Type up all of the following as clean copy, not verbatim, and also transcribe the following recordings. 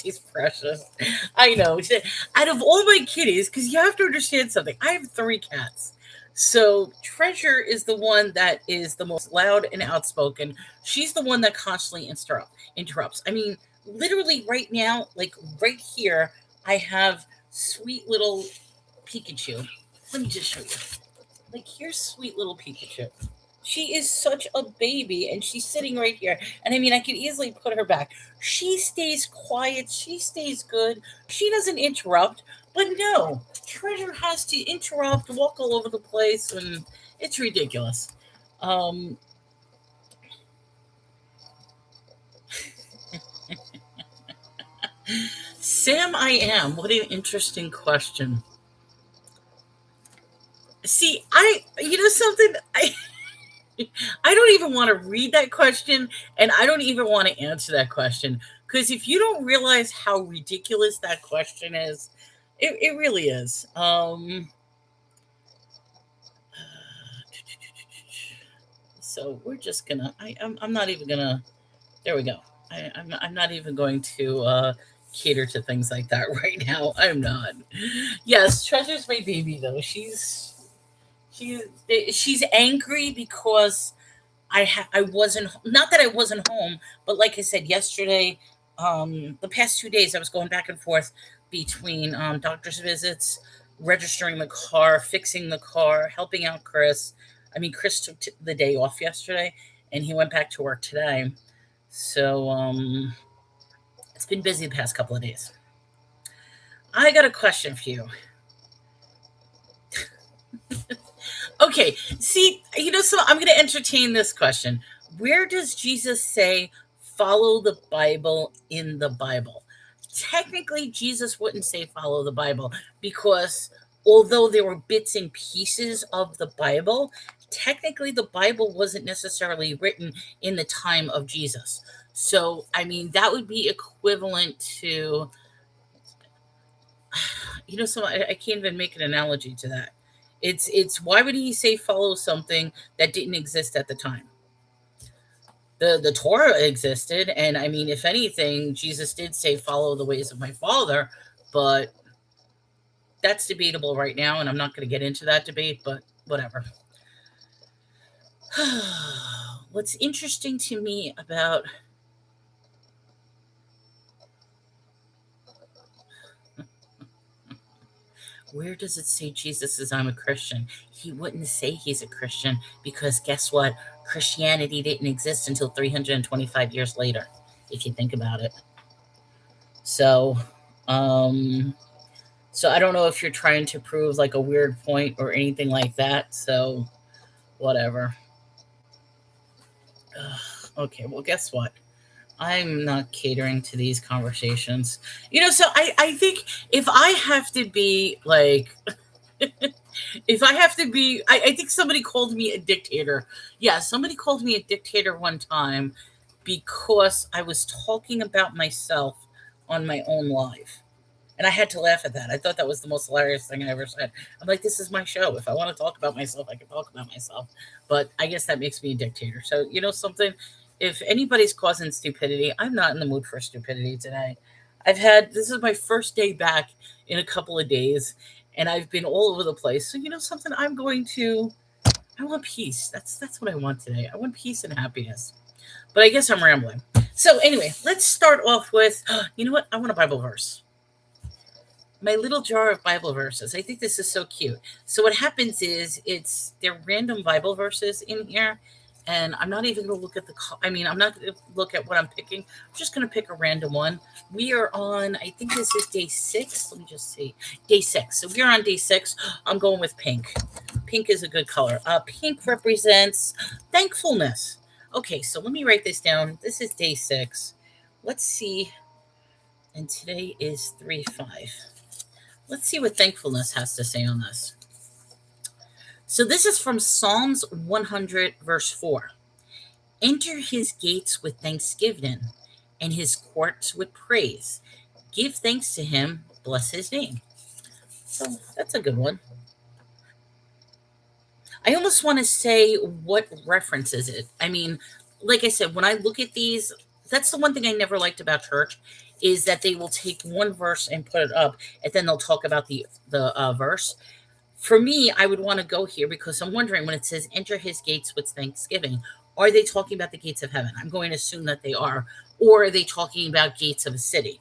she's precious. I know. Out of all my kitties, because you have to understand something, I have three cats. So Treasure is the one that is the most loud and outspoken. She's the one that constantly interrupts. I mean, literally right now, like right here, I have sweet little Pikachu. Let me just show you. Like, here's sweet little Pikachu. She is such a baby, and she's sitting right here. And I mean, I could easily put her back. She stays quiet. She stays good. She doesn't interrupt. But no, Treasure has to interrupt, walk all over the place, and it's ridiculous. Um, Sam, I am. What an interesting question. See, you know something? I don't even want to read that question, and I don't even want to answer that question because if you don't realize how ridiculous that question is, it really is. So we're just gonna. I'm not even gonna. There we go. I'm not even going to cater to things like that right now. I'm not. Yes, Treasure's my baby though. She's she's angry because I wasn't, not that I wasn't home, but like I said yesterday, the past 2 days I was going back and forth between doctor's visits, registering the car, fixing the car, helping out Chris. I mean, Chris took the day off yesterday, and he went back to work today. So it's been busy the past couple of days. I got a question for you. Okay, see, you know, so I'm going to entertain this question. Where does Jesus say, follow the Bible in the Bible? Technically, Jesus wouldn't say follow the Bible because although there were bits and pieces of the Bible, technically the Bible wasn't necessarily written in the time of Jesus. So, I mean, that would be equivalent to, you know, so I can't even make an analogy to that. It's why would he say follow something that didn't exist at the time? The Torah existed, and I mean, if anything, Jesus did say follow the ways of my Father, but that's debatable right now, and I'm not going to get into that debate. But whatever. What's interesting to me about where does it say Jesus says I'm a Christian? He wouldn't say he's a Christian because guess what? Christianity didn't exist until 325 years later, if you think about it. So, um, so I don't know if you're trying to prove like a weird point or anything like that. So, whatever. Okay, well, guess what? I'm not catering to these conversations. You know, so I think if I have to be like, if I have to be, I think somebody called me a dictator. Yeah, somebody called me a dictator one time because I was talking about myself on my own live. And I had to laugh at that. I thought that was the most hilarious thing I ever said. I'm like, this is my show. If I want to talk about myself, I can talk about myself. But I guess that makes me a dictator. So, you know something? If anybody's causing stupidity, I'm not in the mood for stupidity today. This is my first day back in a couple of days, and I've been all over the place. So, you know something? I want peace. That's what I want today. I want peace and happiness. But I guess I'm rambling. So, anyway, let's start off with, you know what? I want a Bible verse, my little jar of Bible verses. I think this is so cute. So what happens is they're random Bible verses in here, and I'm not even going to look at I mean, I'm not going to look at what I'm picking. I'm just going to pick a random one. We are on, I think this is day 6. Let me just see. Day 6. So we're on day 6. I'm going with pink. Pink is a good color. Pink represents thankfulness. Okay, so let me write this down. This is day 6. Let's see. And today is 3/5. Let's see what thankfulness has to say on this. So this is from Psalms 100, verse 4. Enter his gates with thanksgiving and his courts with praise. Give thanks to him, bless his name. So that's a good one. I almost want to say what references it. I mean, like I said, when I look at these, that's the one thing I never liked about church is that they will take one verse and put it up, and then they'll talk about the verse. For me, I would want to go here because I'm wondering when it says enter his gates with thanksgiving, are they talking about the gates of heaven? I'm going to assume that they are, or are they talking about gates of a city?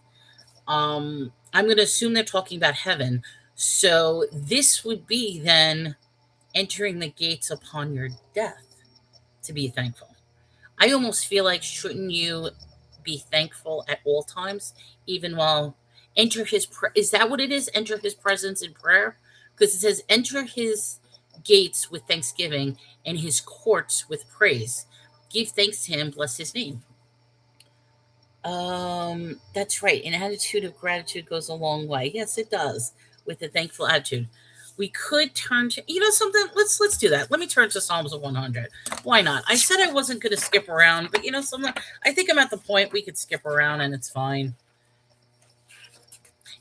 I'm going to assume they're talking about heaven. So this would be then entering the gates upon your death to be thankful. I almost feel like shouldn't you be thankful at all times, even while enter his is that what it is? Enter his presence in prayer? Because it says enter his gates with thanksgiving and his courts with praise. Give thanks to him, bless his name. That's right. An attitude of gratitude goes a long way. Yes, it does. With a thankful attitude, we could turn to something. Let's do that. Let me turn to Psalms 100. Why not? I said I wasn't going to skip around, but something. I think I'm at the point we could skip around and it's fine.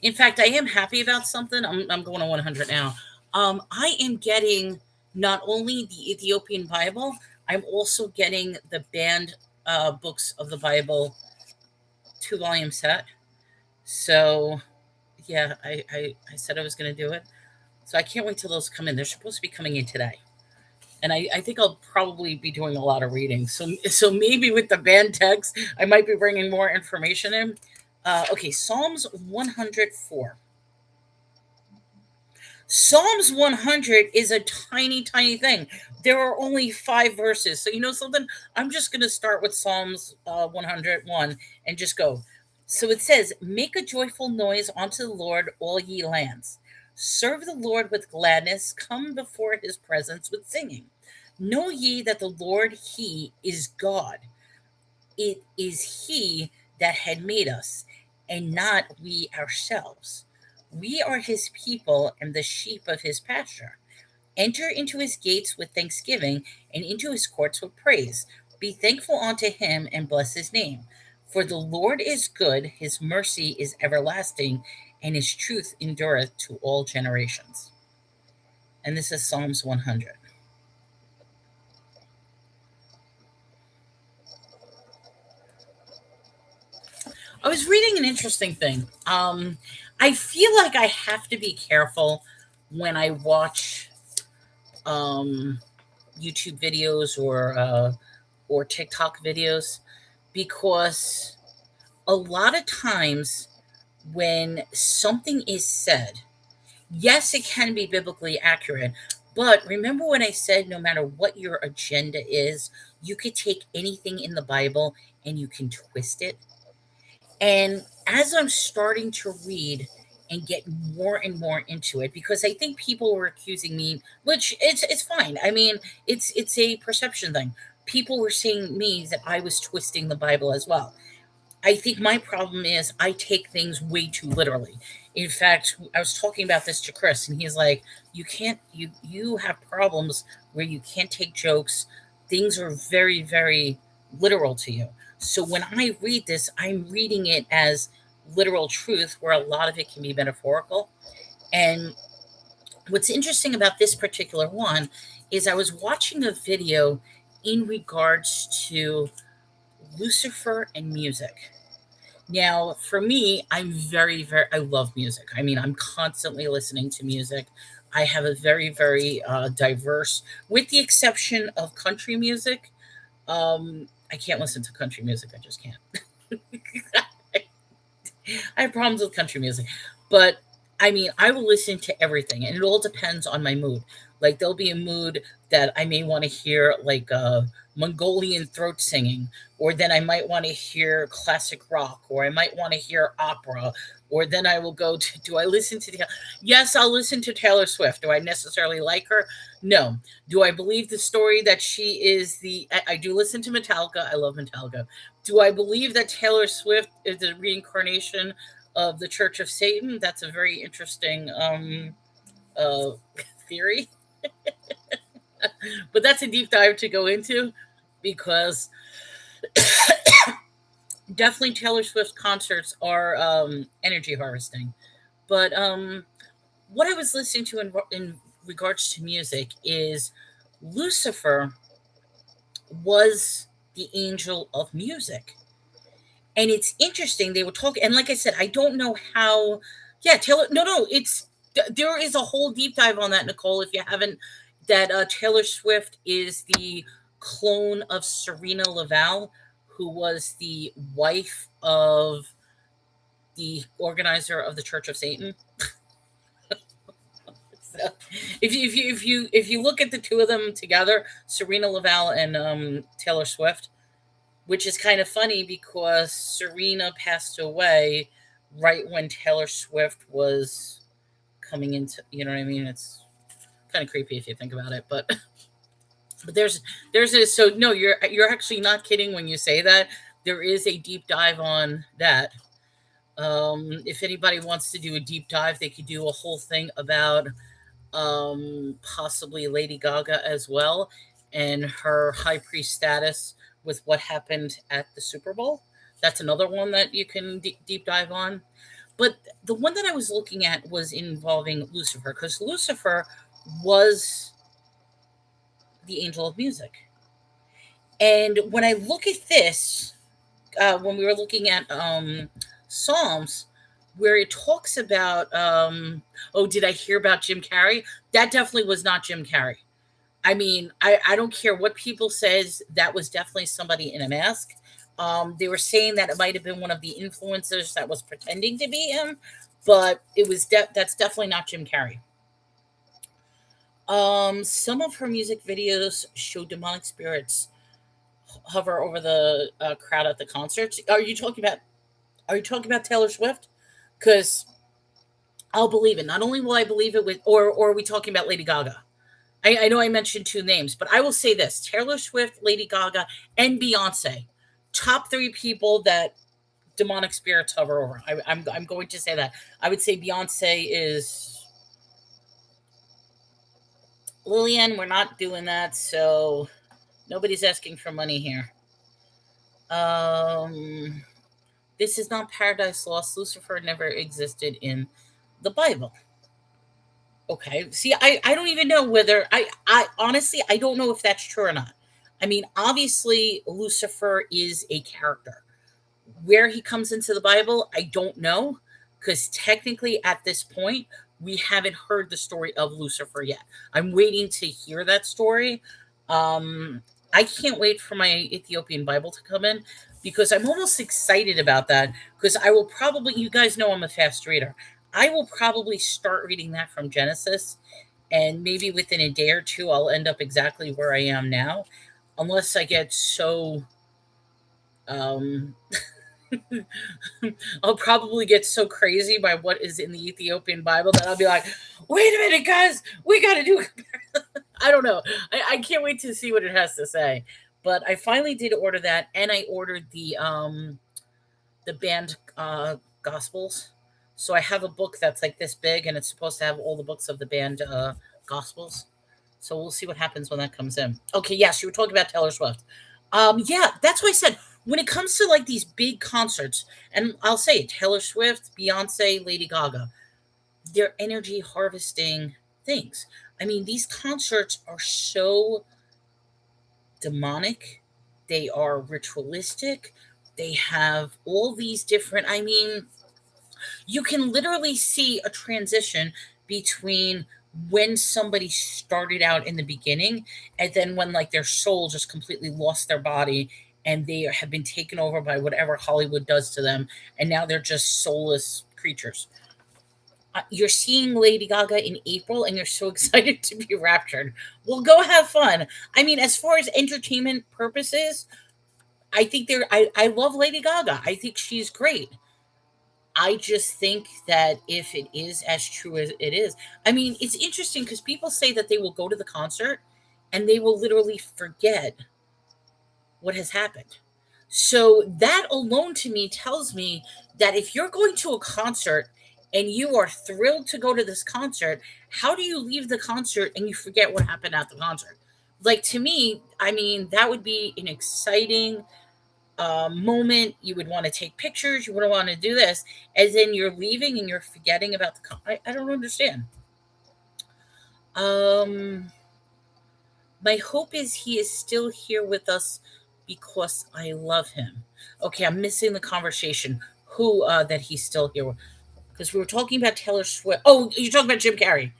In fact, I am happy about something. I'm going to 100 now. I am getting not only the Ethiopian Bible, I'm also getting the banned books of the Bible 2-volume set. So, yeah, I said I was going to do it. So I can't wait till those come in. They're supposed to be coming in today. And I think I'll probably be doing a lot of reading. So maybe with the banned text, I might be bringing more information in. Okay, Psalms 104. Psalms 100 is a tiny, tiny thing. There are only 5 verses. So, something? I'm just going to start with Psalms 101 and just go. So it says, make a joyful noise unto the Lord, all ye lands. Serve the Lord with gladness. Come before his presence with singing. Know ye that the Lord, he is God. It is he that had made us, and not we ourselves. We are his people and the sheep of his pasture. Enter into his gates with thanksgiving and into his courts with praise. Be thankful unto him and bless his name. For the Lord is good, his mercy is everlasting, and his truth endureth to all generations. And this is Psalms 100. I was reading an interesting thing. I feel like I have to be careful when I watch YouTube videos or TikTok videos because a lot of times when something is said, yes, it can be biblically accurate, but remember when I said no matter what your agenda is, you could take anything in the Bible and you can twist it. And as I'm starting to read and get more and more into it, because I think people were accusing me, which it's fine. I mean, it's a perception thing. People were saying me that I was twisting the Bible as well. I think my problem is I take things way too literally. In fact, I was talking about this to Chris, and he's like, "You can't. You have problems where you can't take jokes. Things are very, very literal to you. So when I read this, I'm reading it as literal truth, where a lot of it can be metaphorical. And what's interesting about this particular one is I was watching a video in regards to Lucifer and music. Now, for me, I'm very, very, I love music. I mean, I'm constantly listening to music. I have a very, very diverse, with the exception of country music. I can't listen to country music. I just can't. I have problems with country music. But I mean, I will listen to everything, and it all depends on my mood. Like, there'll be a mood that I may want to hear, like Mongolian throat singing, or then I might want to hear classic rock, or I might want to hear opera, or then I will go to, do I listen to the, yes, I'll listen to Taylor Swift. Do I necessarily like her? No. Do I believe the story that she is I do listen to Metallica. I love Metallica. Do I believe that Taylor Swift is the reincarnation of the Church of Satan? That's a very interesting uh, theory. But that's a deep dive to go into because definitely Taylor Swift concerts are energy harvesting. But what I was listening to in regards to music is Lucifer was the angel of music. And it's interesting. They were talking, and like I said, I don't know how. Yeah, Taylor. No, no, there is a whole deep dive on that, Nicole. If you haven't, that Taylor Swift is the clone of Serena Laval, who was the wife of the organizer of the Church of Satan. So, if you look at the two of them together, Serena Laval and Taylor Swift, which is kind of funny because Serena passed away right when Taylor Swift was coming into, you know what I mean? It's kind of creepy if you think about it, but there's a, so no, you're actually not kidding when you say that. There is a deep dive on that. If anybody wants to do a deep dive, they could do a whole thing about possibly Lady Gaga as well, and her high priest status with what happened at the Super Bowl. That's another one that you can deep dive on. But the one that I was looking at was involving Lucifer, because Lucifer was the angel of music. And when I look at this, when we were looking at Psalms, where it talks about, oh, did I hear about Jim Carrey? That definitely was not Jim Carrey. I mean, I don't care what people says. That was definitely somebody in a mask. They were saying that it might have been one of the influencers that was pretending to be him, but it was that's definitely not Jim Carrey. Some of her music videos show demonic spirits hover over the crowd at the concerts. Are you talking about Taylor Swift? Because I'll believe it. Not only will I believe it with, or are we talking about Lady Gaga? I know I mentioned two names, but I will say this: Taylor Swift, Lady Gaga, and Beyonce, top three people that demonic spirits hover over. I'm going to say that. I would say Beyonce is Lillian. We're not doing that, so nobody's asking for money here. Um, this is not Paradise Lost. Lucifer never existed in the Bible. Okay. See, I don't even know whether I honestly I don't know if that's true or not. I mean, obviously Lucifer is a character. Where he comes into the Bible, I don't know, because technically at this point we haven't heard the story of Lucifer yet. I'm waiting to hear that story. Um I can't wait for my Ethiopian Bible to come in, because I'm almost excited about that, because I will probably, you guys know I'm a fast reader. I will probably start reading that from Genesis, and maybe within a day or two I'll end up exactly where I am now, unless I get so um I'll probably get so crazy by what is in the Ethiopian Bible that I'll be like, wait a minute, guys, we got to do. I don't know. I can't wait to see what it has to say. But I finally did order that, and I ordered the band Gospels. So I have a book that's like this big, and it's supposed to have all the books of the band Gospels. So we'll see what happens when that comes in. Okay, yes, you were talking about Taylor Swift. Yeah, that's what I said. When it comes to like these big concerts, and I'll say it, Taylor Swift, Beyonce, Lady Gaga, they're energy harvesting things. I mean, these concerts are so demonic, they are ritualistic, they have all these different, I mean, you can literally see a transition between when somebody started out in the beginning, and then when like their soul just completely lost their body, and they have been taken over by whatever Hollywood does to them, and now they're just soulless creatures. You're seeing Lady Gaga in April, and you're so excited to be raptured. Well, go have fun. I mean, as far as entertainment purposes, I think I love Lady Gaga. I think she's great. I just think that if it is as true as it is, I mean, it's interesting because people say that they will go to the concert and they will literally forget what has happened. So that alone to me tells me that if you're going to a concert and you are thrilled to go to this concert, how do you leave the concert and you forget what happened at the concert? Like, to me, I mean, that would be an exciting moment. You would want to take pictures. You would want to do this, as in you're leaving and you're forgetting about I don't understand. Um, my hope is he is still here with us because I love him. Okay, I'm missing the conversation. Who that he's still here because we were talking about Taylor Swift. Oh, you're talking about Jim Carrey.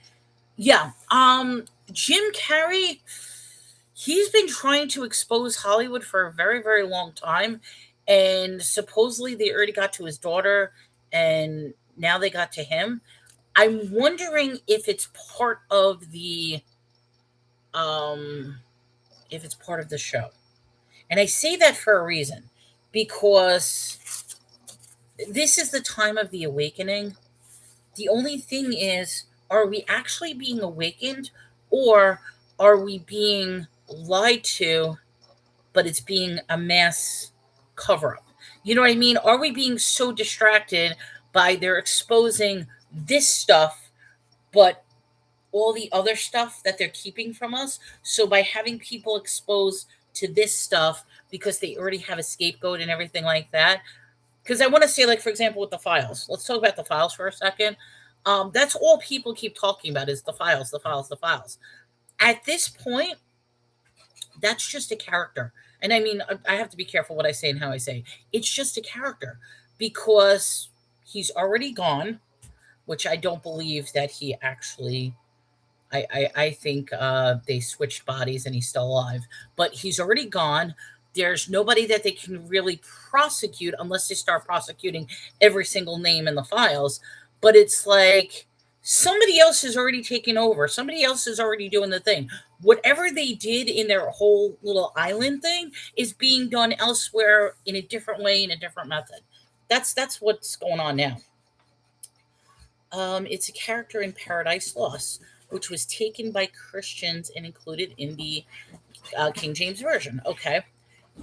Yeah. Jim Carrey, he's been trying to expose Hollywood for a very, very long time. And supposedly they already got to his daughter and now they got to him. I'm wondering um if it's part of the show. And I say that for a reason because this is the time of the awakening. The only thing is, are we actually being awakened or are we being lied to, but it's being a mass cover up? You know what I mean? Are we being so distracted by they're exposing this stuff, but all the other stuff that they're keeping from us? So by having people exposed to this stuff because they already have a scapegoat and everything like that, because I want to say, like, for example, with the files. Let's talk about the files for a second. That's all people keep talking about is the files, the files, the files. At this point, that's just a character. And I mean, I have to be careful what I say and how I say. It's just a character because he's already gone, which I don't believe that he actually. I think they switched bodies and he's still alive, but he's already gone. There's nobody that they can really prosecute unless they start prosecuting every single name in the files. But it's like somebody else is already taking over. Somebody else is already doing the thing. Whatever they did in their whole little island thing is being done elsewhere in a different way, in a different method. That's what's going on now. It's a character in Paradise Lost, which was taken by Christians and included in the King James Version. Okay.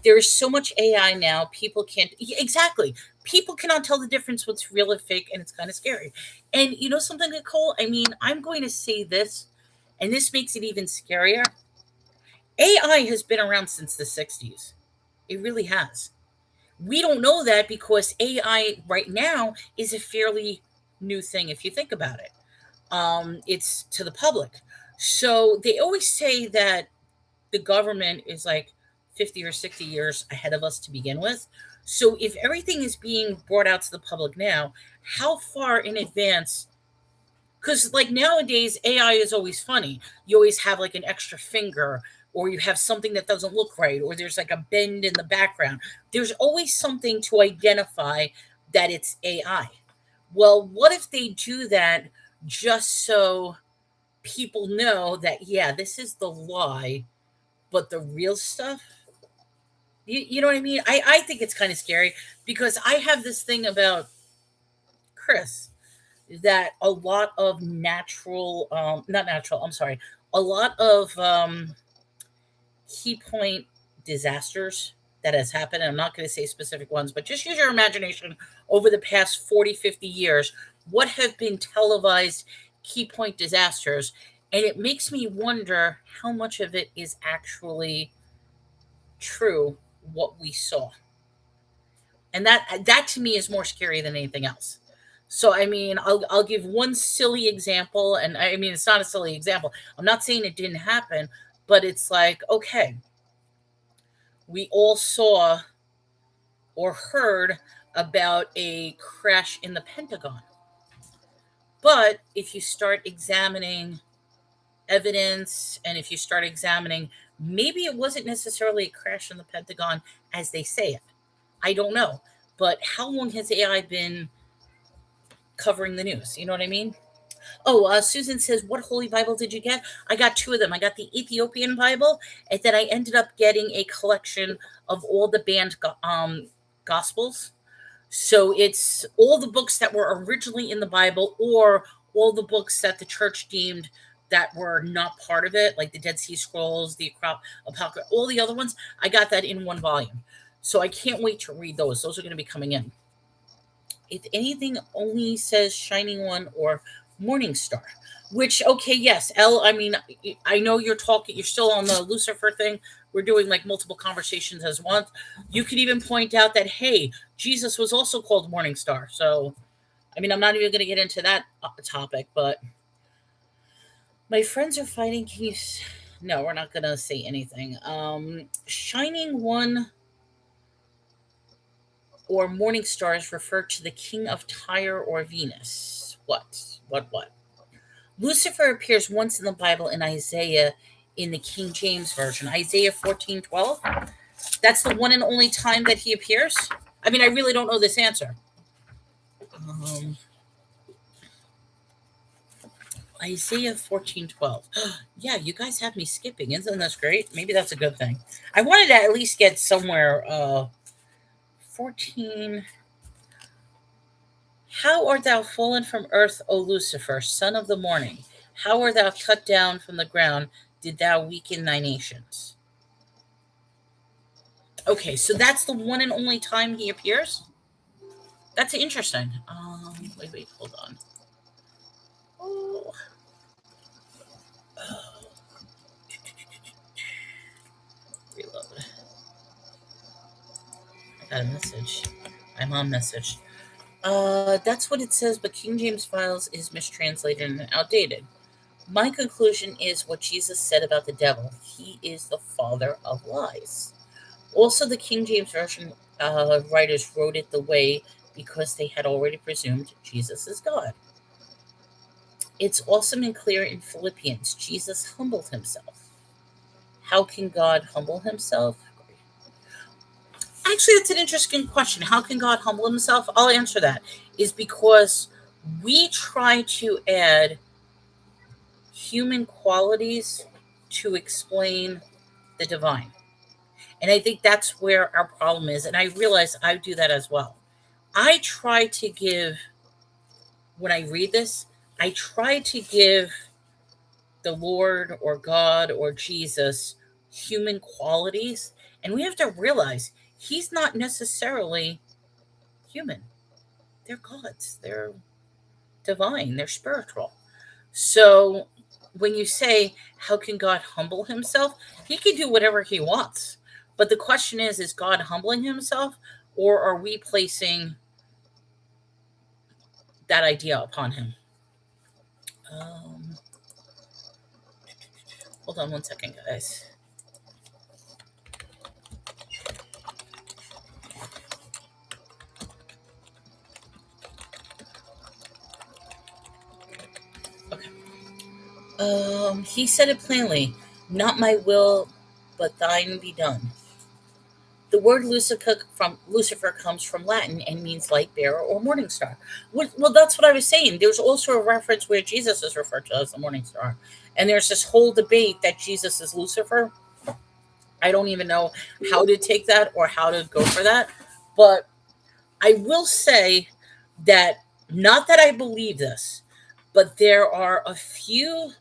There is so much AI now, people can't, exactly. People cannot tell the difference what's real and fake, and it's kind of scary. And you know something, Nicole? I mean, I'm going to say this, and this makes it even scarier. AI has been around since the 60s. It really has. We don't know that because AI right now is a fairly new thing if you think about it. It's to the public. So they always say that the government is like 50 or 60 years ahead of us to begin with. So if everything is being brought out to the public now, how far in advance? Because like nowadays, AI is always funny. You always have like an extra finger, or you have something that doesn't look right, or there's like a bend in the background. There's always something to identify that it's AI. Well, what if they do that just so people know that, yeah, this is the lie, but the real stuff, you know what I mean? I think it's kind of scary because I have this thing about Chris that a lot of natural, not natural, I'm sorry, a lot of key point disasters that has happened. And I'm not going to say specific ones, but just use your imagination over the past 40, 50 years. What have been televised key point disasters? And it makes me wonder how much of it is actually true, what we saw. And that to me is more scary than anything else. So I mean, I'll give one silly example, and I mean it's not a silly example. I'm not saying it didn't happen, but it's like, okay, we all saw or heard about a crash in the Pentagon. But if you start examining evidence and if you start examining, maybe it wasn't necessarily a crash in the Pentagon as they say it. I don't know. But how long has AI been covering the news? You know what I mean? Oh, Susan says, what Holy Bible did you get? I got two of them. I got the Ethiopian Bible, and then I ended up getting a collection of all the banned Gospels. So it's all the books that were originally in the Bible or all the books that the church deemed that were not part of it, like the Dead Sea Scrolls, the Apocrypha, all the other ones. I got that in one volume. So I can't wait to read those. Those are going to be coming in. If anything, only says Shining One or Morning Star. Which, okay, yes, I mean, I know you're still on the Lucifer thing. We're doing like multiple conversations as one. You could even point out that, hey, Jesus was also called Morning Star. So, I mean, I'm not even going to get into that topic, but my friends are fighting. Can you No, we're not gonna say anything. Shining one or morning stars refer to the king of Tyre or Venus. What? What? Lucifer appears once in the Bible in Isaiah in the King James Version. Isaiah 14:12. That's the one and only time that he appears. I mean, I really don't know this answer. Um, Isaiah 14:12. Yeah, you guys have me skipping. Isn't that great? Maybe that's a good thing. I wanted to at least get somewhere 14. How art thou fallen from earth, O Lucifer, son of the morning? How art thou cut down from the ground? Did thou weaken thy nations? Okay, so that's the one and only time he appears? That's interesting. Wait, hold on. Oh. Reload. I got a message. I'm on message. That's what it says, but King James Files is mistranslated and outdated. My conclusion is what Jesus said about the devil. He is the father of lies. Also, the King James Version writers wrote it the way because they had already presumed Jesus is God. It's awesome and clear in Philippians. Jesus humbled himself. How can God humble himself? Actually, that's an interesting question. How can God humble himself? I'll answer that. Is because we try to add human qualities to explain the divine. And I think that's where our problem is. And I realize I do that as well. I try to give, when I read this, I try to give the Lord or God or Jesus human qualities. And we have to realize he's not necessarily human. They're gods, they're divine, they're spiritual. So when you say, how can God humble himself? He can do whatever he wants. But the question is God humbling himself, or are we placing that idea upon him? Um, Hold on one second, guys. Okay. He said it plainly, not my will, but thine be done. The word Lucifer comes from Latin and means light bearer or morning star. Well, that's what I was saying. There's also a reference where Jesus is referred to as the morning star, and there's this whole debate that Jesus is Lucifer. I don't even know how to take that or how to go for that, but I will say that not that I believe this, but there are a few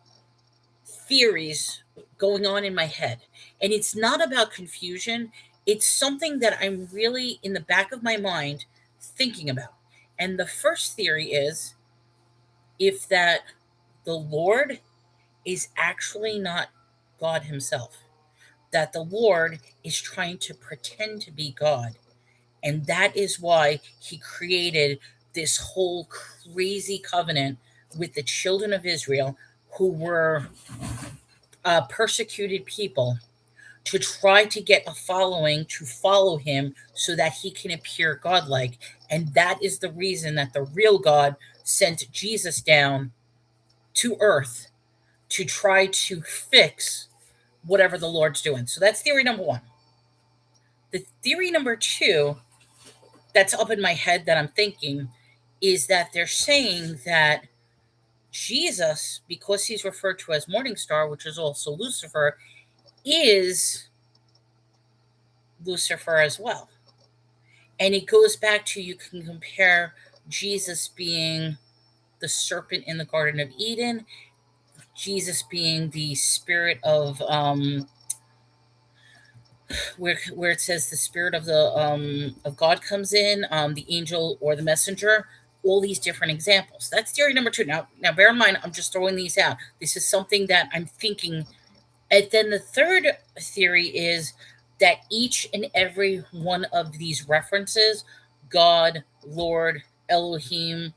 theories going on in my head. And it's not about confusion, it's something that I'm really in the back of my mind thinking about. And the first theory is if that the Lord is actually not God himself, that the Lord is trying to pretend to be God. And that is why he created this whole crazy covenant with the children of Israel who were persecuted people to try to get a following to follow him so that he can appear godlike. And that is the reason that the real God sent Jesus down to earth to try to fix whatever the Lord's doing. So that's theory number one. The theory number two that's up in my head that I'm thinking is that they're saying that Jesus, because he's referred to as Morning Star, which is also Lucifer, is Lucifer as well. And it goes back to you can compare Jesus being the serpent in the Garden of Eden, Jesus being the spirit of where it says the spirit of God comes in, the angel or the messenger, all these different examples. That's theory number two. Now bear in mind, I'm just throwing these out. This is something that I'm thinking. And then the third theory is that each and every one of these references, God, Lord, Elohim,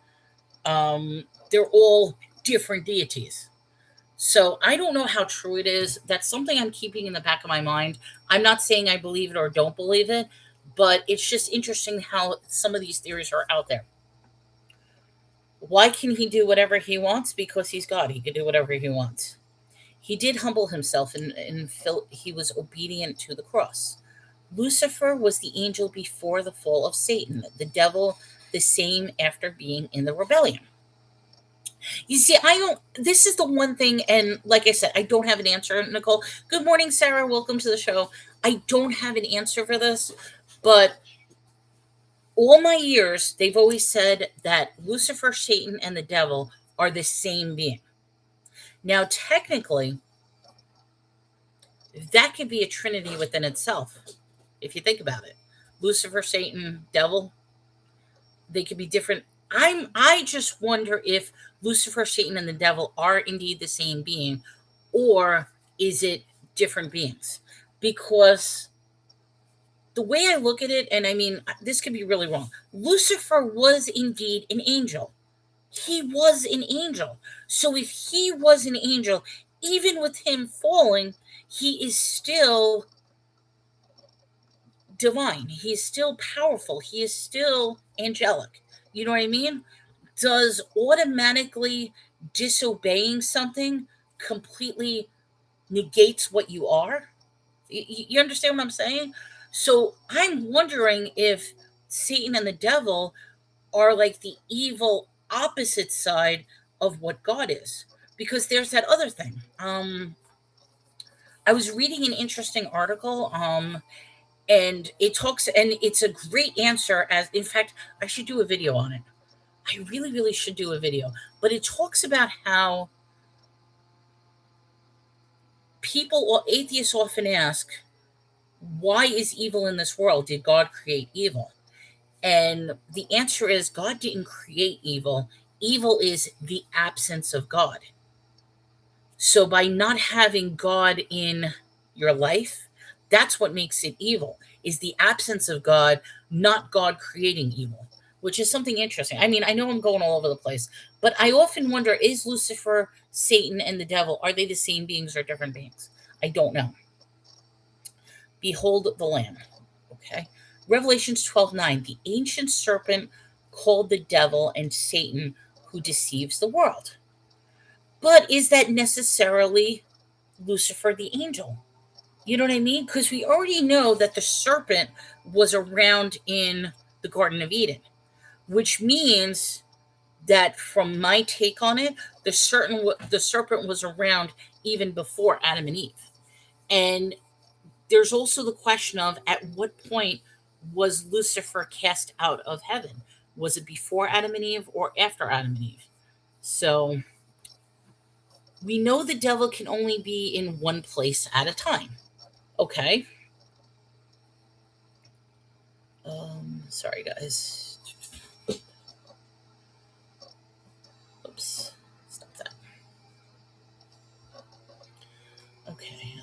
they're all different deities. So I don't know how true it is. That's something I'm keeping in the back of my mind. I'm not saying I believe it or don't believe it, but it's just interesting how some of these theories are out there. Why can he do whatever he wants? Because he's God. He can do whatever he wants. He did humble himself and he was obedient to the cross. Lucifer was the angel before the fall of Satan, the devil the same after being in the rebellion. You see, I don't, this is the one thing, and like I said, I don't have an answer, Nicole. Good morning, Sarah. Welcome to the show. I don't have an answer for this, but all my years, they've always said that Lucifer, Satan, and the devil are the same being. Now, technically, that could be a trinity within itself, if you think about it. Lucifer, Satan, devil, they could be different. I just wonder if Lucifer, Satan, and the devil are indeed the same being, or is it different beings? Because the way I look at it, and I mean, this could be really wrong. Lucifer was indeed an angel. He was an angel. So if he was an angel, even with him falling, he is still divine. He is still powerful. He is still angelic. You know what I mean? Does automatically disobeying something completely negates what you are? You understand what I'm saying? So I'm wondering if Satan and the devil are like the evil opposite side of what God is. Because there's that other thing. I was reading an interesting article, and it talks, and it's a great answer. As in fact, I should do a video on it. I really, really should do a video. But it talks about how people or atheists often ask, why is evil in this world? Did God create evil? And the answer is God didn't create evil. Evil is the absence of God. So by not having God in your life, that's what makes it evil, is the absence of God, not God creating evil, which is something interesting. I mean, I know I'm going all over the place, but I often wonder, is Lucifer, Satan, and the devil, are they the same beings or different beings? I don't know. Behold the Lamb. Okay. Revelations 12:9. The ancient serpent called the devil and Satan who deceives the world. But is that necessarily Lucifer the angel? You know what I mean? Because we already know that the serpent was around in the Garden of Eden, which means that from my take on it, the serpent was around even before Adam and Eve. And there's also the question of, at what point was Lucifer cast out of heaven? Was it before Adam and Eve or after Adam and Eve? So we know the devil can only be in one place at a time. Okay. Sorry guys. Oops. Stop that. Okay.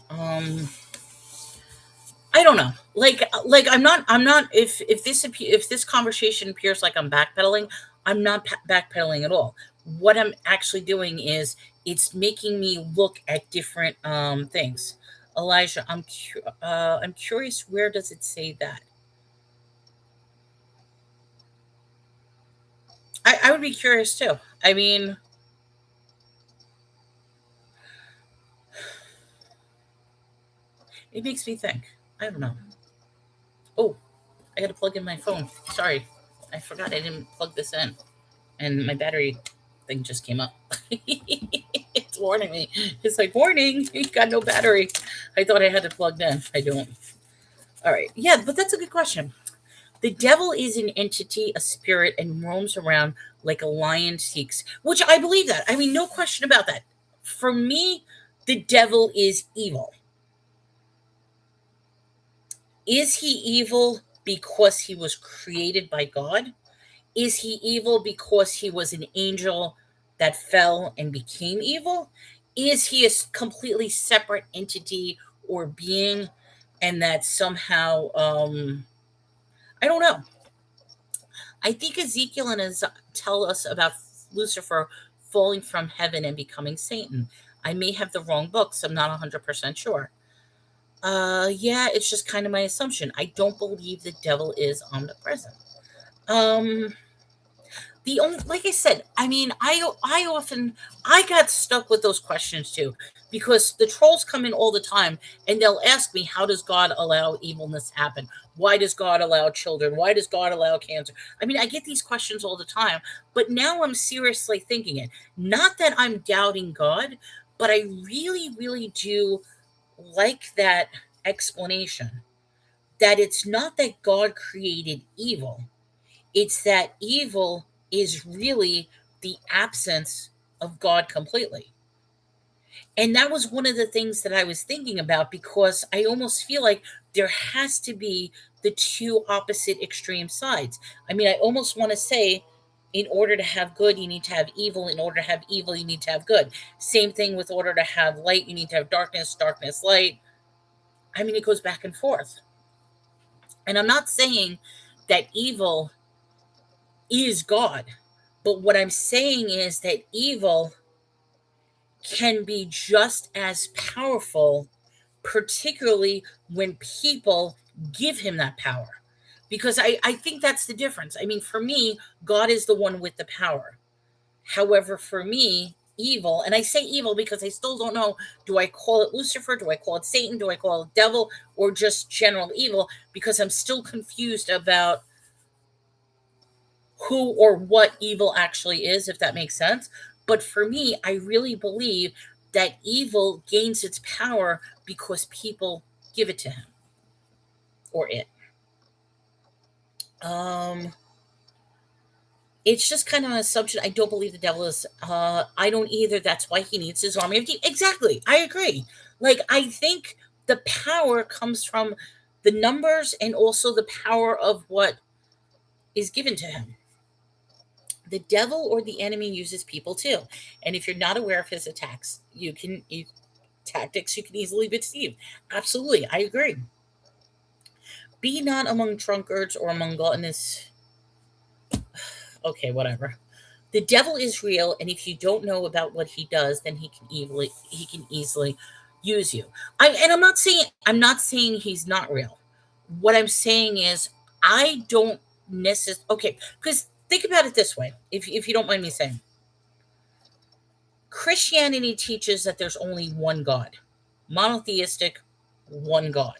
I don't know. I'm not if this conversation appears like I'm backpedaling, I'm not backpedaling at all. What I'm actually doing is it's making me look at different things. Elijah, I'm curious, where does it say that? I would be curious too. I mean, it makes me think. I don't know. Oh, I got to plug in my phone. Sorry, I forgot I didn't plug this in, and my battery thing just came up. It's warning me. It's like, warning, you got no battery. I thought I had it plugged in. I don't. All right. Yeah, but that's a good question. The devil is an entity, a spirit, and roams around like a lion seeks, which I believe that. I mean, no question about that. For me, the devil is evil. Is he evil because he was created by God? Is he evil because he was an angel that fell and became evil? Is he a completely separate entity or being, and that somehow, I don't know. I think Ezekiel and tell us about Lucifer falling from heaven and becoming Satan. I may have the wrong books. I'm not 100% sure. Yeah, it's just kind of my assumption. I don't believe the devil is omnipresent. Um, the only, like I said, I mean, I often I got stuck with those questions too, because the trolls come in all the time and they'll ask me, how does God allow evilness happen? Why does God allow children? Why does God allow cancer? I mean, I get these questions all the time, but now I'm seriously thinking it. Not that I'm doubting God, but I really, really do like that explanation, that it's not that God created evil, it's that evil is really the absence of God completely. And that was one of the things that I was thinking about, because I almost feel like there has to be the two opposite extreme sides. I mean, I almost want to say, in order to have good, you need to have evil. In order to have evil, you need to have good. Same thing with order to have light, you need to have darkness, darkness, light. I mean, it goes back and forth. And I'm not saying that evil is God, but what I'm saying is that evil can be just as powerful, particularly when people give him that power. Because I think that's the difference. I mean, for me, God is the one with the power. However, for me, evil, and I say evil because I still don't know, do I call it Lucifer? Do I call it Satan? Do I call it devil? Or just general evil? Because I'm still confused about who or what evil actually is, if that makes sense. But for me, I really believe that evil gains its power because people give it to him or it. Um, it's just kind of an assumption. I don't believe the devil is. I don't either. That's why he needs his army of demons. Exactly, I agree. Like, I think the power comes from the numbers and also the power of what is given to him. The devil or the enemy uses people too, and if you're not aware of his attacks, tactics, you can easily be deceived. Absolutely, I agree. Be not among drunkards or among gluttonous. Okay, whatever. The devil is real, and if you don't know about what he does, then he can easily use you. I'm not saying he's not real. What I'm saying is, I don't necessarily, okay, because think about it this way, if you don't mind me saying. Christianity teaches that there's only one God, monotheistic, one God.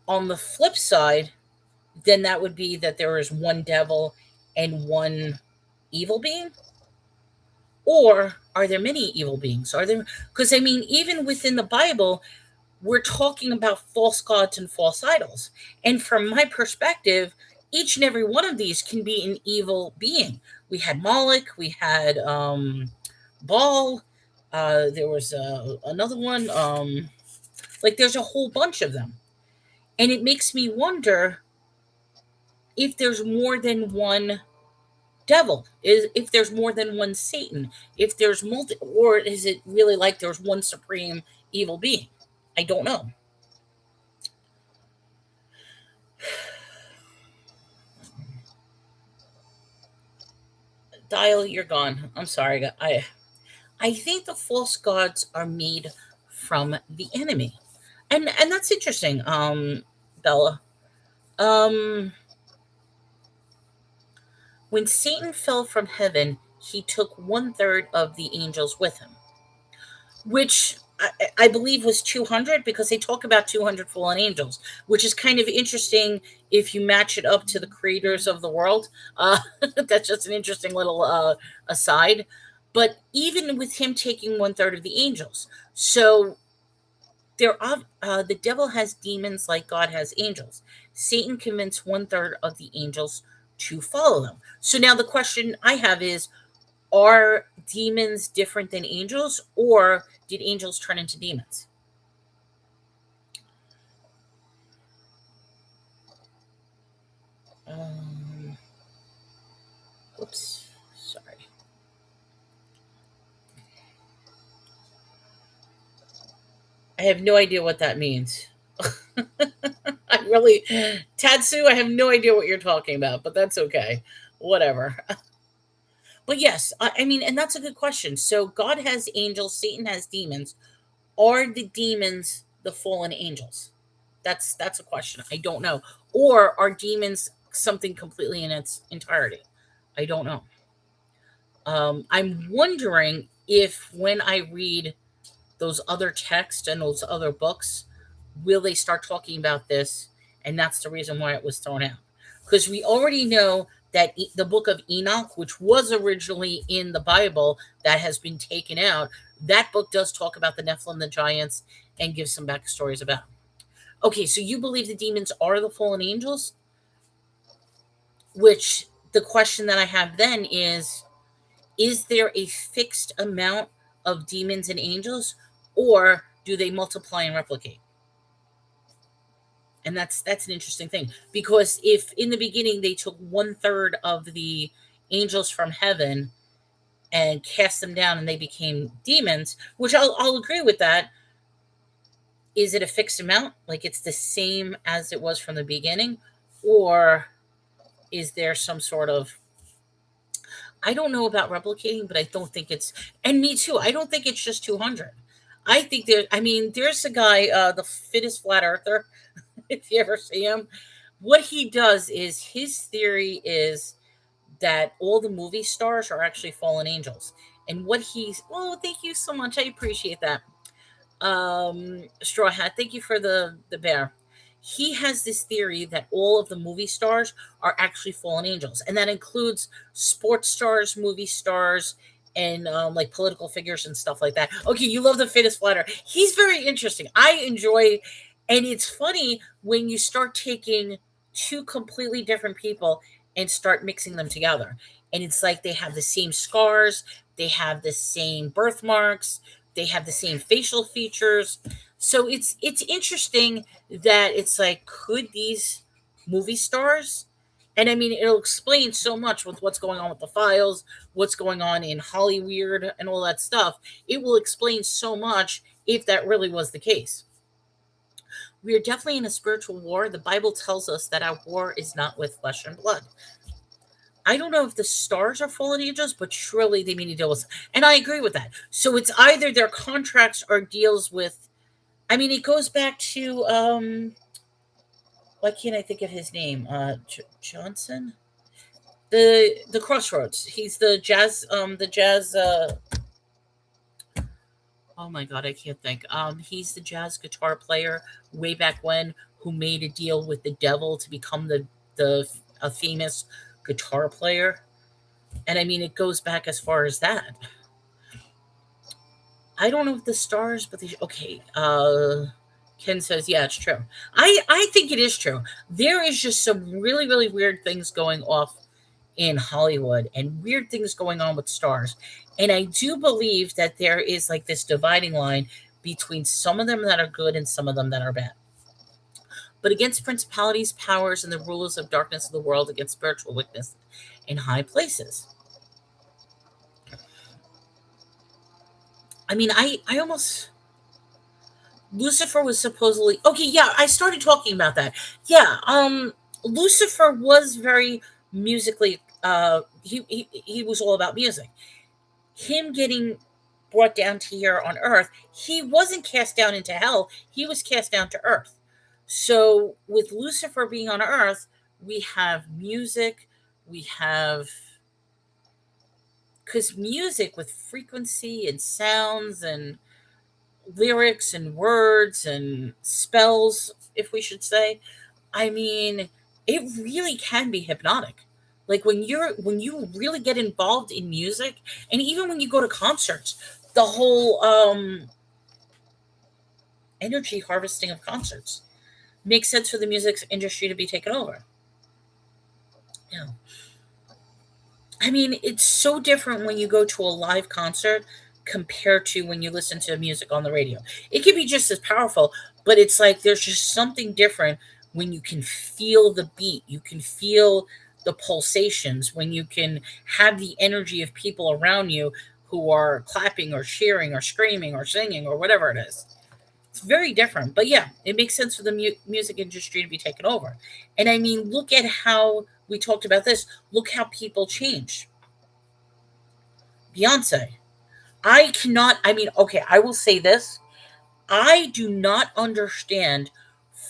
On the flip side, then that would be that there is one devil and one evil being. Or are there many evil beings? Are there, because I mean, even within the Bible, we're talking about false gods and false idols. And from my perspective, each and every one of these can be an evil being. We had Moloch, we had Baal, there was another one. Like, there's a whole bunch of them. And it makes me wonder if there's more than one devil, is if there's more than one Satan, if there's multi, or is it really like there's one supreme evil being? I don't know. Dial, you're gone. I'm sorry. I think the false gods are made from the enemy. And that's interesting, Bella. Um when Satan fell from heaven, he took one third of the angels with him, which I believe was 200, because they talk about 200 fallen angels, which is kind of interesting if you match it up to the creators of the world. That's just an interesting little aside. But even with him taking one third of the angels, so the devil has demons like God has angels. Satan convinced one third of the angels to follow them. So now the question I have is, are demons different than angels, or did angels turn into demons? Um, Oops, sorry. I have no idea what that means. I really, Tatsu, I have no idea what you're talking about, but that's okay. Whatever. But yes, I mean, and that's a good question. So God has angels, Satan has demons. Are the demons the fallen angels? That's a question. I don't know. Or are demons something completely in its entirety? I don't know. I'm wondering if when I read those other texts and those other books, will they start talking about this? And that's the reason why it was thrown out. Because we already know that the book of Enoch, which was originally in the Bible, that has been taken out, that book does talk about the Nephilim, the giants, and gives some backstories about them. Okay, so you believe the demons are the fallen angels? Which the question that I have then is there a fixed amount of demons and angels, or do they multiply and replicate? And that's an interesting thing, because if in the beginning they took 1/3 of the angels from heaven and cast them down and they became demons, which I'll agree with that. Is it a fixed amount, like it's the same as it was from the beginning, or is there some sort of, I don't know about replicating, but I don't think it's, and me too, I don't think it's just 200. I think there, I mean, there's a guy, the fittest flat earther, if you ever see him. What he does is, his theory is that all the movie stars are actually fallen angels. And what he's, oh, thank you so much. I appreciate that. Straw Hat, thank you for the bear. He has this theory that all of the movie stars are actually fallen angels, and that includes sports stars, movie stars, and like political figures and stuff like that. Okay, you love the fittest flatter. He's very interesting. I enjoy, and it's funny when you start taking two completely different people and start mixing them together. And it's like they have the same scars, they have the same birthmarks, they have the same facial features. So it's interesting that it's like, could these movie stars, and I mean, it'll explain so much with what's going on with the files, what's going on in Hollyweird and all that stuff. It will explain so much if that really was the case. We are definitely in a spiritual war. The Bible tells us that our war is not with flesh and blood. I don't know if the stars are fallen angels, but surely they mean to deal with. And I agree with that. So it's either their contracts or deals with. I mean, it goes back to why can't I think of his name? Johnson, the Crossroads. He's the jazz. Oh my God, I can't think. He's the jazz guitar player way back when, who made a deal with the devil to become the a famous guitar player. And I mean, it goes back as far as that. I don't know if the stars, but they okay. Ken says, yeah, it's true. I think it is true. There is just some really really weird things going off in Hollywood, and weird things going on with stars. And I do believe that there is like this dividing line between some of them that are good and some of them that are bad. But against principalities, powers, and the rulers of darkness of the world, against spiritual wickedness in high places. I mean, I almost, Lucifer was supposedly okay. Yeah, I started talking about that. Yeah, Lucifer was very musically. He was all about music. Him getting brought down to here on Earth, he wasn't cast down into hell. He was cast down to Earth. So with Lucifer being on Earth, we have music. We have, because music with frequency and sounds and lyrics and words and spells, if we should say. I mean, it really can be hypnotic. Like when you really get involved in music, and even when you go to concerts, the whole energy harvesting of concerts makes sense for the music industry to be taken over. Yeah. I mean, it's so different when you go to a live concert compared to when you listen to music on the radio. It can be just as powerful, but it's like there's just something different when you can feel the beat, you can feel the pulsations, when you can have the energy of people around you who are clapping or cheering or screaming or singing or whatever it is. It's very different. But yeah, it makes sense for the music industry to be taken over. And I mean, look at how we talked about this. Look how people change. Beyonce. I cannot, I mean, okay, I will say this. I do not understand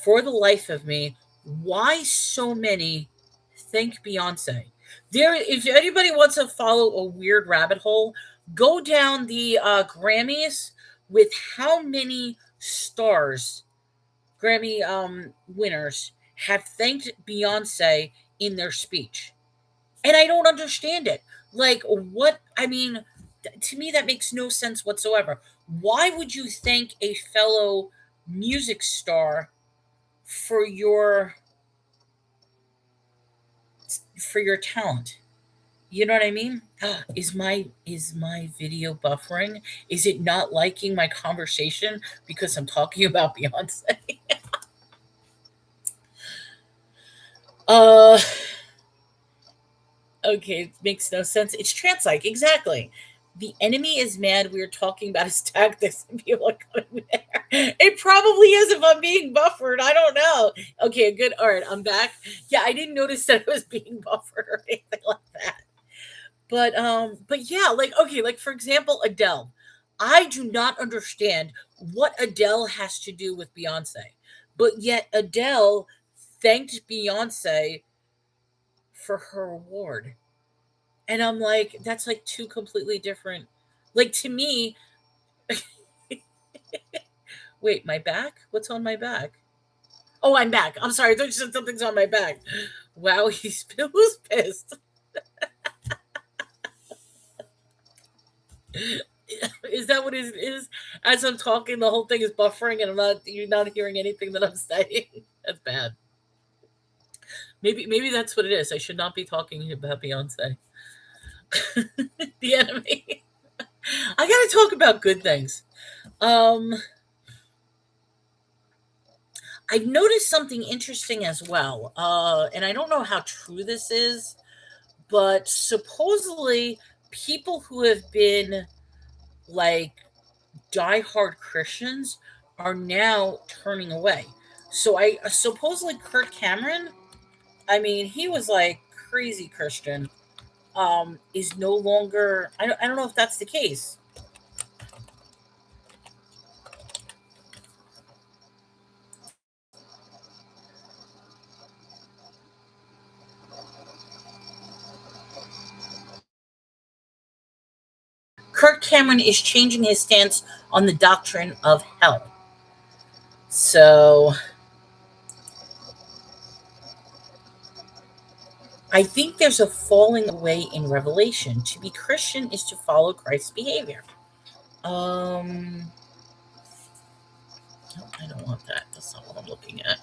for the life of me why so many think Beyonce. There, if anybody wants to follow a weird rabbit hole, go down the Grammys with how many stars Grammy winners have thanked Beyonce in their speech. And I don't understand it. Like, what? I mean, to me, that makes no sense whatsoever. Why would you thank a fellow music star for your talent? You know what I mean? Is my video buffering? Is it not liking my conversation because I'm talking about Beyonce? uh Okay, it makes no sense. It's trans like, exactly. The enemy is mad. We are talking about his tactics and people are coming there. It probably is if I'm being buffered. I don't know. Okay, good. All right, I'm back. Yeah, I didn't notice that it was being buffered or anything like that. But yeah, like, okay, like for example, Adele. I do not understand what Adele has to do with Beyonce. But yet Adele thanked Beyonce for her award. And I'm like, that's like two completely different. Like to me, wait, my back? What's on my back? Oh, I'm back. I'm sorry. I thought you said something's on my back. Wow, he's who's pissed. Is that what it is? As I'm talking, the whole thing is buffering, and you're not hearing anything that I'm saying. That's bad. Maybe that's what it is. I should not be talking about Beyonce, the enemy. I gotta talk about good things. Um, I've noticed something interesting as well, and I don't know how true this is, but supposedly people who have been like diehard Christians are now turning away. So I supposedly Kurt Cameron, I mean, he was like crazy Christian, is no longer. I don't know if that's the case. Kurt Cameron is changing his stance on the doctrine of hell. So I think there's a falling away in Revelation. To be Christian is to follow Christ's behavior. Um, no, I don't want that. That's not what I'm looking at.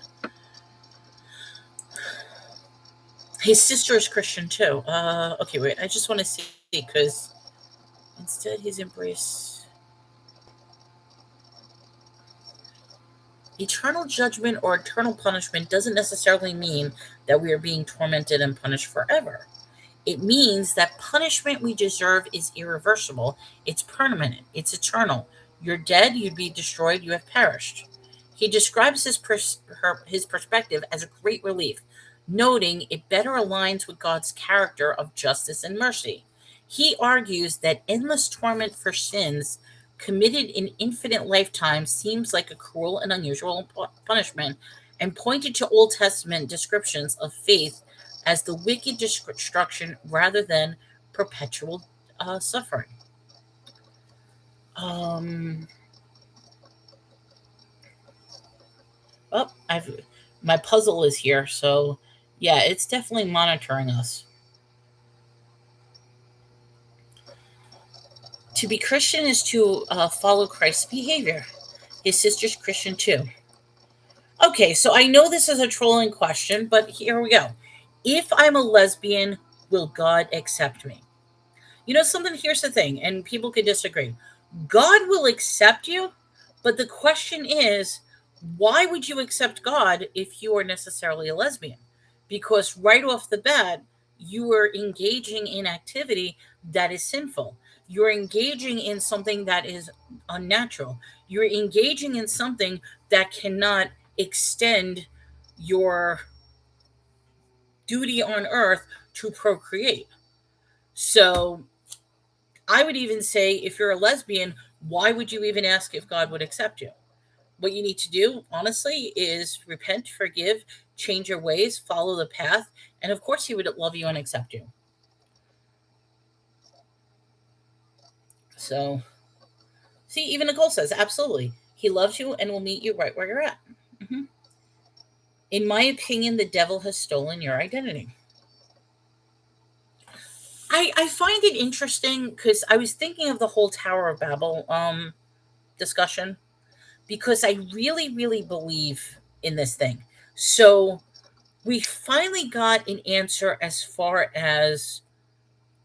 His sister is Christian too. Okay, wait. I just want to see because instead his embrace eternal judgment or eternal punishment doesn't necessarily mean that we are being tormented and punished forever. It means that punishment we deserve is irreversible, it's permanent, it's eternal. You're dead, you'd be destroyed, you have perished. He describes his perspective as a great relief, noting it better aligns with God's character of justice and mercy. He argues that endless torment for sins committed in infinite lifetimes seems like a cruel and unusual punishment, and pointed to Old Testament descriptions of faith as the wicked destruction rather than perpetual suffering. Um, I've my puzzle is here, so yeah, it's definitely monitoring us. To be Christian is to follow Christ's behavior. His sister's Christian too. Okay, so I know this is a trolling question, but here we go. If I'm a lesbian, will God accept me? You know something? Here's the thing, and people could disagree. God will accept you, but the question is, why would you accept God if you are necessarily a lesbian? Because right off the bat, you are engaging in activity that is sinful. You're engaging in something that is unnatural. You're engaging in something that cannot extend your duty on earth to procreate. So I would even say if you're a lesbian, why would you even ask if God would accept you? What you need to do, honestly, is repent, forgive, change your ways, follow the path, and of course, He would love you and accept you. So, see, even Nicole says, absolutely. He loves you and will meet you right where you're at. Mhm. In my opinion, the devil has stolen your identity. I find it interesting because I was thinking of the whole Tower of Babel discussion because I really, really believe in this thing. So we finally got an answer as far as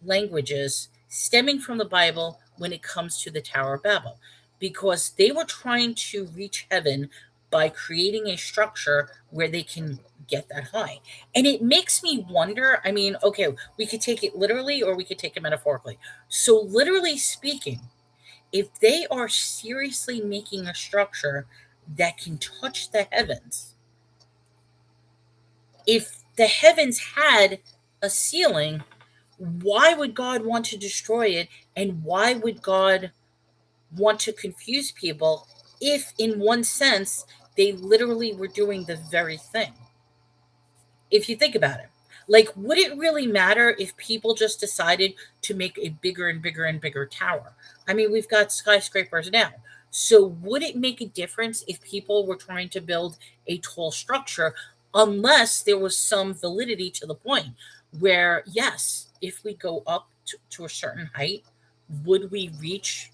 languages stemming from the Bible when it comes to the Tower of Babel, because they were trying to reach heaven by creating a structure where they can get that high. And it makes me wonder, I mean, okay, we could take it literally or we could take it metaphorically. So, literally speaking, if they are seriously making a structure that can touch the heavens, if the heavens had a ceiling, why would God want to destroy it? And why would God want to confuse people if, in one sense, they literally were doing the very thing? If you think about it, like, would it really matter if people just decided to make a bigger and bigger and bigger tower? I mean, we've got skyscrapers now. So, would it make a difference if people were trying to build a tall structure unless there was some validity to the point where, yes, if we go up to a certain height, would we reach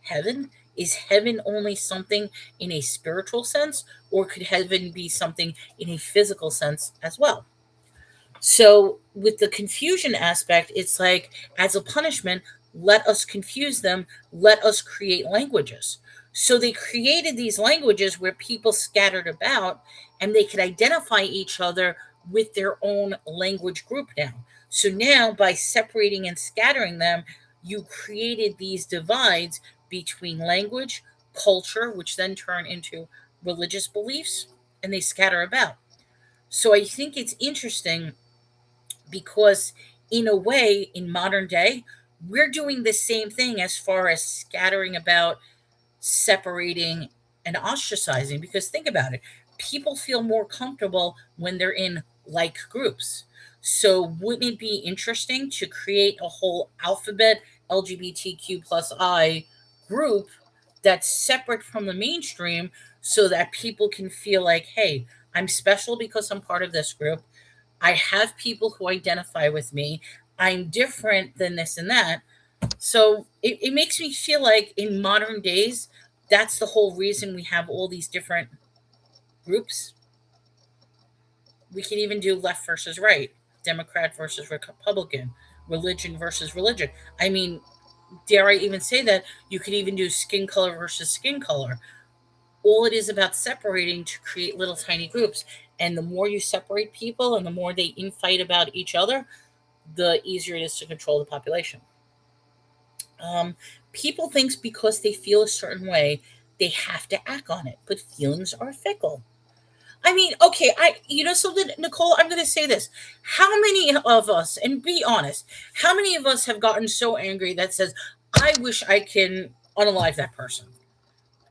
heaven? Is heaven only something in a spiritual sense, or could heaven be something in a physical sense as well? So, with the confusion aspect, it's like, as a punishment, let us confuse them, let us create languages. So, they created these languages where people scattered about and they could identify each other with their own language group now. So, now by separating and scattering them, you created these divides between language, culture, which then turn into religious beliefs, and they scatter about. So, I think it's interesting because, in a way, in modern day, we're doing the same thing as far as scattering about, separating, and ostracizing. Because think about it, people feel more comfortable when they're in like groups. So wouldn't it be interesting to create a whole alphabet LGBTQ plus I group that's separate from the mainstream, so that people can feel like, hey, I'm special because I'm part of this group. I have people who identify with me. I'm different than this and that. So it makes me feel like, in modern days, that's the whole reason we have all these different groups. We can even do left versus right, Democrat versus Republican, religion versus religion. I mean, dare I even say that you could even do skin color versus skin color. All it is about separating to create little tiny groups. And the more you separate people and the more they infight about each other, the easier it is to control the population. Um, People think because they feel a certain way, they have to act on it, but feelings are fickle. I mean, okay, you know something, Nicole, I'm going to say this. How many of us, and be honest, how many of us have gotten so angry that says, I wish I can unalive that person?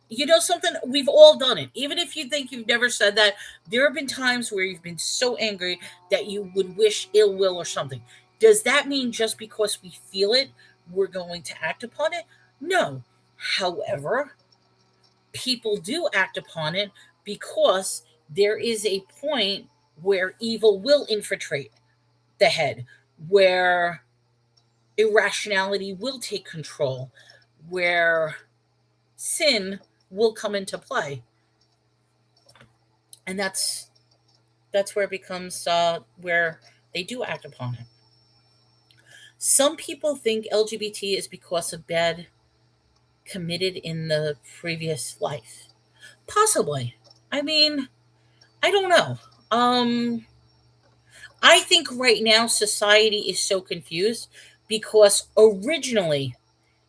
You know something? We've all done it. Even if you think you've never said that, there have been times where you've been so angry that you would wish ill will or something. Does that mean just because we feel it, we're going to act upon it? No. However, people do act upon it because there is a point where evil will infiltrate the head, where irrationality will take control, where sin will come into play. And that's where it becomes where they do act upon it. Some people think LGBT is because of bad committed in the previous life. Possibly. I mean, I don't know. I think right now society is so confused because originally,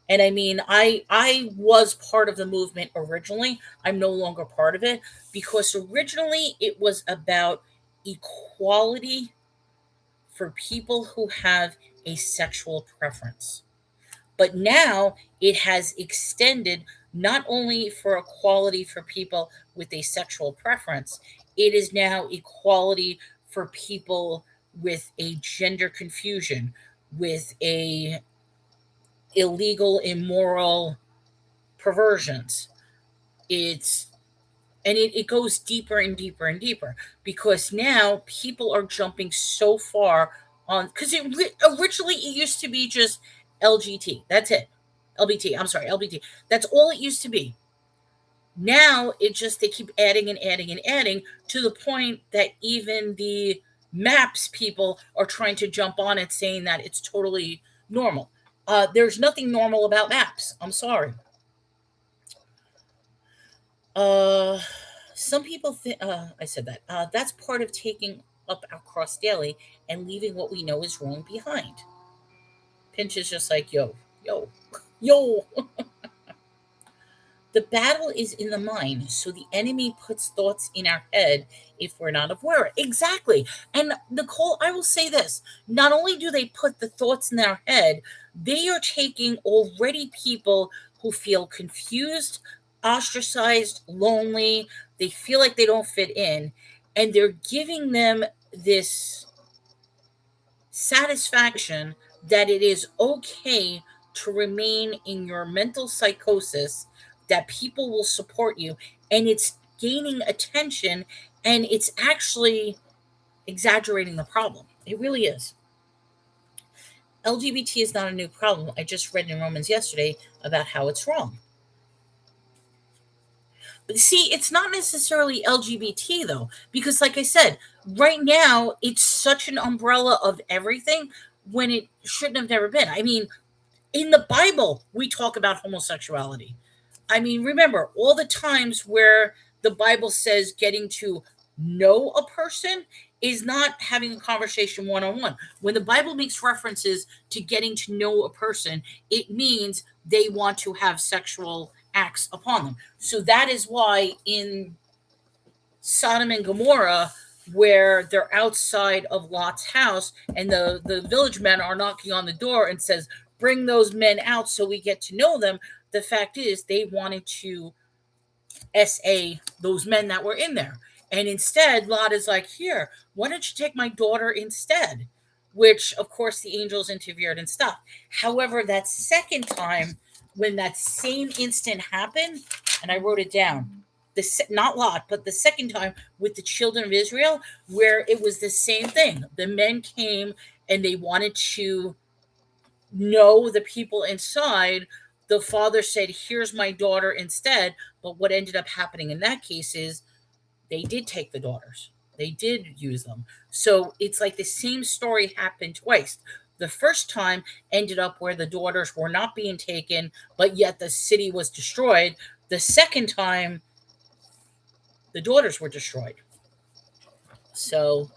and I mean, I was part of the movement originally. I'm no longer part of it because originally it was about equality for people who have a sexual preference. But now it has extended not only for equality for people with a sexual preference, it is now equality for people with a gender confusion, with a illegal, immoral perversions. It's it goes deeper and deeper and deeper because now people are jumping so far on because originally it used to be just LGT. That's it. LBT. I'm sorry, LBT. That's all it used to be. Now it just they keep adding and adding and adding to the point that even the maps people are trying to jump on it saying that it's totally normal. There's nothing normal about maps. I'm sorry. Uh, some people think, I said that. That's part of taking up our cross daily and leaving what we know is wrong behind. Pinch is just like, yo, yo, yo. The battle is in the mind, so the enemy puts thoughts in our head if we're not aware. Exactly. And Nicole, I will say this not only do they put the thoughts in our head, they are taking already people who feel confused, ostracized, lonely, they feel like they don't fit in, and they're giving them this satisfaction that it is okay to remain in your mental psychosis, that people will support you, and it's gaining attention and it's actually exaggerating the problem. It really is. LGBT is not a new problem. I just read in Romans yesterday about how it's wrong. But see, it's not necessarily LGBT though, because like I said, right now it's such an umbrella of everything when it shouldn't have never been. I mean, in the Bible, we talk about homosexuality. I mean, remember all the times where the Bible says getting to know a person is not having a conversation one on one. When the Bible makes references to getting to know a person, it means they want to have sexual acts upon them. So that is why in Sodom and Gomorrah, where they're outside of Lot's house and the village men are knocking on the door and says, bring those men out so we get to know them. The fact is they wanted to SA those men that were in there. And instead, Lot is like, here, why don't you take my daughter instead? Which, of course, the angels interfered and stopped. However, that second time, when that same instant happened, and I wrote it down, not Lot, but the second time with the children of Israel, where it was the same thing. The men came and they wanted to know the people inside. The father said, here's my daughter instead. But what ended up happening in that case is they did take the daughters. They did use them. So it's like the same story happened twice. The first time ended up where the daughters were not being taken, but yet the city was destroyed. The second time, the daughters were destroyed. So,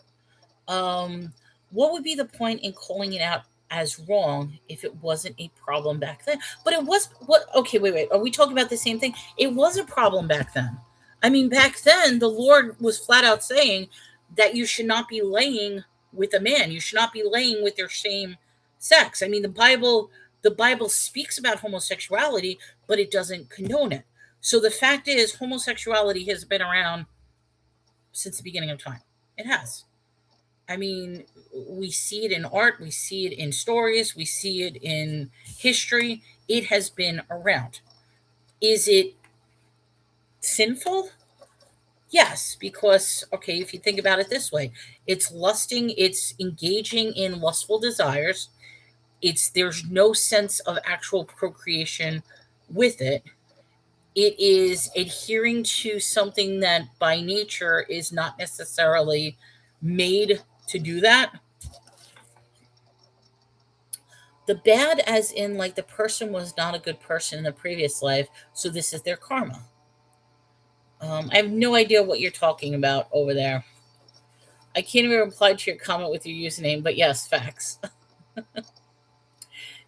what would be the point in calling it out as wrong if it wasn't a problem back then? But it was what? Okay, wait. Are we talking about the same thing? It was a problem back then. I mean, back then the Lord was flat out saying that you should not be laying with a man. You should not be laying with your same sex. I mean, the Bible speaks about homosexuality, but it doesn't condone it. So the fact is, homosexuality has been around since the beginning of time. It has. I mean, we see it in art, we see it in stories, we see it in history. It has been around. Is it sinful? Yes, because, okay, if you think about it this way, it's lusting, it's engaging in lustful desires. There's no sense of actual procreation with it. It is adhering to something that by nature is not necessarily made to do that. The bad, as in, like, the person was not a good person in the previous life, so this is their karma. I have no idea what you're talking about over there. I can't even reply to your comment with your username, but yes, facts.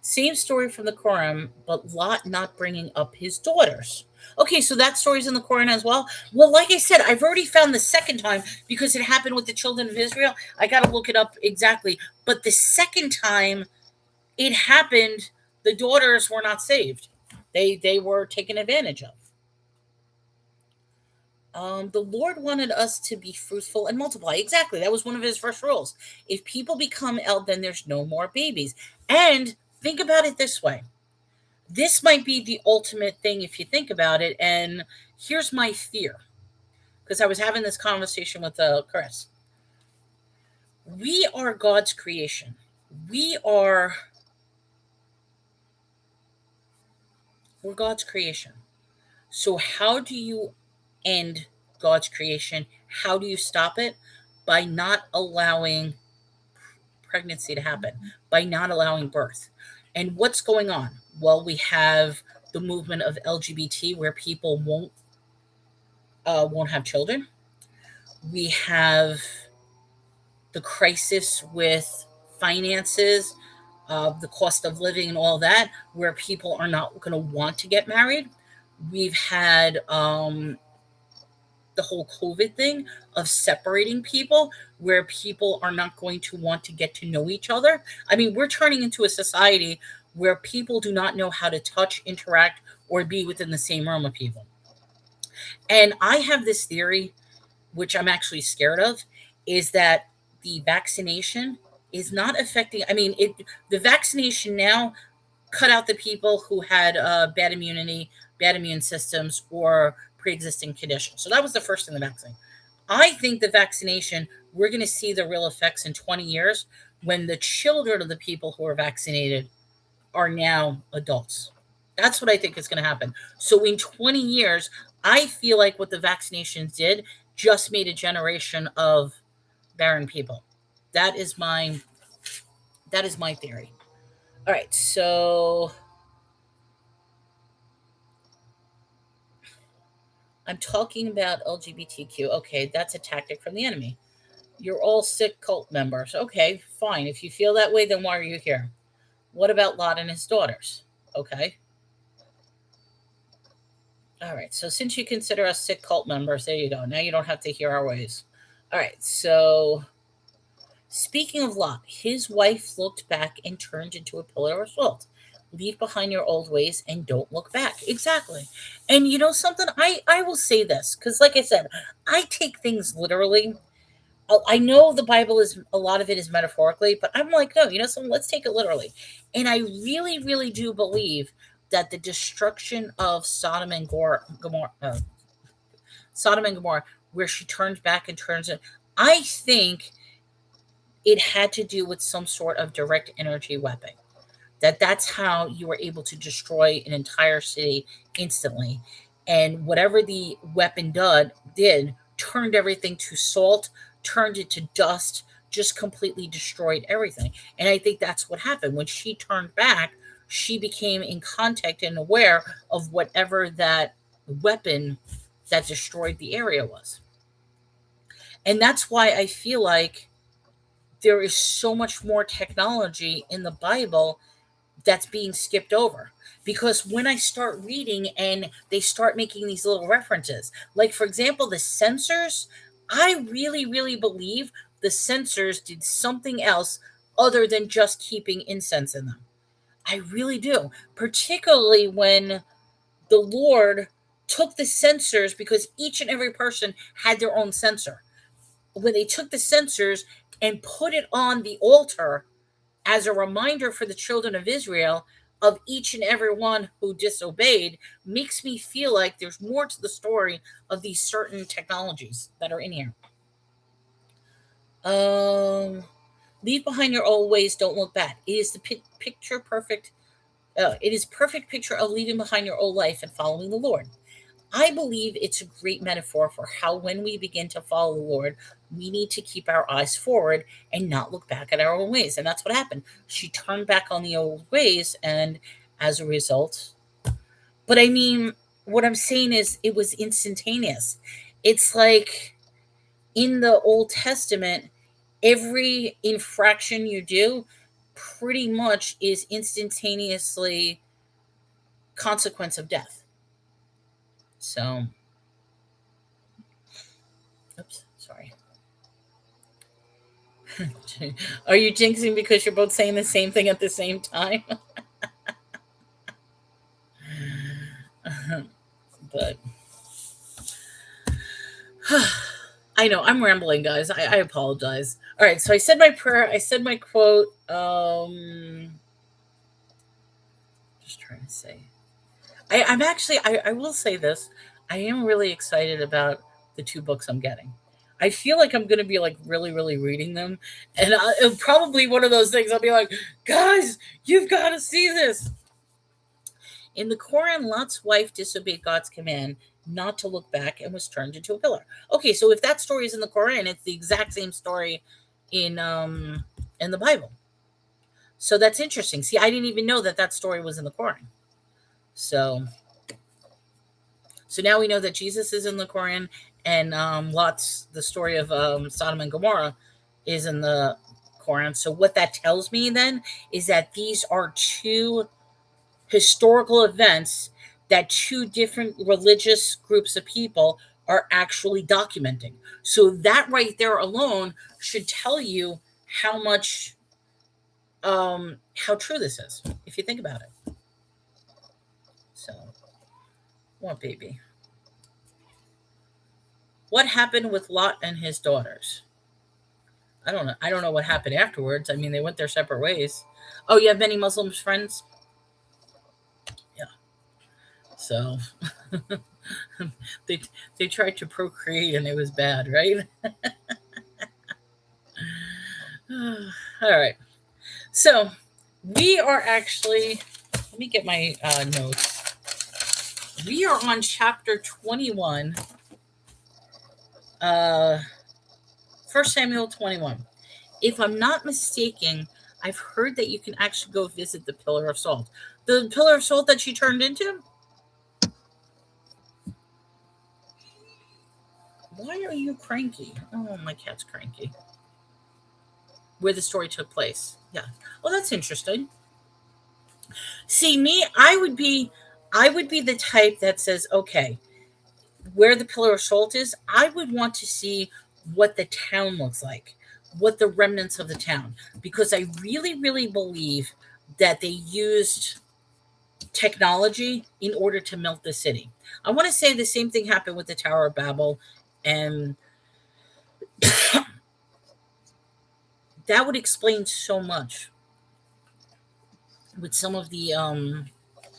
Same story from the Quran, but Lot not bringing up his daughters. Okay, so that story's in the Quran as well. Well, like I said, I've already found the second time because it happened with the children of Israel. I got to look it up exactly. But the second time it happened The daughters were not saved. They were taken advantage of. The Lord wanted us to be fruitful and multiply. Exactly. That was one of his first rules. If people become ill, then there's no more babies. And think about it this way. This might be the ultimate thing if you think about it. And here's my fear, because I was having this conversation with Chris. We are God's creation. We are we're God's creation. So how do you end God's creation? How do you stop it? By not allowing pregnancy to happen, by not allowing birth. And what's going on? Well, we have the movement of LGBT where people won't have children. We have the crisis with finances, the cost of living, and all that, where people are not going to want to get married. We've had the whole COVID thing of separating people, where people are not going to want to get to know each other. I mean, we're turning into a society where people do not know how to touch, interact, or be within the same room of people. And I have this theory, which I'm actually scared of, is that the vaccination is not affecting. I mean, the vaccination now cut out the people who had bad immunity, bad immune systems, or pre-existing conditions. So that was the first thing, the vaccine. I think the vaccination, we're going to see the real effects in 20 years when the children of the people who are vaccinated are now adults. That's what I think is going to happen. So in 20 years, I feel like what the vaccinations did just made a generation of barren people. That is my theory. All right, so I'm talking about LGBTQ. Okay, that's a tactic from the enemy. You're all sick cult members. Okay, fine. If you feel that way, then why are you here? What about Lot and his daughters? Okay. All right. So since you consider us sick cult members, there you go. Now you don't have to hear our ways. All right. So speaking of Lot, his wife looked back and turned into a pillar of salt. Leave behind your old ways and don't look back. Exactly. And you know something? I will say this because, like I said, I take things literally. I know the Bible is a lot of it is metaphorically, but I'm like, no, you know, so let's take it literally. And I really, really do believe that the destruction of Sodom and Gomorrah, where she turns back and turns it, I think it had to do with some sort of direct energy weapon. That's how you were able to destroy an entire city instantly. And whatever the weapon did turned everything to salt, turned it to dust, just completely destroyed everything. And I think that's what happened. When she turned back, she became in contact and aware of whatever that weapon that destroyed the area was. And that's why I feel like there is so much more technology in the Bible that's being skipped over. Because when I start reading and they start making these little references, like for example, the censors, I really, really believe the censors did something else other than just keeping incense in them. I really do. Particularly when the Lord took the censers, because each and every person had their own censer. When they took the censers and put it on the altar, as a reminder for the children of Israel of each and every one who disobeyed, makes me feel like there's more to the story of these certain technologies that are in here. Um, Leave behind your old ways, don't look back. It is the picture perfect. It is perfect picture of leaving behind your old life and following the Lord. I believe it's a great metaphor for how, when we begin to follow the Lord, we need to keep our eyes forward and not look back at our own ways. And that's what happened. She turned back on the old ways, and as a result, but I mean, what I'm saying is it was instantaneous. It's like in the Old Testament, every infraction you do pretty much is instantaneously consequence of death. So, oops, sorry. Are you jinxing because you're both saying the same thing at the same time? But I know I'm rambling, guys. I apologize. All right, so I said my prayer. I said my quote. Just trying to say. I'm actually. I will say this. I am really excited about the two books I'm getting. I feel like I'm going to be like really, really reading them, and it'll probably one of those things. I'll be like, guys, you've got to see this. In the Quran, Lot's wife disobeyed God's command not to look back and was turned into a pillar. Okay, so if that story is in the Quran, it's the exact same story in the Bible. So that's interesting. See, I didn't even know that that story was in the Quran. So now we know that Jesus is in the Quran, and Lot's the story of Sodom and Gomorrah is in the Quran. So what that tells me then is that these are two historical events that two different religious groups of people are actually documenting. So that right there alone should tell you how much how true this is, if you think about it. So, what baby? What happened with Lot and his daughters? I don't know. I don't know what happened afterwards. I mean, they went their separate ways. Oh, you have many Muslim friends? Yeah. So they tried to procreate and it was bad, right? All right. So we are actually, let me get my notes. We are on chapter 21, 1 Samuel 21. If I'm not mistaken, I've heard that you can actually go visit the Pillar of Salt. The Pillar of Salt that she turned into? Why are you cranky? Oh, my cat's cranky. Where the story took place. Yeah. Well, that's interesting. See, me, I would be the type that says, okay, where the Pillar of Salt is, I would want to see what the town looks like, what the remnants of the town, because I really, really believe that they used technology in order to melt the city. I want to say the same thing happened with the Tower of Babel, and that would explain so much with some of the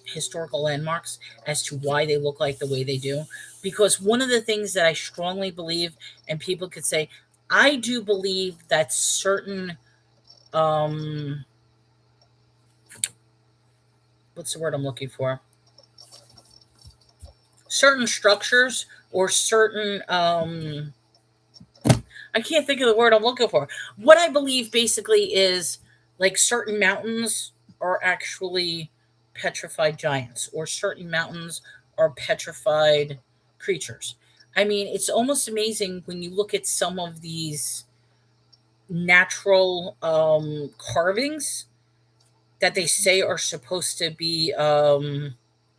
historical landmarks as to why they look like the way they do. Because one of the things that I strongly believe, and people could say, I do believe that certain, what's the word I'm looking for? Certain structures or certain, I can't think of the word I'm looking for. What I believe basically is like certain mountains are actually petrified giants, or certain mountains are petrified creatures. I mean, it's almost amazing when you look at some of these natural carvings that they say are supposed to be a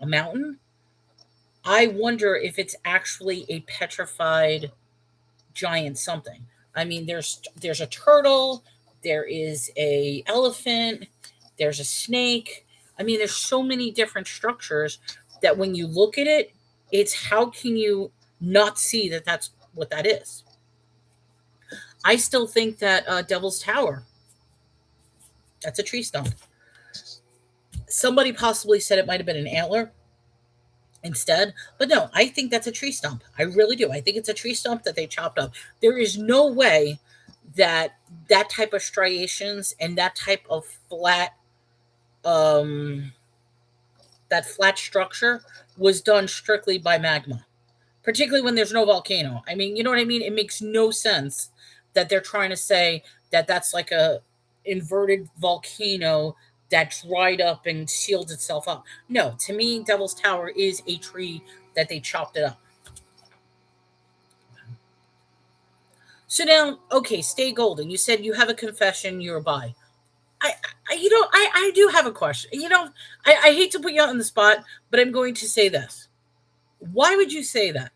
mountain. I wonder if it's actually a petrified giant something. I mean, there's a turtle, there is a elephant, there's a snake. I mean, there's so many different structures that when you look at it, it's how can you not see that that's what that is? I still think that Devil's Tower, that's a tree stump. Somebody possibly said it might have been an antler instead, but no, I think that's a tree stump. I really do. I think it's a tree stump that they chopped up. There is no way that that type of striations and that type of flat um that flat structure was done strictly by magma, particularly when there's no volcano. I mean, you know what I mean? It makes no sense that they're trying to say that that's like a inverted volcano that dried up and sealed itself up. No, to me, Devil's Tower is a tree that they chopped it up. So now, okay, stay golden. You said you have a confession you're by. I do have a question. I hate to put you out on the spot, but I'm going to say this. Why would you say that?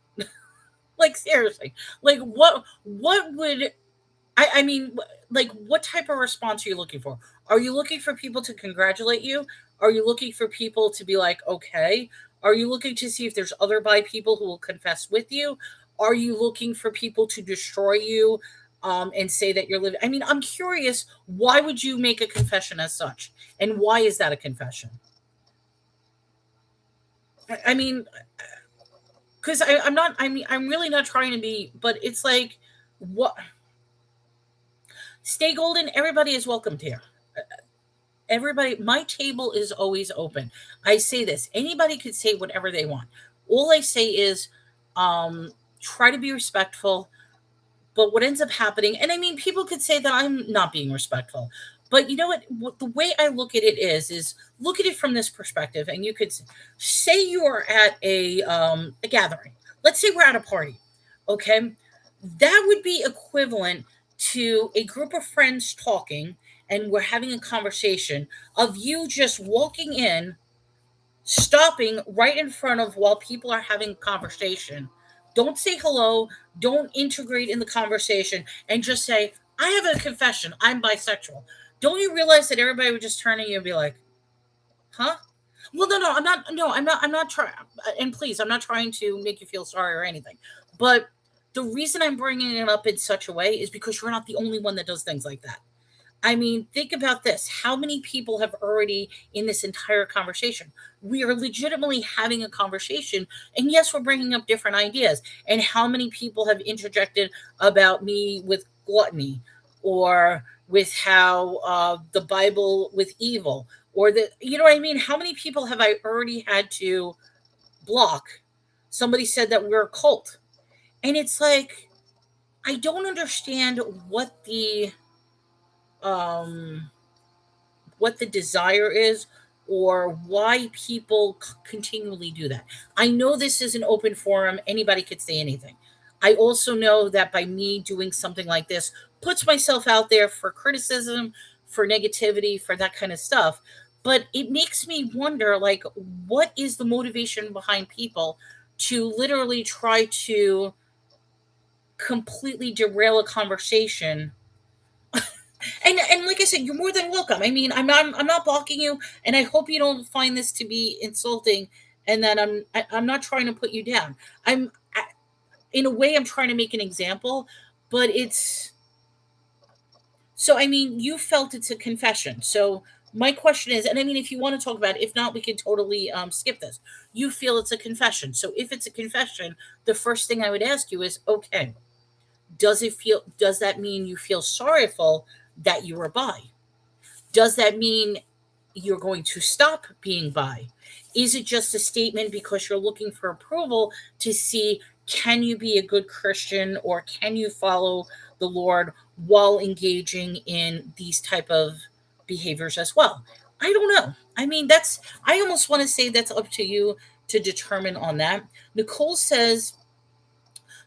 Like seriously, like what would I mean, like, what type of response are you looking for? Are you looking for people to congratulate you? Are you looking for people to be like, okay? Are you looking to see if there's other bi people who will confess with you? Are you looking for people to destroy you and say that you're living? I mean, I'm curious. Why would you make a confession as such, and why is that a confession? I mean, because I'm not. I mean, I'm really not trying to be, but it's like, what? Stay golden. Everybody is welcomed here. Everybody, my table is always open. I say this. Anybody could say whatever they want. All I say is, try to be respectful. But what ends up happening, and I mean, people could say that I'm not being respectful, but you know what the way I look at it is look at it from this perspective, and you could say you are at a gathering. Let's say we're at a party, okay? That would be equivalent to a group of friends talking, and we're having a conversation of you just walking in, stopping right in front of while people are having a conversation. Don't say hello, don't integrate in the conversation, and just say, I have a confession, I'm bisexual. Don't you realize that everybody would just turn at you and be like, huh? Well, no, I'm not. No, I'm not trying. And please, I'm not trying to make you feel sorry or anything. But the reason I'm bringing it up in such a way is because you're not the only one that does things like that. I mean, think about this. How many people have already in this entire conversation? We are legitimately having a conversation. And yes, we're bringing up different ideas. And how many people have interjected about me with gluttony or with how the Bible with evil or the, you know what I mean? How many people have I already had to block? Somebody said that we're a cult. And it's like, I don't understand um what the desire is or why people continually do that. I know this is an open forum, anybody could say anything. I also know that by me doing something like this puts myself out there for criticism, for negativity, for that kind of stuff. But it makes me wonder, like, what is the motivation behind people to literally try to completely derail a conversation? And like I said, you're more than welcome. I mean, I'm not blocking you, and I hope you don't find this to be insulting, and that I'm not trying to put you down. In a way, I'm trying to make an example, but it's so. I mean, you felt it's a confession. So my question is, and I mean, if you want to talk about it, if not, we can totally skip this. You feel it's a confession. So if it's a confession, the first thing I would ask you is, okay, does that mean you feel sorrowful that you were bi? Does that mean you're going to stop being bi? Is it just a statement because you're looking for approval to see, can you be a good Christian or can you follow the Lord while engaging in these type of behaviors as well? I don't know. I mean, that's, I almost want to say that's up to you to determine on that. Nicole says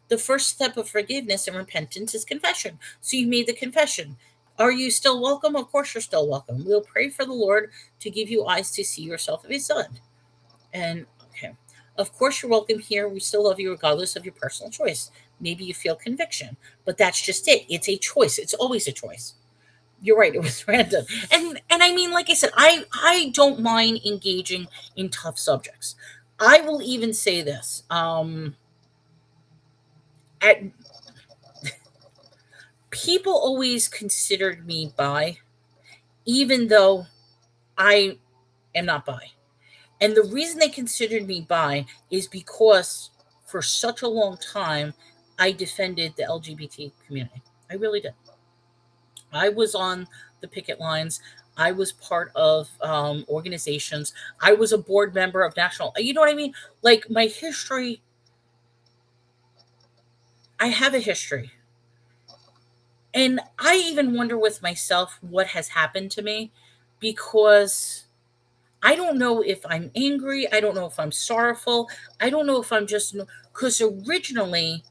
the first step of forgiveness and repentance is confession. So you made the confession. Are you still welcome? Of course, you're still welcome. We'll pray for the Lord to give you eyes to see yourself as His son. And okay, of course, you're welcome here. We still love you regardless of your personal choice. Maybe you feel conviction, but that's just it. It's a choice. It's always a choice. You're right. It was random, and I mean, like I said, I don't mind engaging in tough subjects. I will even say this. At People always considered me bi, even though I am not bi. And the reason they considered me bi is because for such a long time, I defended the LGBT community. I really did. I was on the picket lines. I was part of organizations. I was a board member of national, you know what I mean? Like my history, I have a history. And I even wonder with myself what has happened to me because I don't know if I'm angry. I don't know if I'm sorrowful. I don't know if I'm just, because originally,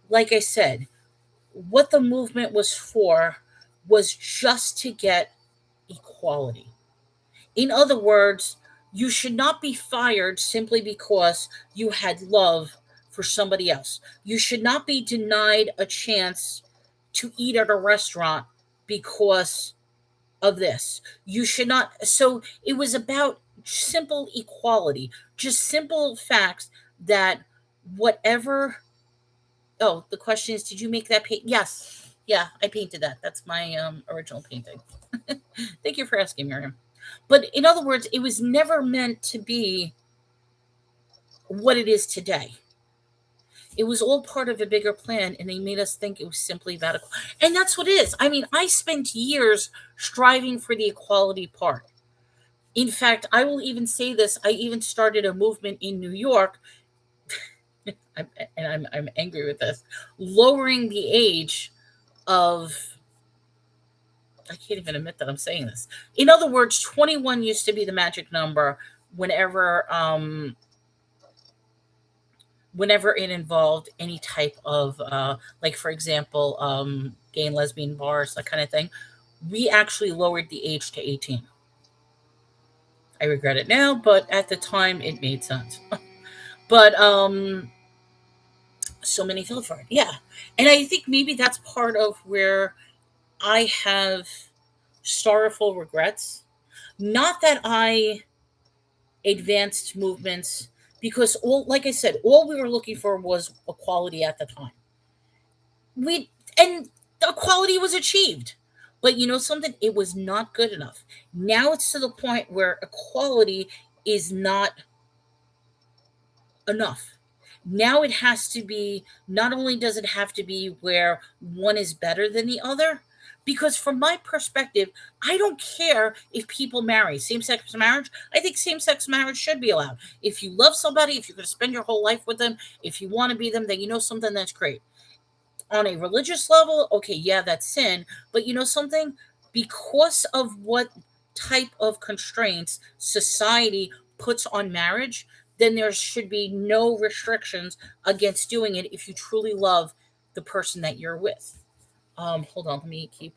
like I said, what the movement was for was just to get equality. In other words, you should not be fired simply because you had love for somebody else. You should not be denied a chance to eat at a restaurant because of this. You should not. So it was about simple equality, just simple facts that whatever. Oh, the question is, did you make that paint? Yes. Yeah, I painted that. That's my original painting. Thank you for asking, Miriam. But in other words, it was never meant to be what it is today. It was all part of a bigger plan, and they made us think it was simply about equality. And that's what it is. I mean, I spent years striving for the equality part. In fact, I will even say this. I even started a movement in New York, I'm angry with this, lowering the age of, I can't even admit that I'm saying this. In other words, 21 used to be the magic number whenever whenever it involved any type of like, for example, gay and lesbian bars, that kind of thing. We actually lowered the age to 18. I regret it now, but at the time it made sense. But so many fell for it. Yeah. And I think maybe that's part of where I have sorrowful regrets. Not that I advanced movements, because all, like I said, all we were looking for was equality at the time. We and equality was achieved. But you know something? It was not good enough. Now it's to the point where equality is not enough. Now it has to be, not only does it have to be where one is better than the other, because from my perspective, I don't care if people marry same sex marriage. I think same sex marriage should be allowed. If you love somebody, if you're going to spend your whole life with them, if you want to be them, then you know something, that's great. On a religious level, okay, yeah, that's sin. But you know something? Because of what type of constraints society puts on marriage, then there should be no restrictions against doing it if you truly love the person that you're with. Hold on, let me keep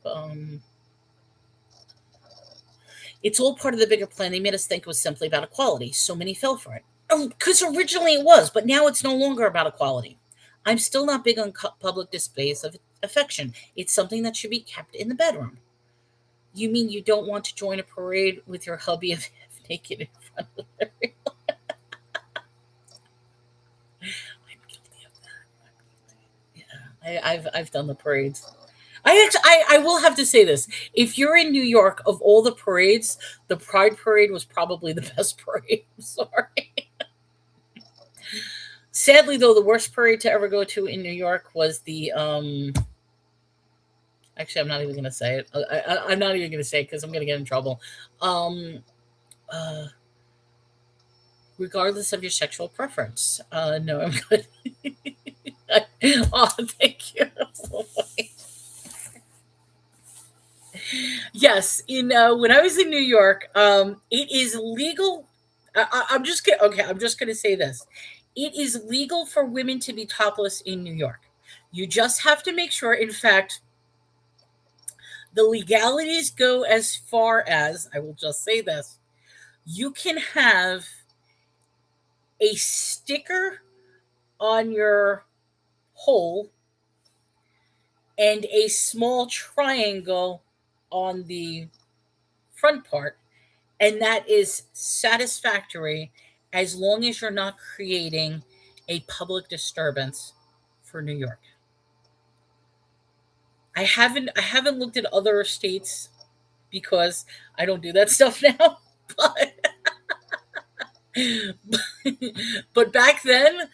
it's all part of the bigger plan. They made us think it was simply about equality. So many fell for it. Oh, because originally it was, but now it's no longer about equality. I'm still not big on public displays of affection. It's something that should be kept in the bedroom. You mean you don't want to join a parade with your hubby of naked in front of everyone? I'm guilty of that. Yeah, I've done the parades. I will have to say this. If you're in New York, of all the parades, the Pride Parade was probably the best parade. I'm sorry. Sadly, though, the worst parade to ever go to in New York was the Actually, I'm not even going to say it. I'm not even going to say it because I'm going to get in trouble. Um, uh, Regardless of your sexual preference. No, I'm good. Oh, thank you. Yes, when I was in New York, it is legal. I'm just kidding. Okay, I'm just going to say this. It is legal for women to be topless in New York. You just have to make sure. In fact, the legalities go as far as, I will just say this: you can have a sticker on your hole and a small triangle on the front part, and that is satisfactory as long as you're not creating a public disturbance for New York. I haven't looked at other states because I don't do that stuff now. But but back then,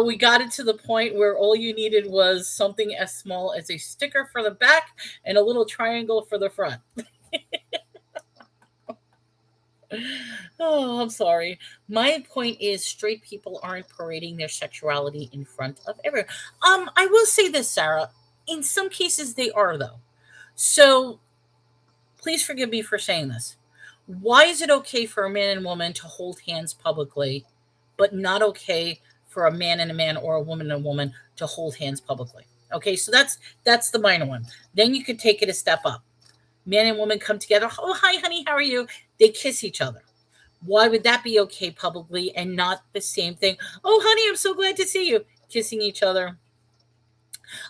we got it to the point where all you needed was something as small as a sticker for the back and a little triangle for the front. Oh, I'm sorry. My point is, straight people aren't parading their sexuality in front of everyone. I will say this, Sarah. In some cases, they are, though. So please forgive me for saying this. Why is it okay for a man and woman to hold hands publicly, but not okay for a man and a man or a woman and a woman to hold hands publicly? Okay, so that's the minor one. Then you could take it a step up. Man and woman come together. Oh, hi, honey, how are you? They kiss each other. Why would that be okay publicly and not the same thing? Oh, honey, I'm so glad to see you. Kissing each other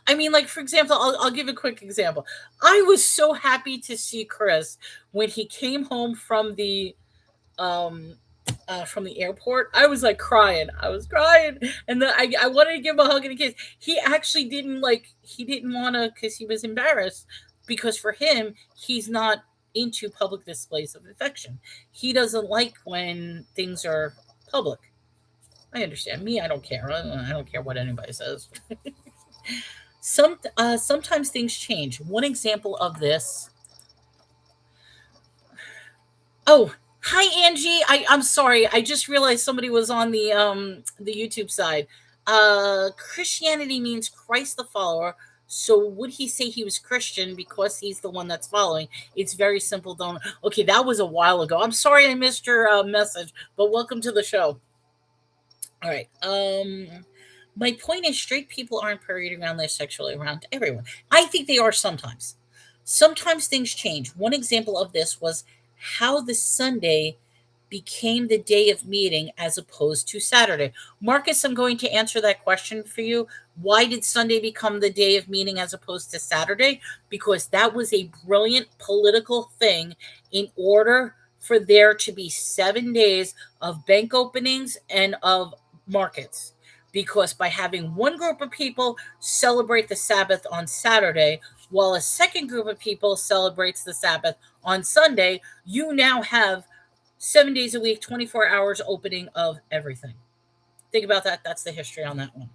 I mean, like, for example, I'll give a quick example. I was so happy to see Chris when he came home um from the airport. I was like crying. I was crying, and then I wanted to give him a hug and a kiss. He actually didn't like. He didn't want to because he was embarrassed because for him he's not into public displays of affection. He doesn't like when things are public. I understand. Me, I don't care. I don't care what anybody says. Sometimes things change. One example of this. Oh, hi Angie. I'm sorry. I just realized somebody was on the YouTube side. Christianity means Christ the follower. So would he say he was Christian because he's the one that's following? It's very simple. Don't. Okay, that was a while ago. I'm sorry I missed your message, but welcome to the show. All right. My point is, straight people aren't parading around there sexually around everyone. I think they are sometimes. Sometimes things change. One example of this was how the Sunday became the day of meeting as opposed to Saturday. Marcus, I'm going to answer that question for you. Why did Sunday become the day of meeting as opposed to Saturday? Because that was a brilliant political thing in order for there to be 7 days of bank openings and of markets. Because by having one group of people celebrate the Sabbath on Saturday, while a second group of people celebrates the Sabbath on Sunday, you now have 7 days a week, 24 hours opening of everything. Think about that. That's the history on that one.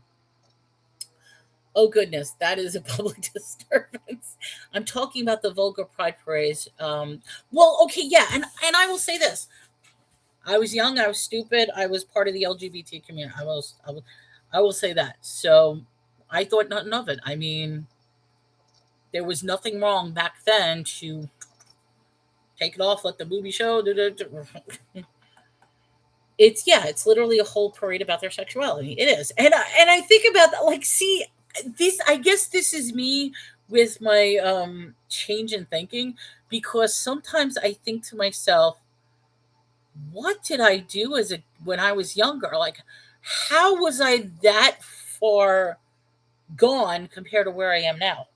Oh goodness, that is a public disturbance. I'm talking about the vulgar pride parades. Well, okay, yeah, and I will say this: I was young, I was stupid, I was part of the LGBT community. I will say that. So I thought nothing of it. I mean, there was nothing wrong back then to take it off, let the movie show. It's yeah, it's literally a whole parade about their sexuality. It is, and I think about that. Like, see, this. I guess this is me with my change in thinking because sometimes I think to myself, what did I do as a when I was younger? Like, how was I that far gone compared to where I am now?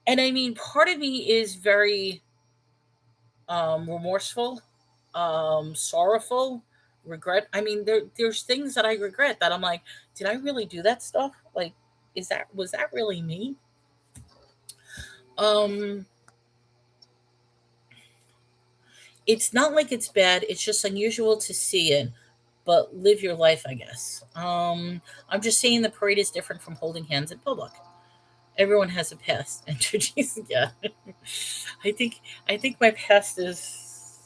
And I mean, part of me is very remorseful, sorrowful, regret. I mean, there's things that I regret that I'm like, did I really do that stuff? Like, was that really me? Um, it's not like it's bad. It's just unusual to see it, but live your life, I guess. I'm just saying the parade is different from holding hands in public. Everyone has a past. Energies, yeah. I think I think my past is.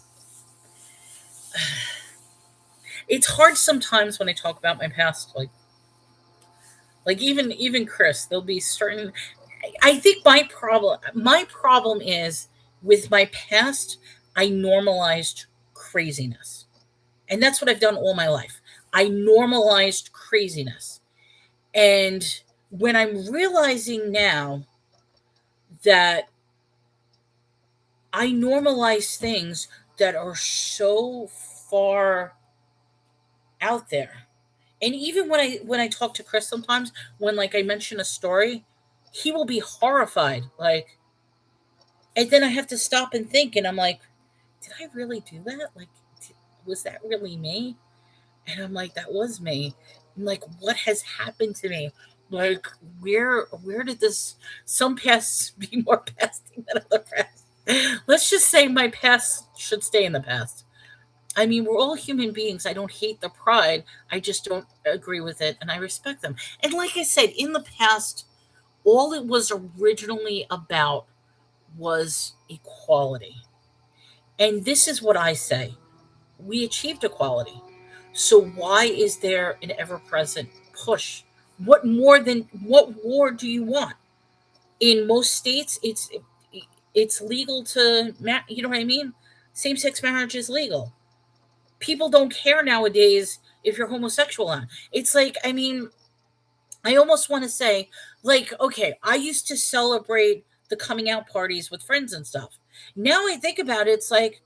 It's hard sometimes when I talk about my past, like even Chris. There'll be certain. I think my problem is with my past. I normalized craziness, and that's what I've done all my life. I normalized craziness, and when I'm realizing now that I normalize things that are so far out there. And even when I talk to Chris sometimes, when like I mention a story, he will be horrified. Like, and then I have to stop and think, and I'm like, did I really do that? Like, was that really me? And I'm like, that was me. I'm like, what has happened to me? Like, where did this? Some pasts be more pasting than other pasts. Let's just say my past should stay in the past. I mean, we're all human beings. I don't hate the pride. I just don't agree with it, and I respect them. And like I said, in the past, all it was originally about was equality. And this is what I say: we achieved equality. So why is there an ever-present push? What more do you want? In most states, it's legal to you know what I mean? Same-sex marriage is legal. People don't care nowadays if you're homosexual on. It's like, I mean, I almost want to say, like, okay, I used to celebrate the coming out parties with friends and stuff. Now I think about it, it's like,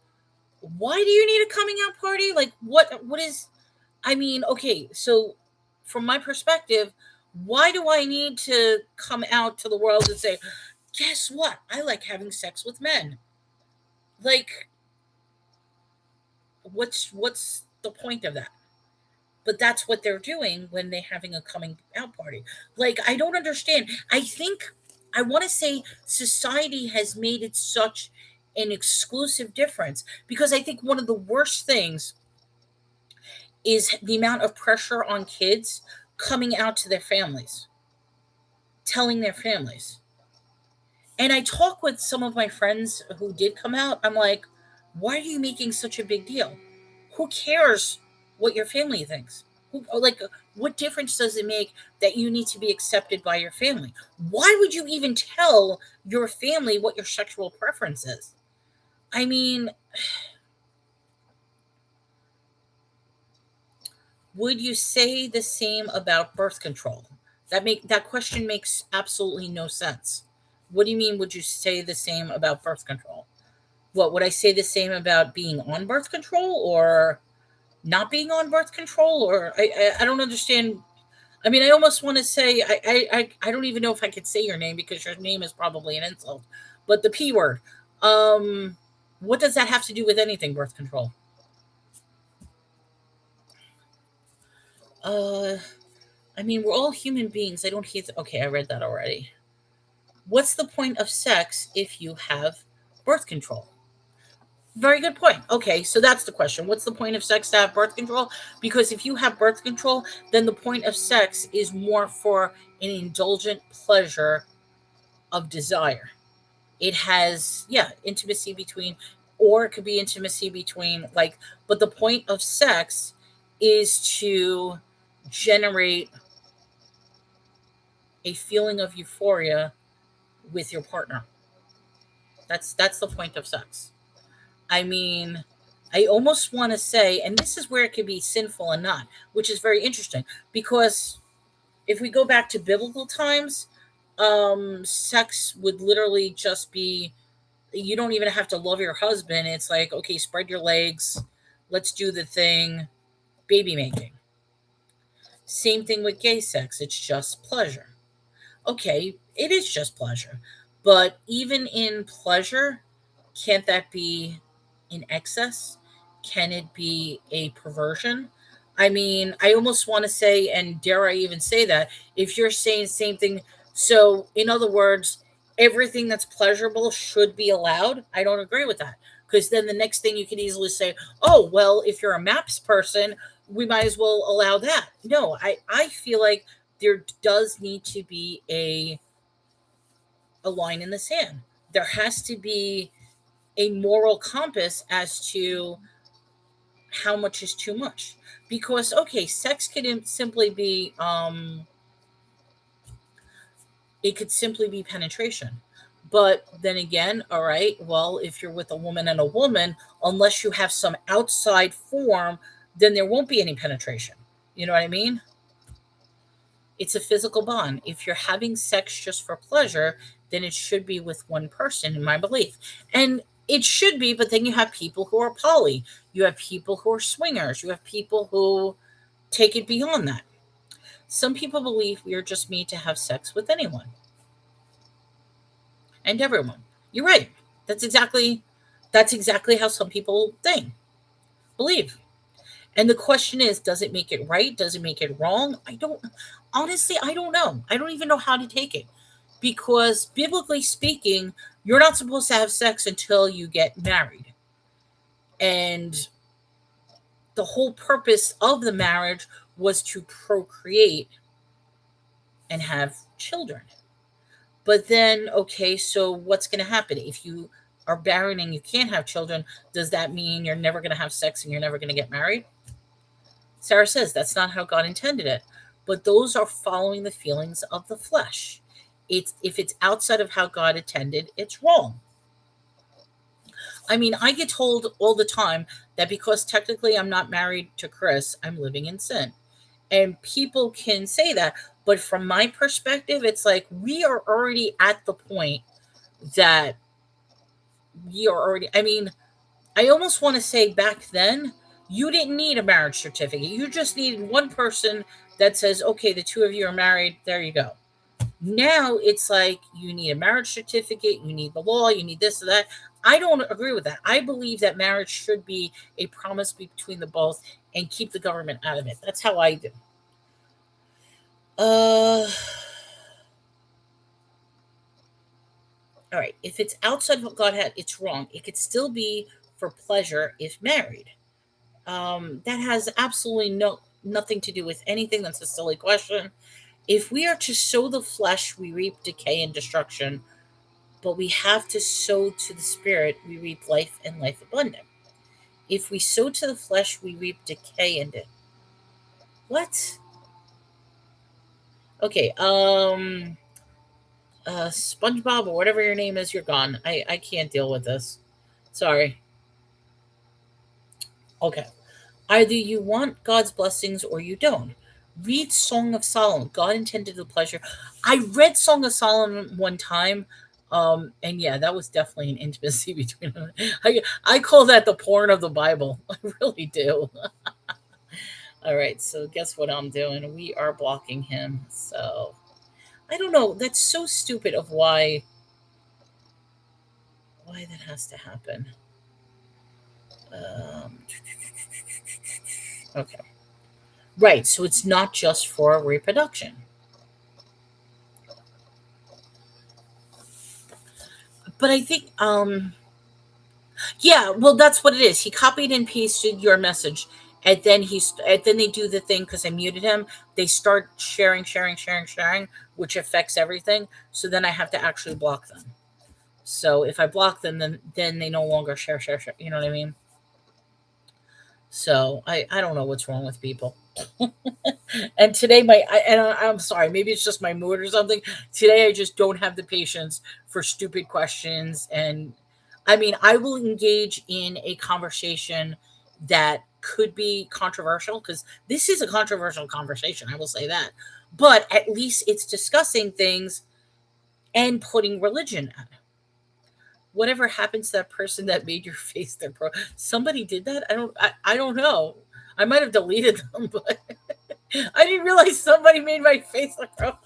why do you need a coming out party? Like, what is, I mean, okay, so from my perspective, Why do I need to come out to the world and say, guess what? I like having sex with men. Like, what's the point of that? But that's what they're doing when they're having a coming out party. Like, I don't understand. I want to say society has made it such an exclusive difference, because I think one of the worst things is the amount of pressure on kids coming out to their families, telling their families. And I talk with some of my friends who did come out. I'm like, why are you making such a big deal? Who cares what your family thinks? Like, what difference does it make that you need to be accepted by your family? Why would you even tell your family what your sexual preference is? I mean, would you say the same about birth control? That question makes absolutely no sense. What do you mean, would you say the same about birth control? What would I say the same about being on birth control, or not being on birth control? Or I don't understand. I mean, I almost want to say I don't even know if I could say your name, because your name is probably an insult. But the P word. Um, what does that have to do with anything, birth control? Uh, I mean, we're all human beings. I don't hate. Okay, I read that already. What's the point of sex if you have birth control? Very good point. Okay, so that's the question. What's the point of sex to have birth control? Because if you have birth control, then the point of sex is more for an indulgent pleasure of desire. It has, yeah, intimacy between, or it could be intimacy between, like, but the point of sex is to generate a feeling of euphoria with your partner. That's the point of sex. I mean, I almost want to say, and this is where it could be sinful and not, which is very interesting, because if we go back to biblical times, sex would literally just be, you don't even have to love your husband. It's like, okay, spread your legs, let's do the thing, baby making. Same thing with gay sex, it's just pleasure. Okay, it is just pleasure. But even in pleasure, can't that be in excess? Can it be a perversion? I mean, I almost want to say, and dare I even say that, if you're saying the same thing, so in other words, everything that's pleasurable should be allowed, I don't agree with that. Because then the next thing you could easily say, oh, well, if you're a maps person, we might as well allow that. No, I feel like there does need to be a line in the sand. There has to be a moral compass as to how much is too much. Because okay, sex could simply be it could simply be penetration. But then again, all right, well, if you're with a woman and a woman, unless you have some outside form, then there won't be any penetration. You know what I mean? It's a physical bond. If you're having sex just for pleasure, then it should be with one person, in my belief. And it should be, but then you have people who are poly, you have people who are swingers, you have people who take it beyond that. Some people believe we are just made to have sex with anyone and everyone. You're right. That's exactly that's exactly how some people think, believe. And the question is, does it make it right? Does it make it wrong? I don't, honestly, I don't know. I don't even know how to take it. Because biblically speaking, you're not supposed to have sex until you get married. And the whole purpose of the marriage was to procreate and have children. But then, okay, so what's going to happen if you are barren and you can't have children? Does that mean you're never going to have sex and you're never going to get married? Sarah says that's not how God intended it. But those are following the feelings of the flesh. It's, if it's outside of how God intended, it's wrong. I mean, I get told all the time that because technically I'm not married to Chris, I'm living in sin. And people can say that, but from my perspective, it's like we are already at the point that we are already, I mean, I almost want to say back then, You didn't need a marriage certificate. You just needed one person that says, okay, the two of you are married. There you go. Now it's like you need a marriage certificate, you need the law, you need this or that. I don't agree with that. I believe that marriage should be a promise between the both and keep the government out of it. That's how I do. Uh, all right. If it's outside of what God had, it's wrong. It could still be for pleasure if married. That has absolutely nothing to do with anything. That's a silly question. If we are to sow the flesh, we reap decay and destruction. But we have to sow to the spirit, we reap life and life abundant. If we sow to the flesh, we reap decay and it. What? Okay, SpongeBob or whatever your name is, you're gone. I can't deal with this. Sorry. Okay. Either you want God's blessings or you don't. Read Song of Solomon. God intended the pleasure. I read Song of Solomon one time. And yeah, that was definitely an intimacy between them. I call that the porn of the Bible. I really do. All right, so guess what I'm doing? We are blocking him. So I don't know. That's so stupid of why that has to happen. Um, okay. Right, so it's not just for reproduction. But I think yeah, well that's what it is. He copied and pasted your message and then they do the thing because I muted him. They start sharing, which affects everything. So then I have to actually block them. So if I block them, then they no longer share. You know what I mean? So I don't know what's wrong with people. And today I'm sorry, maybe it's just my mood or something. Today I just don't have the patience for stupid questions. And I mean, I will engage in a conversation that could be controversial because this is a controversial conversation. I will say that, but at least it's discussing things and putting religion. Whatever happens to that person that made your face their pro, somebody did that. I don't know. I might have deleted them, but I didn't realize somebody made my face their profile.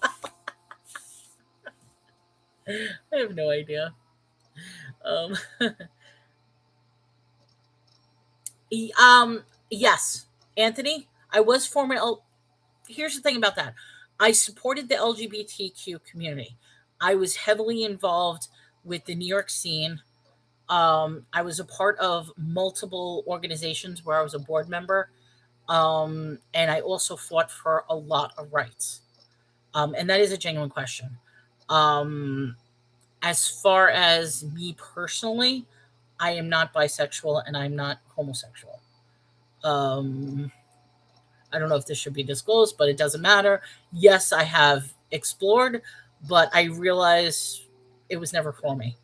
I have no idea. Um, yes, Anthony, I was former. Here's the thing about that. I supported the LGBTQ community. I was heavily involved with the New York scene. I was a part of multiple organizations where I was a board member. And I also fought for a lot of rights. And that is a genuine question. Um, as far as me personally, I am not bisexual and I'm not homosexual. Um, I don't know if this should be disclosed, but it doesn't matter. Yes, I have explored, but I realize it was never for me.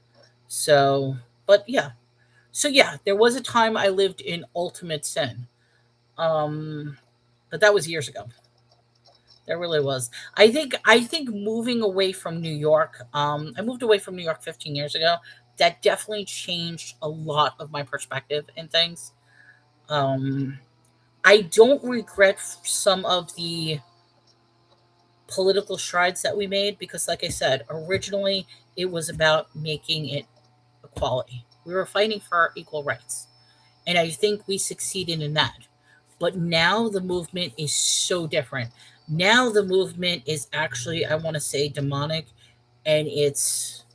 So, but yeah. So yeah, there was a time I lived in ultimate sin. Um, but that was years ago. There really was. I think moving away from New York, I moved away from New York 15 years ago. That definitely changed a lot of my perspective in things. Um, I don't regret some of the political strides that we made because, like I said, originally it was about making it equality. We were fighting for equal rights. And I think we succeeded in that. But now the movement is so different. Now the movement is actually, I want to say, demonic, and it's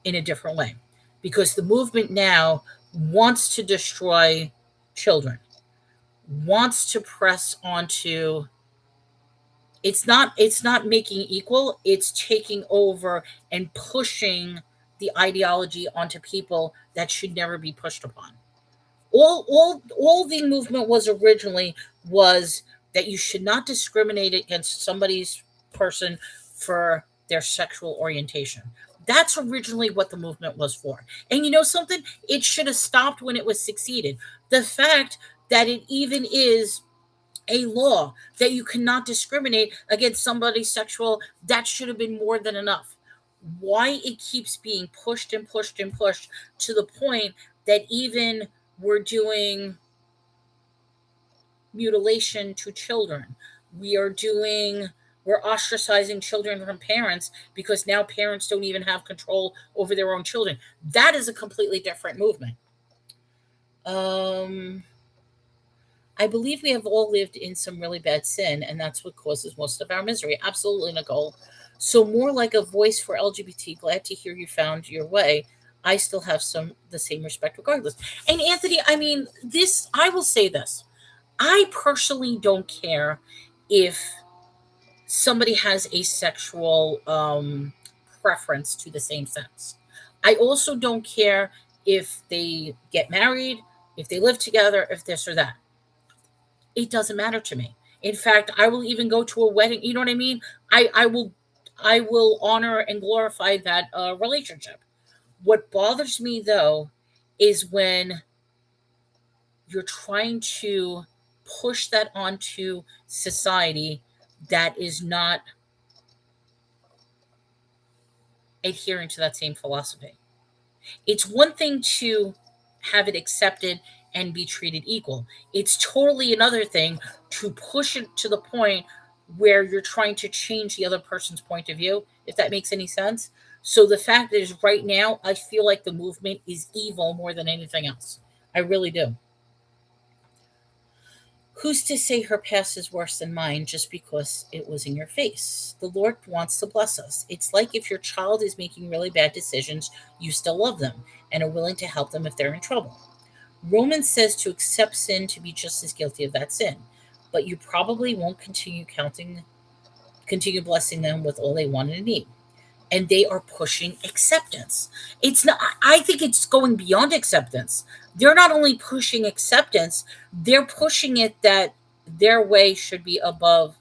in a different way. Because the movement now wants to destroy children, wants to press onto, it's not making equal, it's taking over and pushing the ideology onto people that should never be pushed upon. All the movement was originally was that you should not discriminate against somebody's person for their sexual orientation. That's originally what the movement was for. And you know something? It should have stopped when it was succeeded. The fact that it even is a law that you cannot discriminate against somebody's sexual, that should have been more than enough. Why it keeps being pushed and pushed and pushed to the point that even we're doing mutilation to children. We are doing we're ostracizing children from parents because now parents don't even have control over their own children. That is a completely different movement. Um I believe we have all lived in some really bad sin, and that's what causes most of our misery. Absolutely, Nicole. So more like a voice for LGBT. Glad to hear you found your way. I still have the same respect regardless. And Anthony, I mean, this I will say this. I personally don't care if somebody has a sexual preference to the same sex. I also don't care if they get married, if they live together, if this or that. It doesn't matter to me. In fact, I will even go to a wedding. You know what I mean? I will honor and glorify that relationship. What bothers me though is when you're trying to push that onto society that is not adhering to that same philosophy. It's one thing to have it accepted and be treated equal. It's totally another thing to push it to the point where you're trying to change the other person's point of view, if that makes any sense. So the fact is, right now, I feel like the movement is evil more than anything else. I really do. Who's to say her past is worse than mine just because it was in your face? The Lord wants to bless us. It's like if your child is making really bad decisions, you still love them and are willing to help them if they're in trouble. Romans says to accept sin to be just as guilty of that sin, but you probably won't continue blessing them with all they want and need. And they are pushing acceptance. It's not I think it's going beyond acceptance. They're not only pushing acceptance, they're pushing it that their way should be above.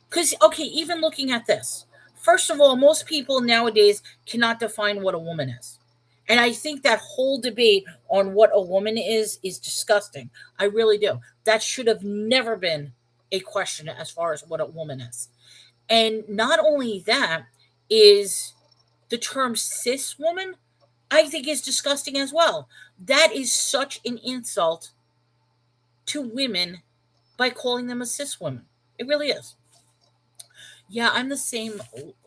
Cuz okay, even looking at this. First of all, most people nowadays cannot define what a woman is. And I think that whole debate on what a woman is disgusting. I really do. That should have never been a question as far as what a woman is. And not only that, is the term cis woman, I think is disgusting as well. That is such an insult to women by calling them a cis woman. It really is. Yeah, I'm the same.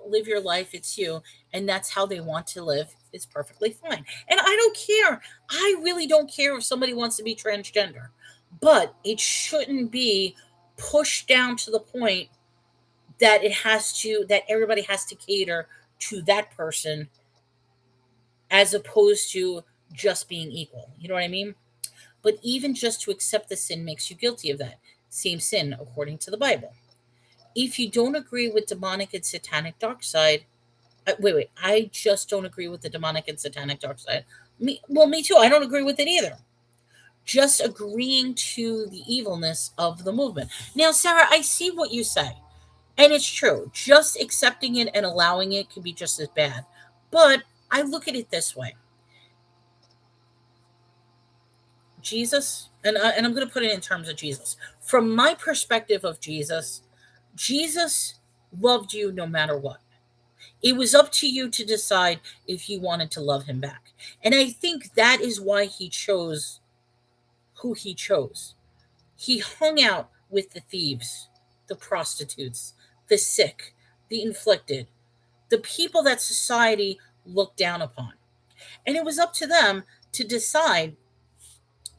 Live your life, it's you. And that's how they want to live. It's perfectly fine. And I don't care. I really don't care if somebody wants to be transgender. But it shouldn't be pushed down to the point that everybody has to cater to that person as opposed to just being equal. You know what I mean? But even just to accept the sin makes you guilty of that same sin according to the Bible. If you don't agree with demonic and satanic dark side, wait, I just don't agree with the demonic and satanic dark side. Me too. I don't agree with it either. Just agreeing to the evilness of the movement. Now, Sarah, I see what you say. And it's true. Just accepting it and allowing it can be just as bad. But I look at it this way. Jesus, and I'm going to put it in terms of Jesus. From my perspective of Jesus, Jesus loved you no matter what. It was up to you to decide if you wanted to love him back. And I think that is why he chose who he chose. He hung out with the thieves, the prostitutes, the sick, the inflicted, the people that society looked down upon. And it was up to them to decide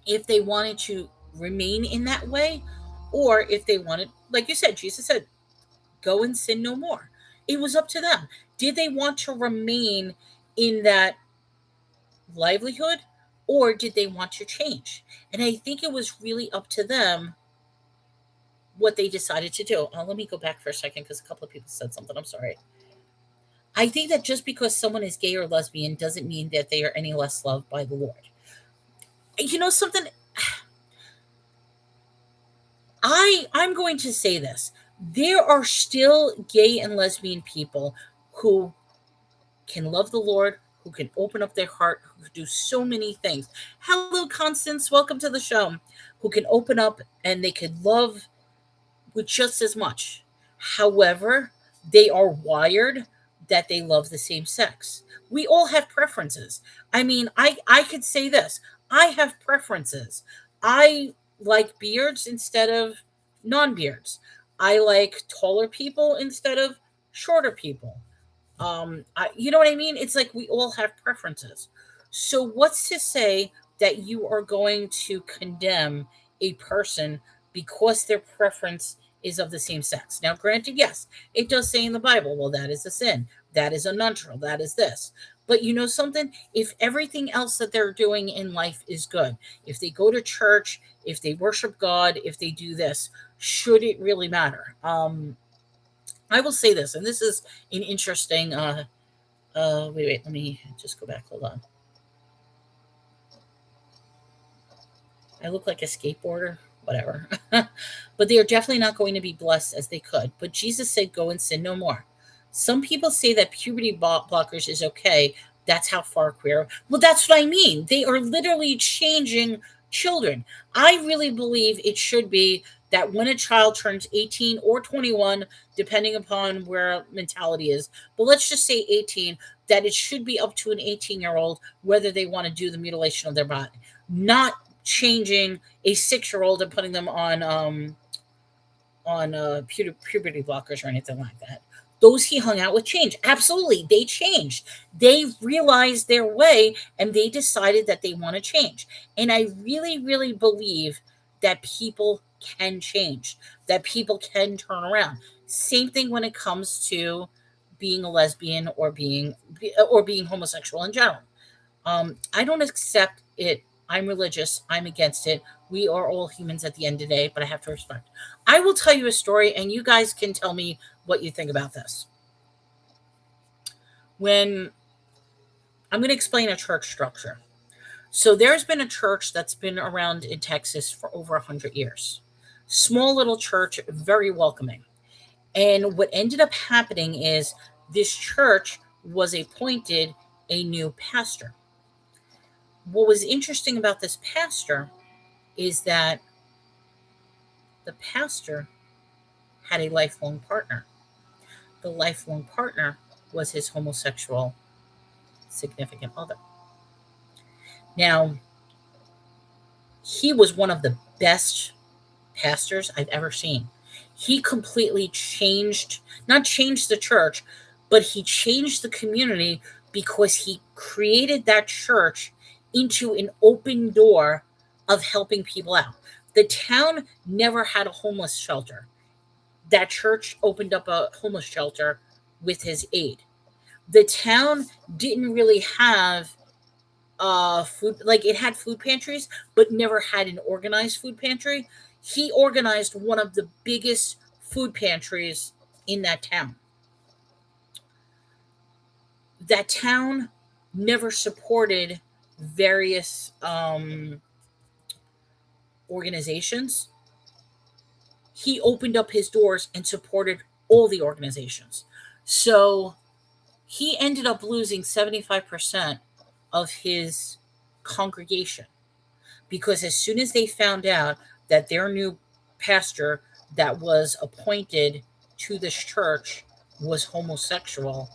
if they wanted to remain in that way or if they wanted, like you said, Jesus said, go and sin no more. It was up to them. Did they want to remain in that livelihood or did they want to change? And I think it was really up to them what they decided to do. Let me go back for a second because a couple of people said something. I'm sorry. I think that just because someone is gay or lesbian doesn't mean that they are any less loved by the Lord. You know something? I'm going to say this. There are still gay and lesbian people who can love the Lord, who can open up their heart, who can do so many things. Hello, Constance. Welcome to the show. Who can open up and they could love with just as much. However, they are wired that they love the same sex. We all have preferences. I mean, I could say this. I have preferences. I like beards instead of non-beards. I like taller people instead of shorter people. You know what I mean? It's like we all have preferences. So what's to say that you are going to condemn a person because their preference is of the same sex? Now, granted, yes, it does say in the Bible, well, that is a sin, that is unnatural, that is this. But you know something? If everything else that they're doing in life is good, if they go to church, if they worship God, if they do this, should it really matter? I will say this, and this is an interesting wait, let me just go back. Hold on. I look like a skateboarder, whatever. But they are definitely not going to be blessed as they could. But Jesus said, go and sin no more. Some people say that puberty blockers is okay. That's how far queer. Well, that's what I mean. They are literally changing children. I really believe it should be that when a child turns 18 or 21, depending upon where mentality is, but let's just say 18, that it should be up to an 18-year-old whether they want to do the mutilation of their body, not changing a 6-year-old and putting them on puberty blockers or anything like that. Those he hung out with changed. Absolutely, they changed. They realized their way and they decided that they want to change. And I really, really believe that people can change, that people can turn around. Same thing when it comes to being a lesbian or being homosexual in general. I don't accept it. I'm religious. I'm against it. We are all humans at the end of the day, but I have to respect. I will tell you a story, and you guys can tell me what you think about this. When I'm going to explain a church structure. So there's been a church that's been around in Texas for over 100 years. Small little church, very welcoming. And what ended up happening is this church was appointed a new pastor. What was interesting about this pastor is that the pastor had a lifelong partner. The lifelong partner was his homosexual significant other. Now, he was one of the best pastors I've ever seen. He completely changed, not changed the church, but he changed the community because he created that church into an open door of helping people out. The town never had a homeless shelter. That church opened up a homeless shelter with his aid. The town didn't really have food, like it had food pantries, but never had an organized food pantry. He organized one of the biggest food pantries in that town. That town never supported various organizations. He opened up his doors and supported all the organizations. So he ended up losing 75% of his congregation because as soon as they found out that their new pastor that was appointed to this church was homosexual,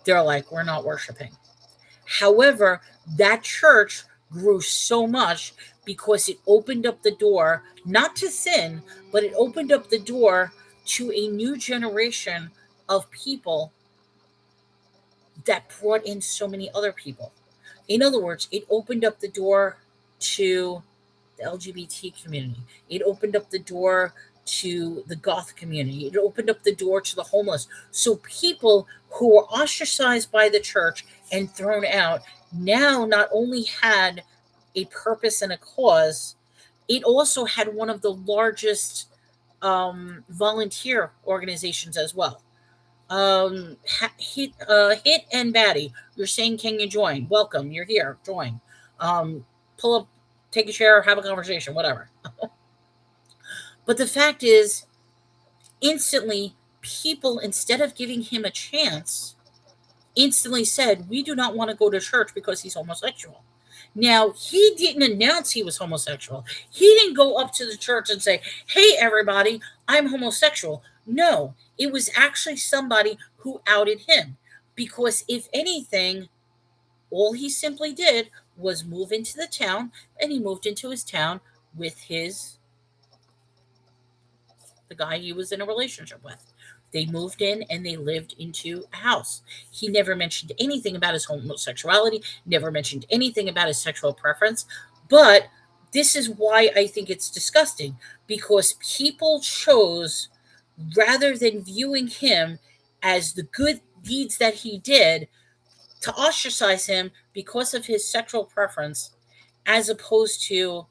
they're like, we're not worshiping. However, that church grew so much because it opened up the door, not to sin, but it opened up the door to a new generation of people that brought in so many other people. In other words, it opened up the door to the LGBT community. It opened up the door to the goth community. It opened up the door to the homeless. So people who were ostracized by the church and thrown out now not only had a purpose and a cause, it also had one of the largest volunteer organizations as well. Hit and Batty, you're saying, can you join? Welcome, you're here, join. Pull up, take a chair, have a conversation, whatever. But the fact is, instantly, people, instead of giving him a chance, instantly said, we do not want to go to church because he's homosexual. Now, he didn't announce he was homosexual. He didn't go up to the church and say, hey, everybody, I'm homosexual. No, it was actually somebody who outed him. Because if anything, all he simply did was move into the town, and he moved into his town with his the guy he was in a relationship with. They moved in and they lived into a house. He never mentioned anything about his homosexuality, never mentioned anything about his sexual preference. But this is why I think it's disgusting, because people chose, rather than viewing him as the good deeds that he did, to ostracize him because of his sexual preference, as opposed to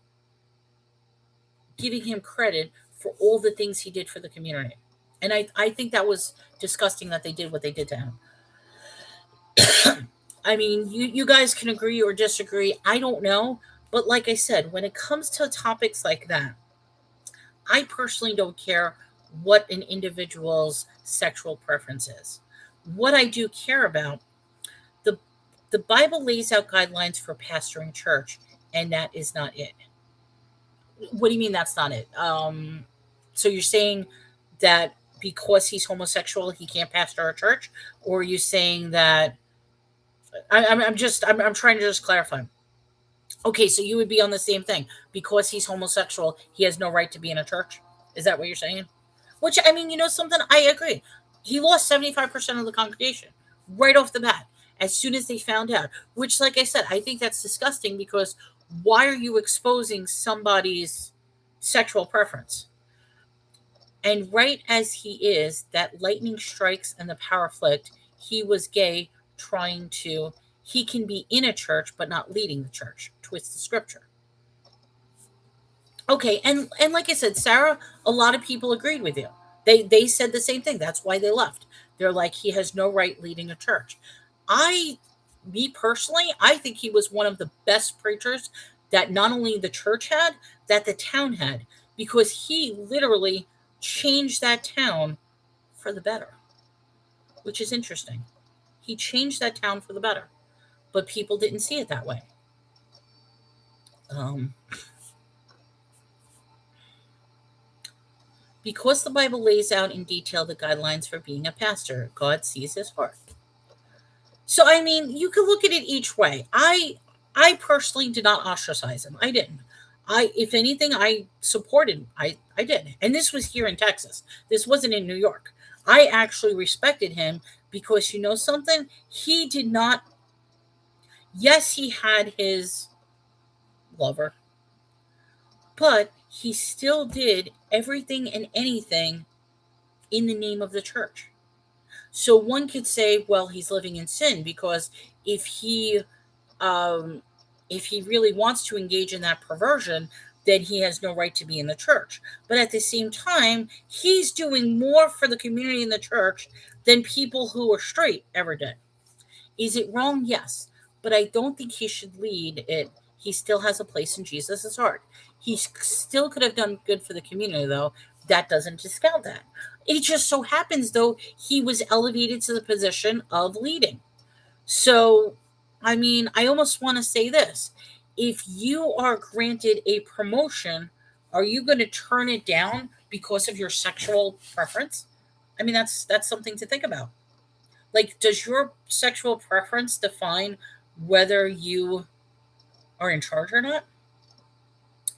giving him credit for all the things he did for the community. And I think that was disgusting that they did what they did to him. I mean, you guys can agree or disagree. I don't know. But like I said, when it comes to topics like that, I personally don't care what an individual's sexual preference is. What I do care about, the the Bible lays out guidelines for pastoring church, and that is not it. What do you mean that's not it? So you're saying that because he's homosexual, he can't pastor a church, or are you saying that? I'm trying to just clarify. Okay, so you would be on the same thing. Because he's homosexual, he has no right to be in a church. Is that what you're saying? Which, I mean, you know something? I agree. He lost 75% of the congregation right off the bat as soon as they found out. Which, like I said, I think that's disgusting, because why are you exposing somebody's sexual preference? And right as he is, that lightning strikes and the power flicked, he was gay, trying to, he can be in a church but not leading the church. Twist the scripture. Okay, and like I said, Sarah, a lot of people agreed with you. They said the same thing. That's why they left. They're like, he has no right leading a church. I, me personally, I think he was one of the best preachers that not only the church had, that the town had, because he literally changed that town for the better, which is interesting. He changed that town for the better, but people didn't see it that way. Um, Because the Bible lays out in detail the guidelines for being a pastor, God sees his heart. So I mean, you can look at it each way. I personally did not ostracize him. I didn't. I, if anything, I supported. I did. And this was here in Texas. This wasn't in New York. I actually respected him because, you know something? He did not, yes, he had his lover, but he still did everything and anything in the name of the church. So one could say, well, he's living in sin, because if he um, if he really wants to engage in that perversion, then he has no right to be in the church. But at the same time, he's doing more for the community in the church than people who are straight ever did. Is it wrong? Yes. But I don't think he should lead it. He still has a place in Jesus' heart. He still could have done good for the community, though. That doesn't discount that. It just so happens, though, he was elevated to the position of leading. So, I mean, I almost want to say this. If you are granted a promotion, are you going to turn it down because of your sexual preference? I mean, that's something to think about. Like, does your sexual preference define whether you are in charge or not?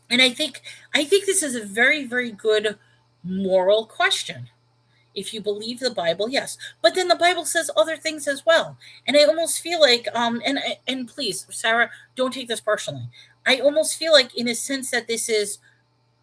And I think this is a very, very good moral question. If you believe the Bible, yes. But then the Bible says other things as well. And I almost feel like and please, Sarah, don't take this personally. I almost feel like, in a sense, that this is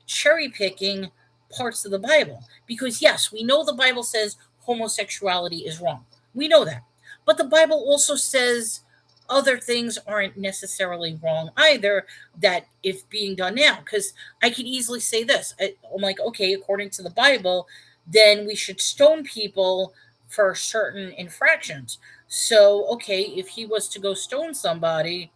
cherry picking parts of the Bible. Because yes, we know the Bible says homosexuality is wrong. We know that. But the Bible also says other things aren't necessarily wrong either, that if being done now. Because I could easily say this. I'm like, okay, according to the Bible, then we should stone people for certain infractions. So, okay, if he was to go stone somebody,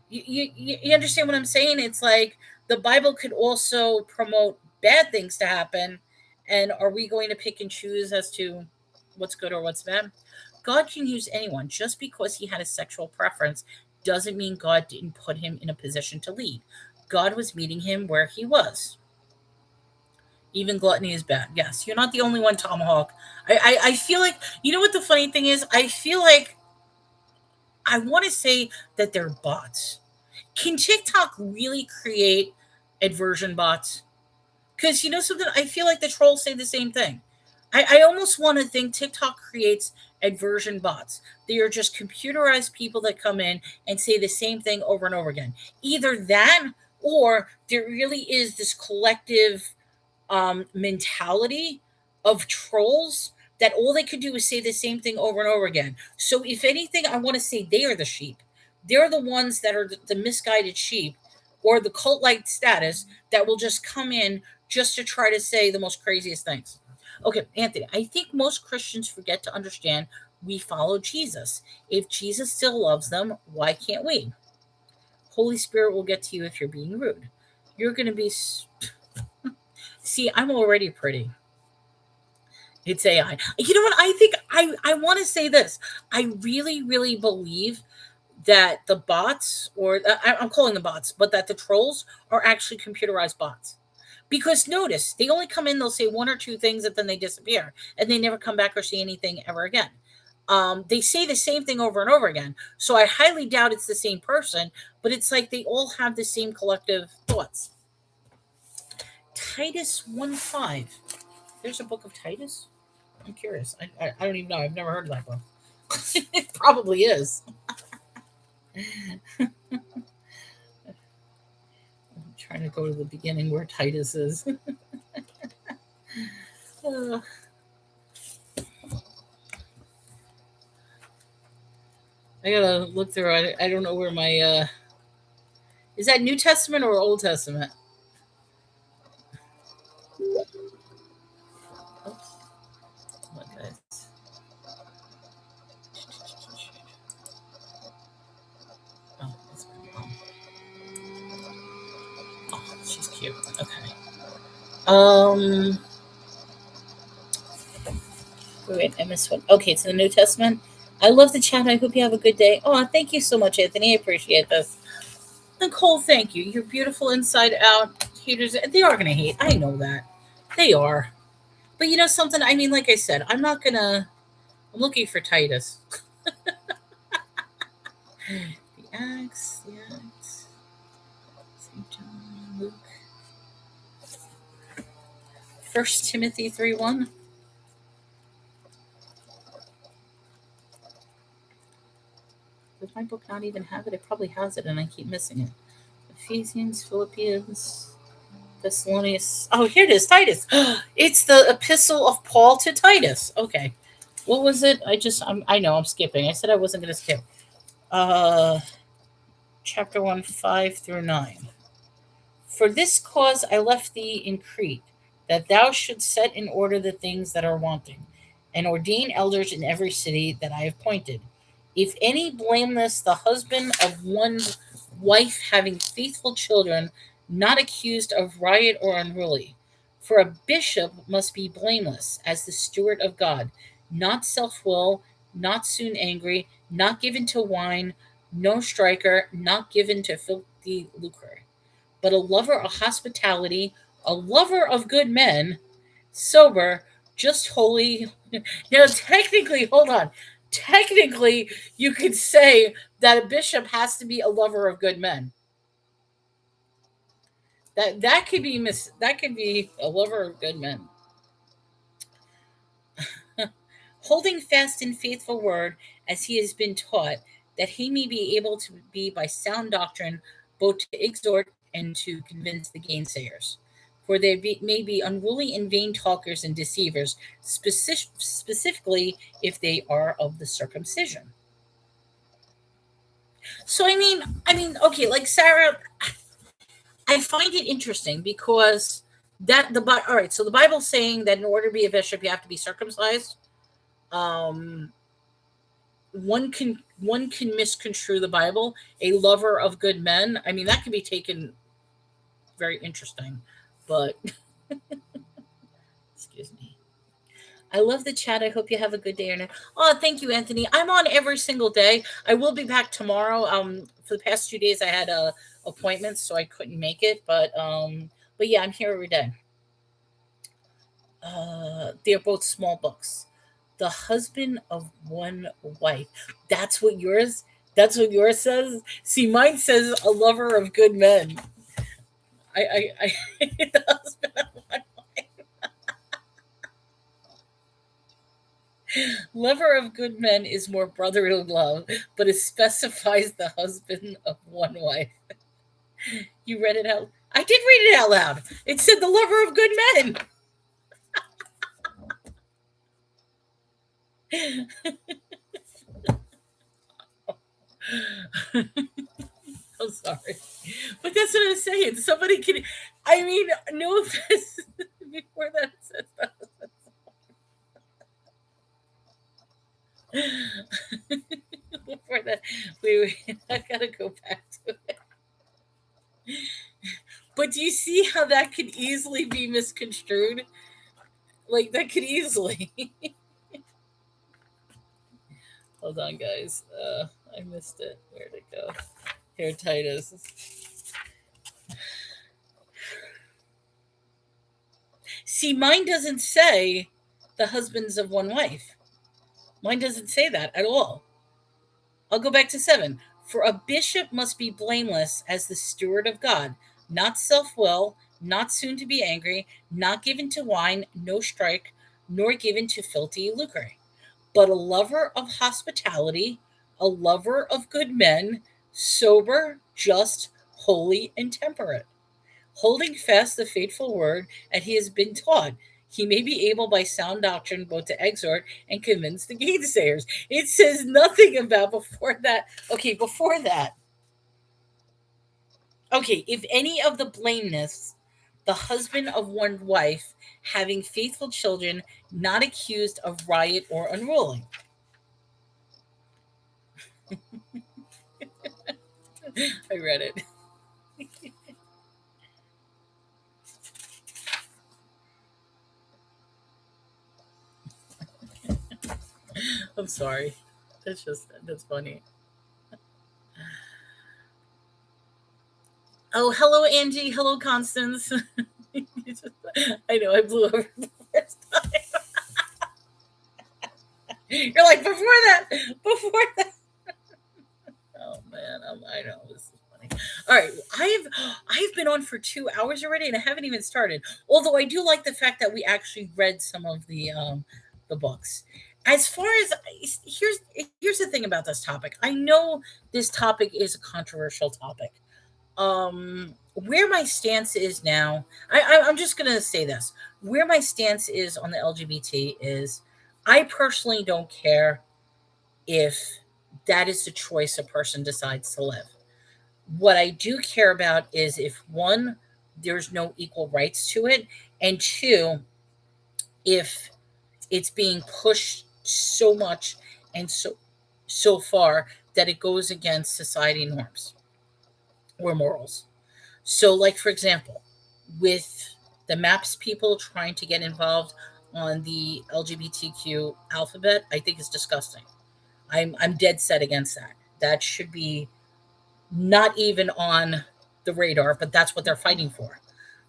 you understand what I'm saying? It's like the Bible could also promote bad things to happen. And are we going to pick and choose as to what's good or what's bad? God can use anyone. Just because he had a sexual preference doesn't mean God didn't put him in a position to lead. God was meeting him where he was. Even gluttony is bad. Yes, you're not the only one, Tomahawk. I feel like, you know what the funny thing is? I feel like I want to say that they're bots. Can TikTok really create adversion bots? Because you know something, I feel like the trolls say the same thing. I almost want to think TikTok creates adversion bots. They are just computerized people that come in and say the same thing over and over again. Either that, or there really is this collective mentality of trolls that all they could do is say the same thing over and over again. So, if anything, I want to say they are the sheep. They're the ones that are the misguided sheep or the cult like status that will just come in just to try to say the most craziest things. Okay, Anthony, I think most Christians forget to understand we follow Jesus. If Jesus still loves them, why can't we? Holy Spirit will get to you if you're being rude. You're going to be. See, I'm already pretty. It's AI. You know what? I think I want to say this. I really, really believe that the bots, or I'm calling them bots, but that the trolls are actually computerized bots. Because notice, they only come in, they'll say one or two things, and then they disappear, and they never come back or say anything ever again. They say the same thing over and over again. So I highly doubt it's the same person, but it's like they all have the same collective thoughts. Titus 1:5. There's a book of Titus? I'm curious. I don't even know. I've never heard of that book. It probably is. I'm trying to go to the beginning where Titus is. uh, I gotta look through. I don't know where my. Is that New Testament or Old Testament? Oops. Look, guys. Oh, that's my mom. Oh, she's cute. Okay. Wait, I missed one. Okay, it's the New Testament. I love the chat. I hope you have a good day. Oh, thank you so much, Anthony. I appreciate this. Nicole, thank you. You're beautiful inside out. Haters, they are going to hate. I know that. They are. But you know something? I mean, like I said, I'm not going to. I'm looking for Titus. The Acts. St. John, Luke. 1 Timothy 3:1. Does my book not even have it? It probably has it, and I keep missing it. Ephesians, Philippians, Thessalonians. Oh, here it is, Titus. It's the epistle of Paul to Titus. Okay. What was it? I know I'm skipping. I said I wasn't going to skip. Chapter 1, 5 through 9. For this cause I left thee in Crete, that thou shouldst set in order the things that are wanting, and ordain elders in every city that I have appointed. If any blameless, the husband of one wife having faithful children, not accused of riot or unruly. For a bishop must be blameless, as the steward of God, not self-will, not soon angry, not given to wine, no striker, not given to filthy lucre, but a lover of hospitality, a lover of good men, sober, just holy. Now, technically, hold on. Technically, you could say that a bishop has to be a lover of good men. That could be that could be a lover of good men. Holding fast in faithful word as he has been taught, that he may be able to be by sound doctrine both to exhort and to convince the gainsayers. For may be unruly and vain talkers and deceivers, specifically if they are of the circumcision. So okay, like Sarah, I find it interesting because all right. So the Bible's saying that in order to be a bishop, you have to be circumcised. One can misconstrue the Bible. A lover of good men. I mean, that can be taken very interesting, but excuse me. I love the chat. I hope you have a good day or night. Oh, thank you, Anthony. I'm on every single day. I will be back tomorrow. For the past 2 days, I had appointments, so I couldn't make it. But yeah, I'm here every day. They're both small books. The husband of one wife. That's what yours says. See, mine says a lover of good men. I the husband of Lover of good men is more brotherly love, but it specifies the husband of one wife. You read it out. I did read it out loud. It said the lover of good men. I'm sorry, but that's what I'm saying. Somebody can. I mean, no offense. Before that, it says that. Before that, wait. I gotta go back to it. But do you see how that could easily be misconstrued? Like that could easily. Hold on, guys. I missed it. Where'd it go? Here, Titus. See, mine doesn't say the husbands of one wife. Mine doesn't say that at all. I'll go back to 7. For a bishop must be blameless as the steward of God, not self will, not soon to be angry, not given to wine, no strike, nor given to filthy lucre, but a lover of hospitality, a lover of good men, sober, just, holy, and temperate, holding fast the faithful word that he has been taught. He may be able by sound doctrine both to exhort and convince the gainsayers. It says nothing about before that. Okay, before that. Okay, if any of the blameless, the husband of one wife, having faithful children, not accused of riot or unruly. I read it. I'm sorry. That's funny. Oh, hello, Angie. Hello, Constance. I know I blew over the first time. You're like before that. Oh man, I know this is funny. All right, I've been on for 2 hours already, and I haven't even started. Although I do like the fact that we actually read some of the books. As far as here's the thing about this topic. I know this topic is a controversial topic. Where my stance is now, I'm just gonna say this. Where my stance is on the LGBT is, I personally don't care if that is the choice a person decides to live. What I do care about is if one, there's no equal rights to it, and two, if it's being pushed so much and so far that it goes against society norms or morals. So, like for example, with the MAPS people trying to get involved on the LGBTQ alphabet, I think is disgusting. I'm dead set against that. That should be not even on the radar, but that's what they're fighting for.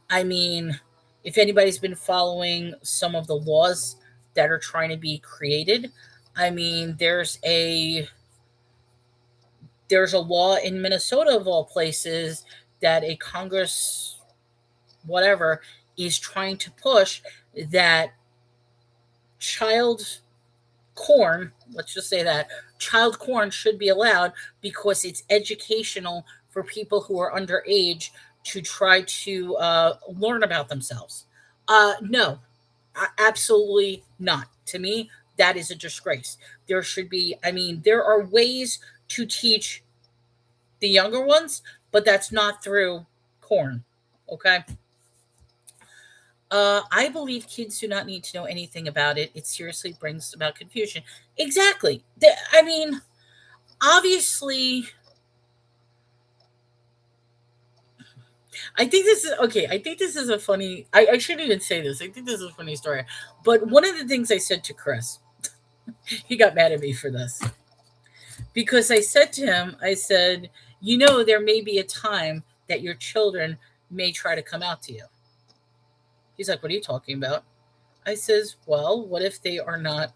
I mean, if anybody's been following some of the laws that are trying to be created, I mean, there's a law in Minnesota of all places that a Congress whatever is trying to push that child corn, let's just say that child corn should be allowed because it's educational for people who are underage to try to learn about themselves. No, absolutely not. To me, that is a disgrace. There should be, I mean, there are ways to teach the younger ones, but that's not through corn. Okay. I believe kids do not need to know anything about it. It seriously brings about confusion. Exactly. I mean, obviously, I think this is okay. I think this is a funny. I shouldn't even say this. I think this is a funny story. But one of the things I said to Chris, he got mad at me for this because I said to him, I said, you know, there may be a time that your children may try to come out to you. He's like, what are you talking about? I says, well, what if they are not?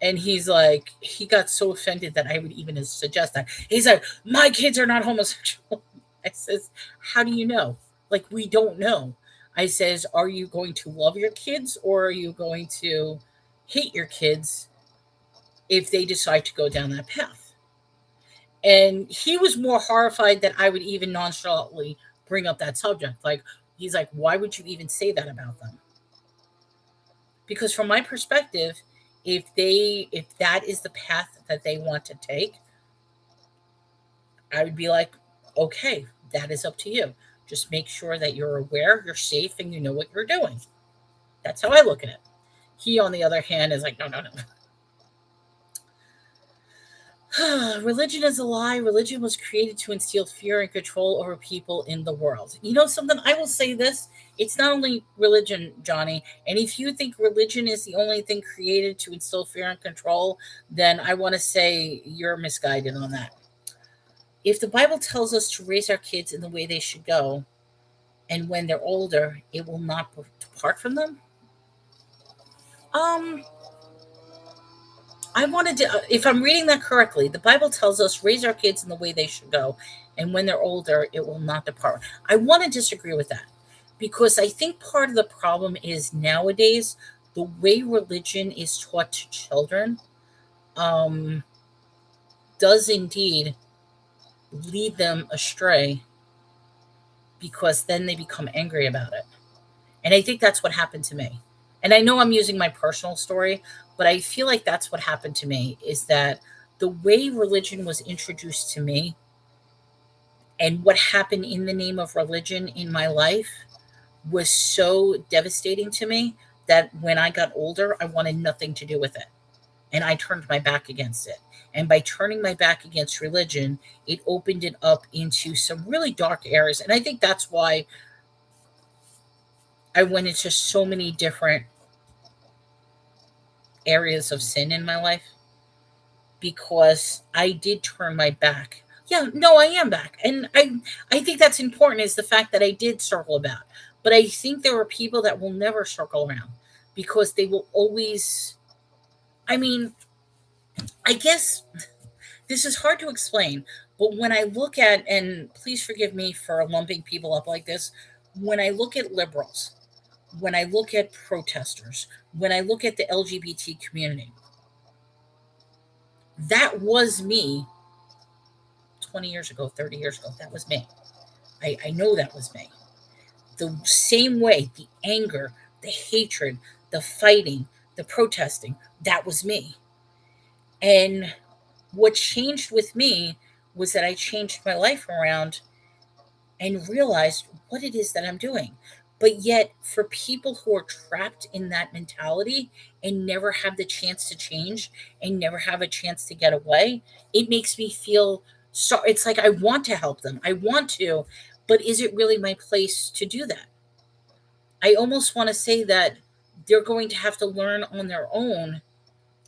And he's like, he got so offended that I would even suggest that. He's like, my kids are not homosexual. I says, how do you know? Like, we don't know. I says, are you going to love your kids or are you going to hate your kids if they decide to go down that path. And he was more horrified that I would even nonchalantly bring up that subject. Like, he's like, why would you even say that about them? Because from my perspective, if that is the path that they want to take, I would be like, okay, that is up to you. Just make sure that you're aware, you're safe, and you know what you're doing. That's how I look at it. He, on the other hand, is like, no, no, no. Religion is a lie. Religion was created to instill fear and control over people in the world. You know something? I will say this. It's not only religion, Johnny. And if you think religion is the only thing created to instill fear and control, then I want to say you're misguided on that. If the Bible tells us to raise our kids in the way they should go, and when they're older, it will not depart from them. Um, I wanted to, if I'm reading that correctly, the Bible tells us raise our kids in the way they should go, and when they're older, it will not depart. I want to disagree with that because I think part of the problem is nowadays the way religion is taught to children um, does indeed lead them astray because then they become angry about it. And I think that's what happened to me. And I know I'm using my personal story, but I feel like that's what happened to me is that the way religion was introduced to me and what happened in the name of religion in my life was so devastating to me that when I got older, I wanted nothing to do with it. And I turned my back against it. And by turning my back against religion, it opened it up into some really dark areas. And I think that's why I went into so many different areas of sin in my life because I did turn my back. Yeah, no, I am back. And I think that's important is the fact that I did circle about. But I think there are people that will never circle around because they will always I mean, I guess this is hard to explain, but when I look at and please forgive me for lumping people up like this, when I look at liberals, when I look at protesters, when I look at the LGBT community, that was me 20 years ago, 30 years ago. That was me. I know that was me. The same way, the anger, the hatred, the fighting, the protesting, that was me. And what changed with me was that I changed my life around and realized what it is that I'm doing. But yet, for people who are trapped in that mentality and never have the chance to change and never have a chance to get away, it makes me feel so. It's like I want to help them. I want to, but is it really my place to do that? I almost want to say that they're going to have to learn on their own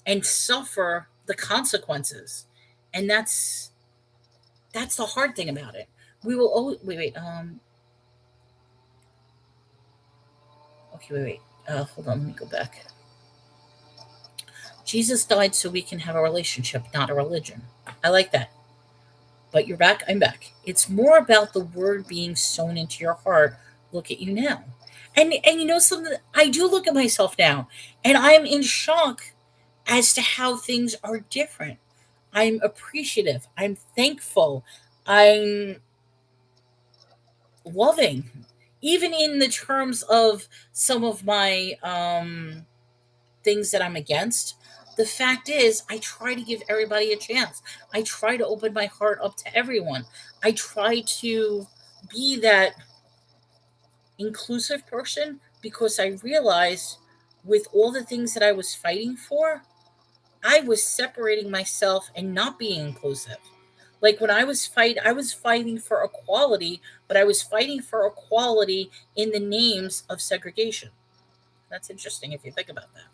and suffer the consequences. And that's the hard thing about it. We will always wait. Okay, wait. Hold on. Let me go back. Jesus died so we can have a relationship, not a religion. I like that. But you're back. I'm back. It's more about the word being sown into your heart. Look at you now. And you know something? I do look at myself now, and I'm in shock as to how things are different. I'm appreciative. I'm thankful. I'm loving, even in the terms of some of my things that I'm against. The fact is, I try to give everybody a chance. I try to open my heart up to everyone. I try to be that inclusive person because I realized with all the things that I was fighting for, I was separating myself and not being inclusive. Like when I was fighting for equality, but I was fighting for equality in the names of segregation. That's interesting if you think about that.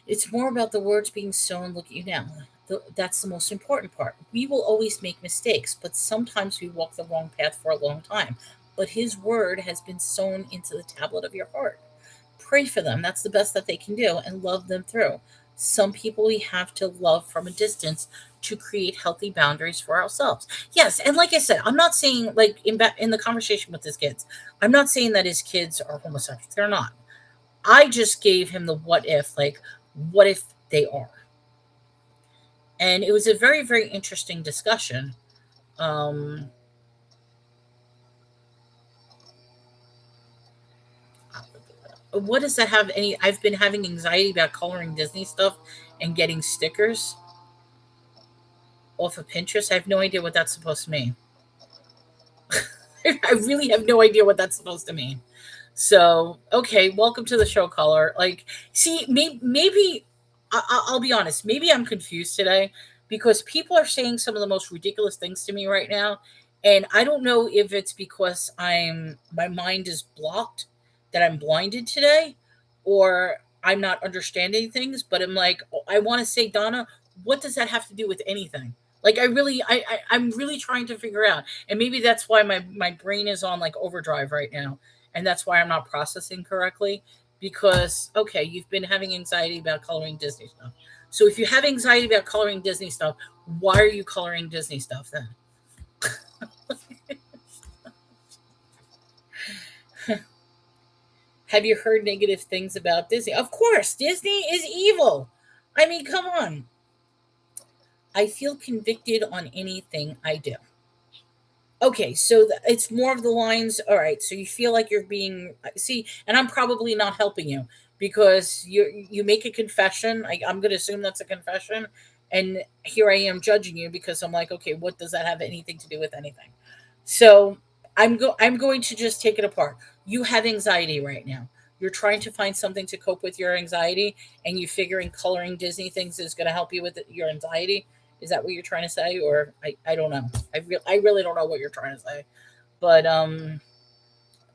It's more about the words being sown. Look at you now. That's the most important part. We will always make mistakes, but sometimes we walk the wrong path for a long time. But His word has been sown into the tablet of your heart. Pray for them. That's the best that they can do and love them through. Some people we have to love from a distance to create healthy boundaries for ourselves. Yes, and like I said, I'm not saying like in the conversation with his kids, I'm not saying that his kids are homosexuals. They're not. I just gave him the what if, like, what if they are? And it was a very, very interesting discussion. Um, what does that have any? I've been having anxiety about coloring Disney stuff and getting stickers off of Pinterest. I have no idea what that's supposed to mean. I really have no idea what that's supposed to mean. So, okay, welcome to the show, color. Like, see, maybe I'll be honest. Maybe I'm confused today because people are saying some of the most ridiculous things to me right now, and I don't know if it's because my mind is blocked, that I'm blinded today, or I'm not understanding things. But I'm like, I want to say, Donna, what does that have to do with anything? Like, I'm really trying to figure out, and maybe that's why my brain is on like overdrive right now, and that's why I'm not processing correctly. Because okay, you've been having anxiety about coloring Disney stuff. So if you have anxiety about coloring Disney stuff, why are you coloring Disney stuff then? Have you heard negative things about Disney? Of course, Disney is evil. I mean, come on. I feel convicted on anything I do. Okay, so it's more of the lines. All right, so you feel like you're being see, and I'm probably not helping you because you make a confession. I'm going to assume that's a confession, and here I am judging you because I'm like, okay, what does that have anything to do with anything? So I'm going to just take it apart. You have anxiety right now. You're trying to find something to cope with your anxiety, and you figuring coloring Disney things is going to help you with your anxiety. Is that what you're trying to say, or I don't know. I really don't know what you're trying to say. But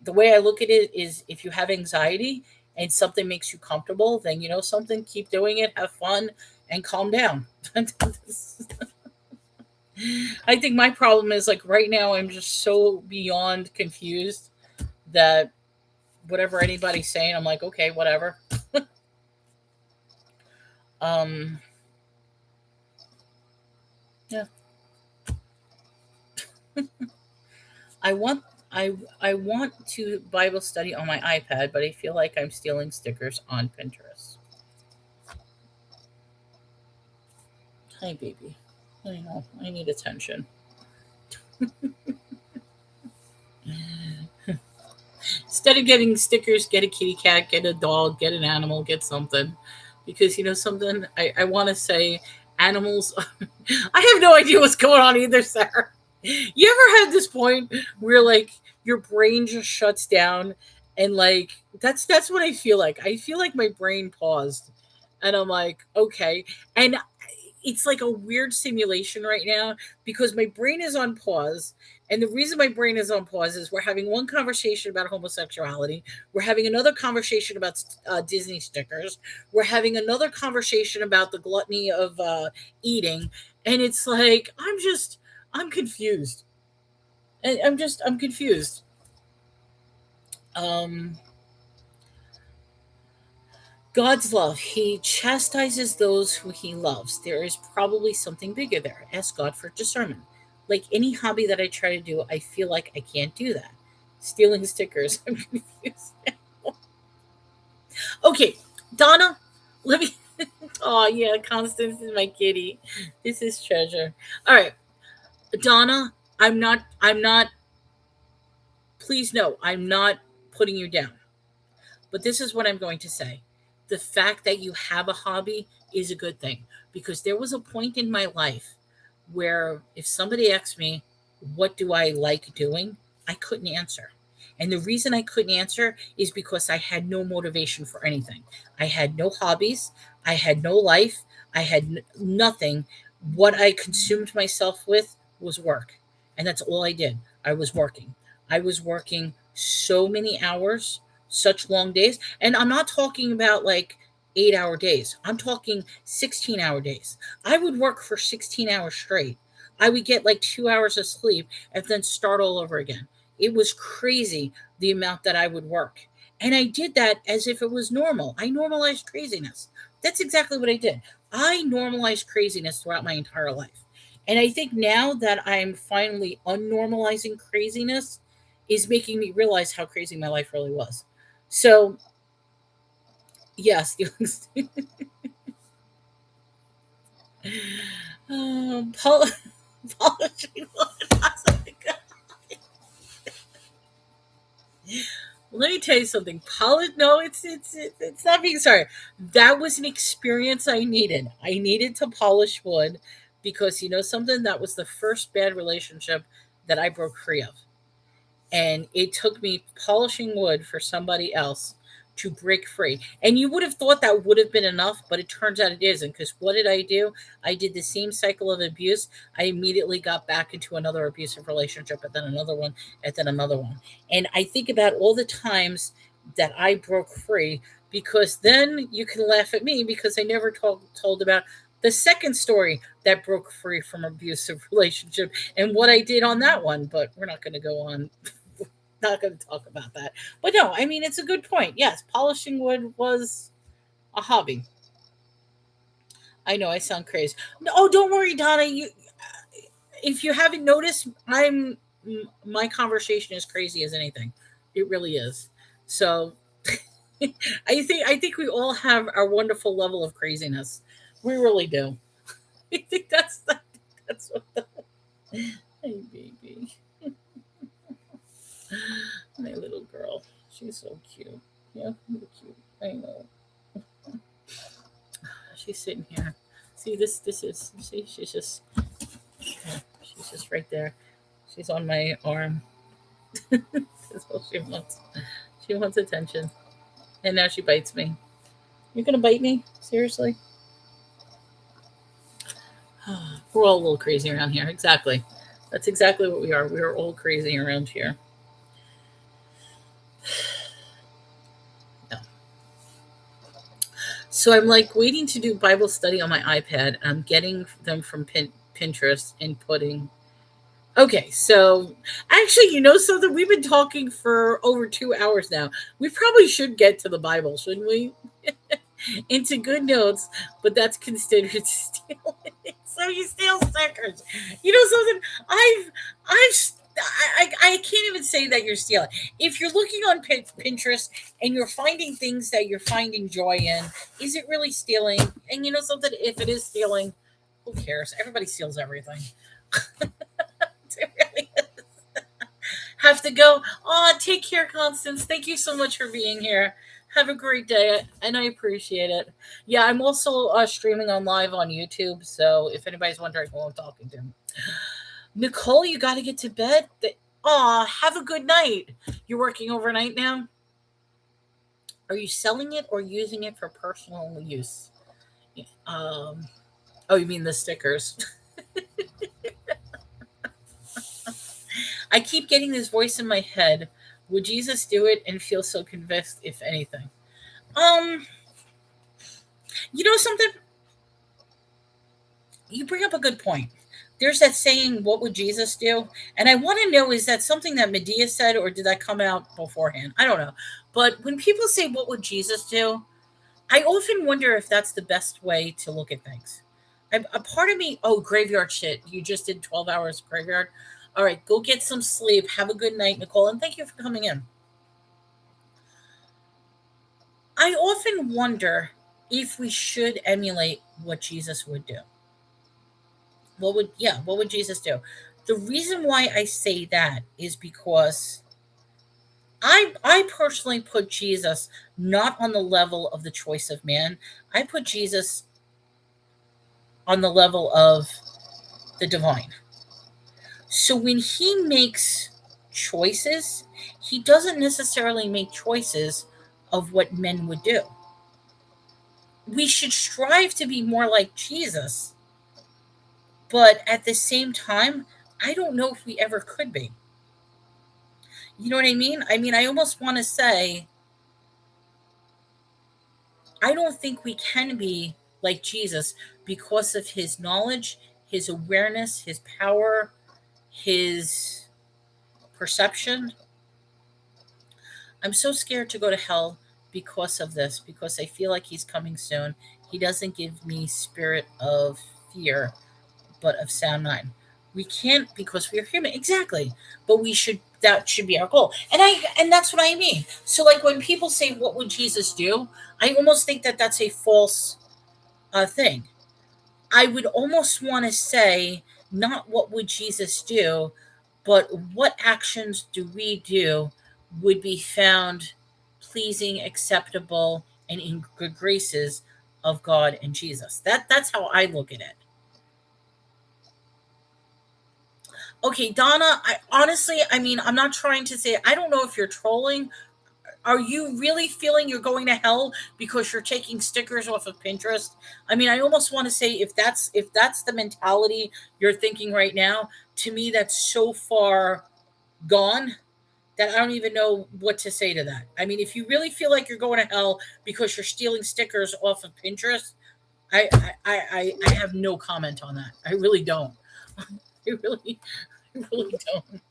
the way I look at it is, if you have anxiety and something makes you comfortable, then you know something. Keep doing it. Have fun and calm down. I think my problem is like right now I'm just so beyond confused that whatever anybody's saying, I'm like, okay, whatever. Um, yeah, I want I want to Bible study on my iPad, but I feel like I'm stealing stickers on Pinterest. Hi, baby. I know I need attention. Instead of getting stickers, get a kitty cat, get a dog, get an animal, get something. Because you know something, I want to say animals. I have no idea what's going on either, Sarah. You ever had this point where like your brain just shuts down and like that's what I feel like. I feel like my brain paused and I'm like, okay. And it's like a weird simulation right now because my brain is on pause. And the reason my brain is on pause is we're having one conversation about homosexuality. We're having another conversation about Disney stickers. We're having another conversation about the gluttony of eating. And it's like, I'm confused. I'm confused. Um, God's love. He chastises those who he loves. There is probably something bigger there. Ask God for discernment. Like any hobby that I try to do, I feel like I can't do that. Stealing stickers. I'm confused. Okay, Donna, let me. Oh, yeah, Constance is my kitty. This is treasure. All right, Donna, I'm not, please no, I'm not putting you down. But this is what I'm going to say. The fact that you have a hobby is a good thing because there was a point in my life where if somebody asked me, what do I like doing? I couldn't answer. And the reason I couldn't answer is because I had no motivation for anything. I had no hobbies. I had no life. I had nothing. What I consumed myself with was work. And that's all I did. I was working. I was working so many hours, such long days. And I'm not talking about like 8 hour days. I'm talking 16-hour days. I would work for 16 hours straight. I would get like 2 hours of sleep and then start all over again. It was crazy the amount that I would work. And I did that as if it was normal. I normalized craziness. That's exactly what I did. I normalized craziness throughout my entire life. And I think now that I'm finally unnormalizing craziness is making me realize how crazy my life really was. So Yes. Pol- polishing wood. Let me tell you something. No, it's not being sorry. That was an experience I needed. I needed to polish wood because you know something. That was the first bad relationship that I broke free of, and it took me polishing wood for somebody else to break free. And you would have thought that would have been enough, but it turns out it isn't. Because what did I do? I did the same cycle of abuse. I immediately got back into another abusive relationship, and then another one, and then another one. And I think about all the times that I broke free, because then you can laugh at me because I never told about the second story that broke free from abusive relationship and what I did on that one. But we're not going to go on, not going to talk about that. But no, I mean, it's a good point. Yes, polishing wood was a hobby. I know I sound crazy. No, oh, don't worry, Donna. You, if you haven't noticed, my conversation is crazy as anything. It really is. So I think we all have our wonderful level of craziness. We really do. I think that's what the, hey baby, my little girl. She's so cute. Yeah, really cute. I know. She's sitting here. See this is see yeah, she's just right there. She's on my arm. That's all she wants. She wants attention. And now she bites me. You're gonna bite me? Seriously? We're all a little crazy around here. Exactly. That's exactly what we are. We are all crazy around here. Yeah. So I'm like waiting to do Bible study on my iPad. I'm getting them from Pinterest and putting. Okay, so actually, you know something? We've been talking for over 2 hours now. We probably should get to the Bible, shouldn't we? Into good notes, but that's considered stealing. So you steal stickers. You know something? I've I can't even say that you're stealing. If you're looking on Pinterest and you're finding things that you're finding joy in, is it really stealing? And you know something? If it is stealing, who cares? Everybody steals everything. It really have to go. Oh, take care, Constance. Thank you so much for being here. Have a great day, and I appreciate it. Yeah, I'm also streaming on live on YouTube, so if anybody's wondering who I'm talking to, Nicole, you got to get to bed. Aw, have a good night. You're working overnight now. Are you selling it or using it for personal use? Um. Oh, you mean the stickers? I keep getting this voice in my head. Would Jesus do it and feel so convinced, if anything? Um, you know something? You bring up a good point. There's that saying, "What would Jesus do?" And I want to know, is that something that Medea said, or did that come out beforehand? I don't know. But when people say, "What would Jesus do?" I often wonder if that's the best way to look at things. A part of me, oh, graveyard shit. You just did 12 hours graveyard. All right, go get some sleep. Have a good night, Nicole, and thank you for coming in. I often wonder if we should emulate what Jesus would do. What would Jesus do? The reason why I say that is because I personally put Jesus not on the level of the choice of man. I put Jesus on the level of the divine. So when he makes choices, he doesn't necessarily make choices of what men would do. We should strive to be more like Jesus, but at the same time, I don't know if we ever could be. You know what I mean? I mean, I almost want to say, I don't think we can be like Jesus because of his knowledge, his awareness, his power, his perception. I'm so scared to go to hell because of this, because I feel like he's coming soon. He doesn't give me spirit of fear, but of sound mind. We can't because we are human. Exactly. But that should be our goal. And that's what I mean. So like when people say what would Jesus do? I almost think that that's a false thing. I would almost want to say not what would Jesus do, but what actions do we do would be found pleasing, acceptable, and in good graces of God and Jesus. That's how I look at it. Okay, Donna, I honestly, I mean, I'm not trying to say I don't know if you're trolling. Are you really feeling you're going to hell because you're taking stickers off of Pinterest? I mean, I almost want to say if that's the mentality you're thinking right now, to me that's so far gone that I don't even know what to say to that. I mean, if you really feel like you're going to hell because you're stealing stickers off of Pinterest, I have no comment on that. I really don't. I really I really don't.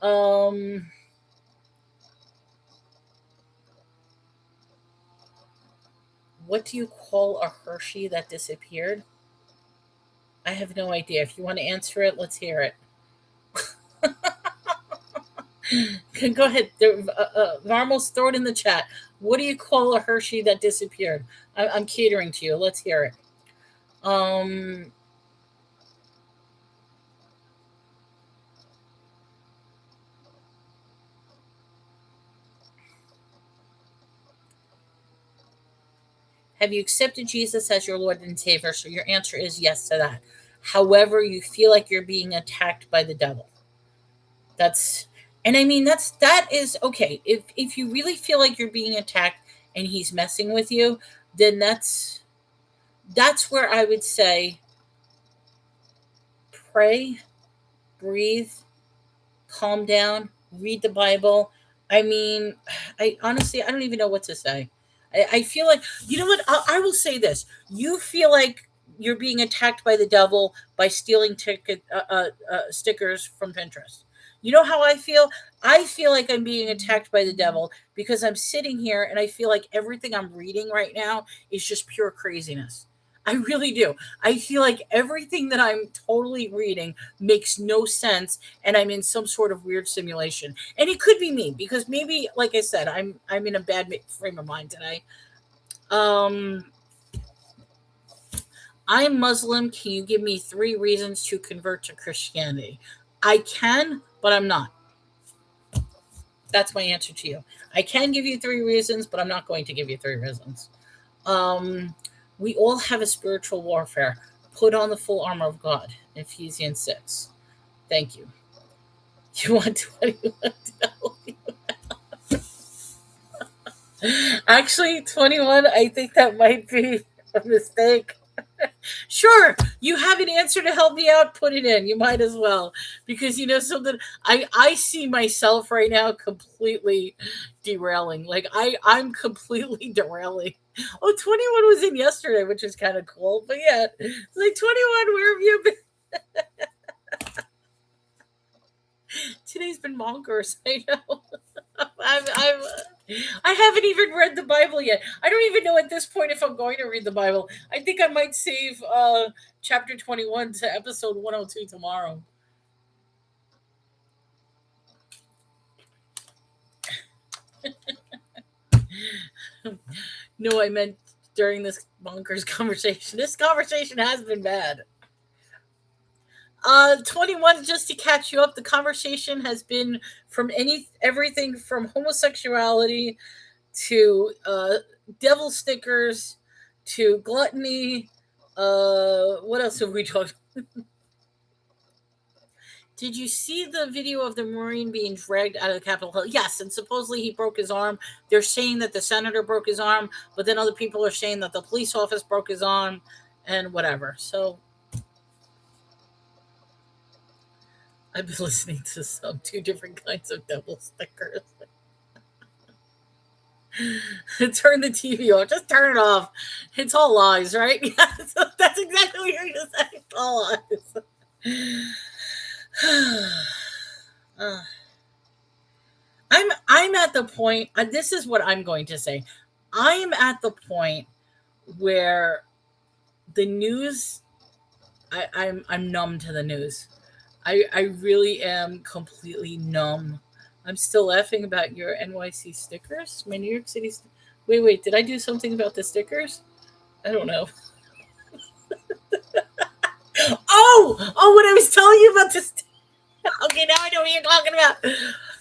Um what do you call a Hershey that disappeared? I have no idea. If you want to answer it, let's hear it. Go ahead. Varmos, throw it in the chat. What do you call a Hershey that disappeared? I'm catering to you. Let's hear it. Um, have you accepted Jesus as your Lord and Savior? So your answer is yes to that. However, you feel like you're being attacked by the devil. That's and I mean that is okay. If you really feel like you're being attacked and he's messing with you, then that's where I would say pray, breathe, calm down, read the Bible. I mean, I honestly I don't even know what to say. I feel like you know what I will say this. You feel like you're being attacked by the devil by stealing stickers from Pinterest. You know how I feel? I feel like I'm being attacked by the devil because I'm sitting here and I feel like everything I'm reading right now is just pure craziness. I really do. I feel like everything that I'm totally reading makes no sense and I'm in some sort of weird simulation. And it could be me because maybe like I said I'm in a bad frame of mind today. Um I'm Muslim. Can you give me 3 reasons to convert to Christianity? I can, but I'm not. That's my answer to you. I can give you 3 reasons, but I'm not going to give you 3 reasons. Um, we all have a spiritual warfare. Put on the full armor of God. Ephesians 6. Thank you. You want 21 Actually, 21, I think that might be a mistake. Sure, you have an answer to help me out. Put it in. You might as well, because you know something. I see myself right now completely derailing. Like I'm completely derailing. Oh, 21 was in yesterday, which is kind of cool. But yeah, it's like 21. Where have you been? Today's been bonkers. I know. I'm I haven't even read the Bible yet. I don't even know at this point if I'm going to read the Bible. I think I might save chapter 21 to episode 102 tomorrow. No, I meant during this bonkers conversation. This conversation has been bad. 21, just to catch you up, the conversation has been from everything from homosexuality to devil stickers to gluttony. What else have we talked? Did you see the video of the Marine being dragged out of the Capitol Hill? Yes, and supposedly he broke his arm. They're saying that the senator broke his arm, but then other people are saying that the police officer broke his arm and whatever. So I've been listening to some 2 different kinds of devil stickers. Turn the TV off. Just turn it off. It's all lies, right? Yeah, so that's exactly what you're going to say. It's all lies. Uh, I'm at the point. This is what I'm going to say. I am at the point where the news. I'm numb to the news. I really am completely numb. I'm still laughing about your NYC stickers, my New York City. Wait, did I do something about the stickers? I don't know. What I was telling you about this. Okay, now I know what you're talking about.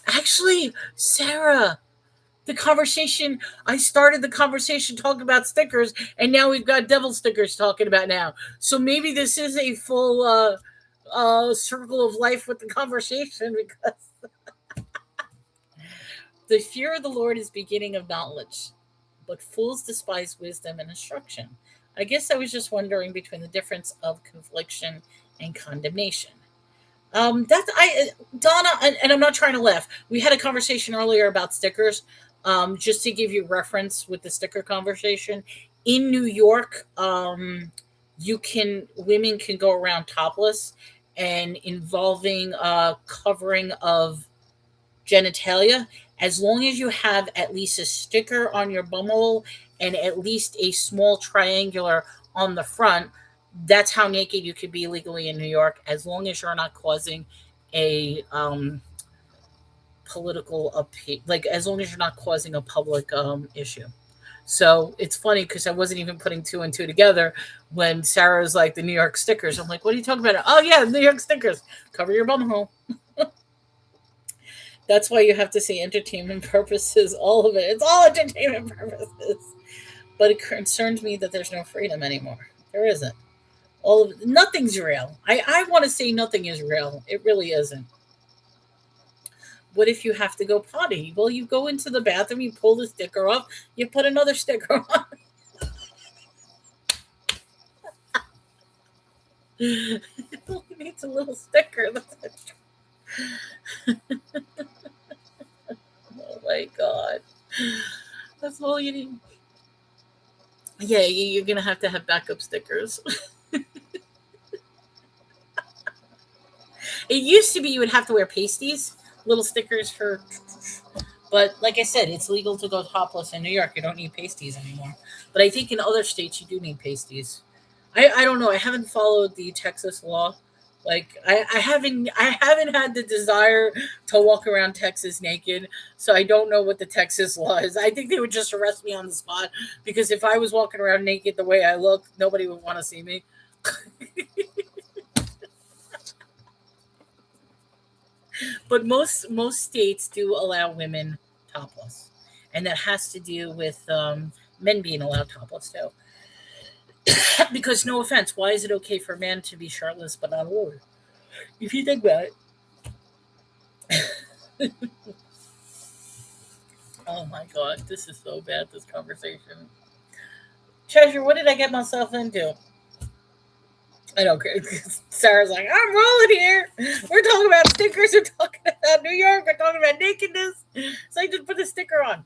Actually, Sarah, the conversation, I started the conversation talking about stickers, and now we've got devil stickers talking about now. So maybe this is a full circle of life with the conversation, because the fear of the Lord is beginning of knowledge, but fools despise wisdom and instruction. I guess I was just wondering between the difference of confliction and condemnation. That's I Donna, and I'm not trying to laugh. We had a conversation earlier about stickers. Just to give you reference with the sticker conversation, in New York, you can women can go around topless, and involving covering of genitalia, as long as you have at least a sticker on your bumhole and at least a small triangular on the front. That's how naked you could be legally in New York, as long as you're not causing a political like as long as you're not causing a public issue. So it's funny because I wasn't even putting two and two together when Sarah's like the New York stickers. I'm like, what are you talking about? Oh yeah, New York stickers. Cover your bumhole. That's why you have to say entertainment purposes, all of it. It's all entertainment purposes. But it concerns me that there's no freedom anymore. There isn't. All of it, nothing's real. I want to say nothing is real. It really isn't. What if you have to go potty? Well, you go into the bathroom, you pull the sticker off, you put another sticker on. It only needs a little sticker. That's it. Oh my god. That's all you need. Yeah, you're gonna have to have backup stickers. It used to be you would have to wear pasties, little stickers for. But like I said, it's legal to go topless in New York. You don't need pasties anymore. But I think in other states you do need pasties. I don't know. I haven't followed the Texas law. Like I haven't had the desire to walk around Texas naked, so I don't know what the Texas law is. I think they would just arrest me on the spot, because if I was walking around naked the way I look, nobody would want to see me. But most states do allow women topless, and that has to do with men being allowed topless too. Because no offense, why is it okay for a man to be shirtless but not a woman? If you think about it. Oh my god, this is so bad. This conversation. Treasure, what did I get myself into? I don't care. Sarah's like, I'm rolling here. We're talking about stickers. We're talking about New York. We're talking about nakedness. So I just put the sticker on.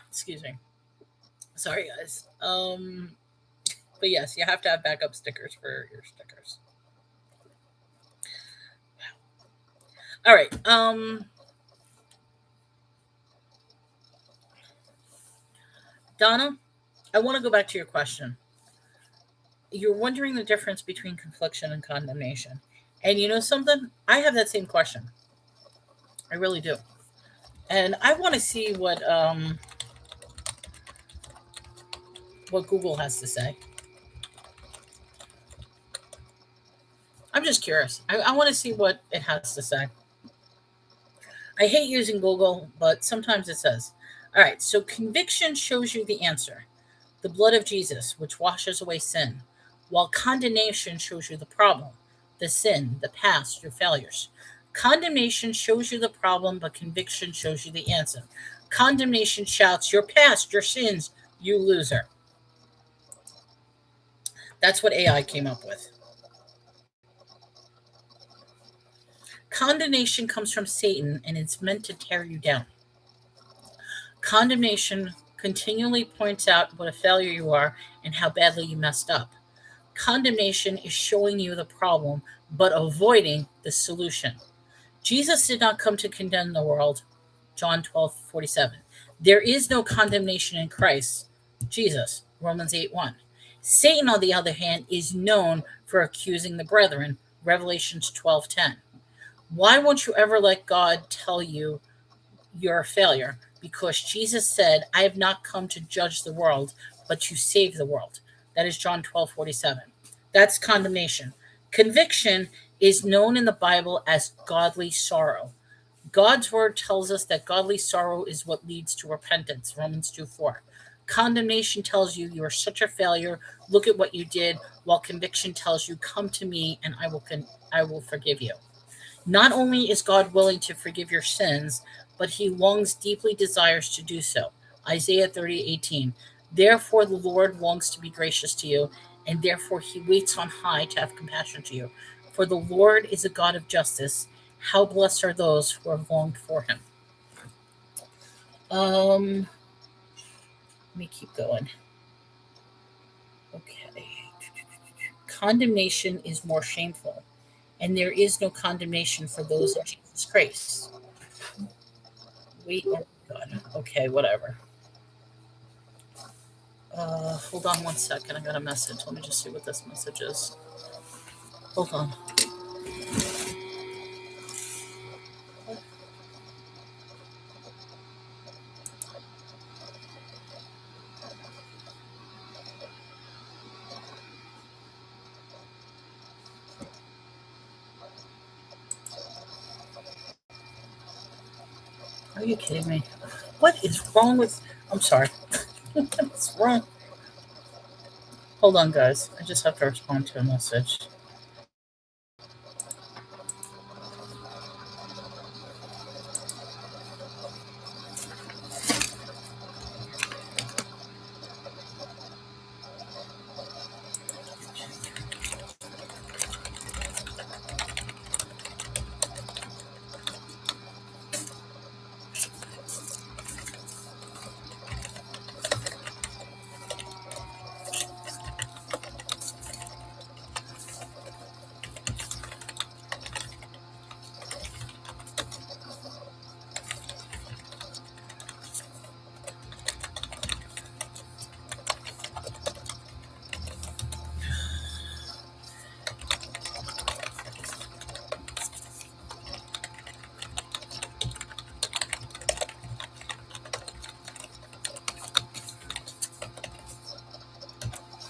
Excuse me. Sorry, guys. But yes, you have to have backup stickers for your stickers. All right. Donna, I want to go back to your question. You're wondering the difference between confliction and condemnation. And you know something? I have that same question. I really do. And I want to see what Google has to say. I'm just curious. I want to see what it has to say. I hate using Google, but sometimes it says. All right, so conviction shows you the answer, the blood of Jesus, which washes away sin, while condemnation shows you the problem, the sin, the past, your failures. Condemnation shows you the problem, but conviction shows you the answer. Condemnation shouts, your past, your sins, you loser. That's what AI came up with. Condemnation comes from Satan, and it's meant to tear you down. Condemnation continually points out what a failure you are and how badly you messed up. Condemnation is showing you the problem, but avoiding the solution. Jesus did not come to condemn the world. John 12:47. There is no condemnation in Christ, Jesus, Romans 8:1. Satan, on the other hand, is known for accusing the brethren. Revelations 12:10. Why won't you ever let God tell you you're a failure? Because Jesus said, I have not come to judge the world, but to save the world. That is John 12:47. That's condemnation. Conviction is known in the Bible as godly sorrow. God's word tells us that godly sorrow is what leads to repentance. Romans 2:4. Condemnation tells you you are such a failure. Look at what you did, while conviction tells you, come to me and I will forgive you. Not only is God willing to forgive your sins, but he longs deeply desires to do so. Isaiah 30:18. Therefore the Lord longs to be gracious to you, and therefore he waits on high to have compassion to you. For the Lord is a God of justice. How blessed are those who have longed for him. Let me keep going. Okay. Condemnation is more shameful, and there is no condemnation for those in Jesus Christ. Wait, oh God. Okay, whatever. Hold on one second. I got a message. Let me just see what this message is. Hold on. Are you kidding me? What is wrong with? I'm sorry. What's wrong? Hold on, guys. I just have to respond to a message.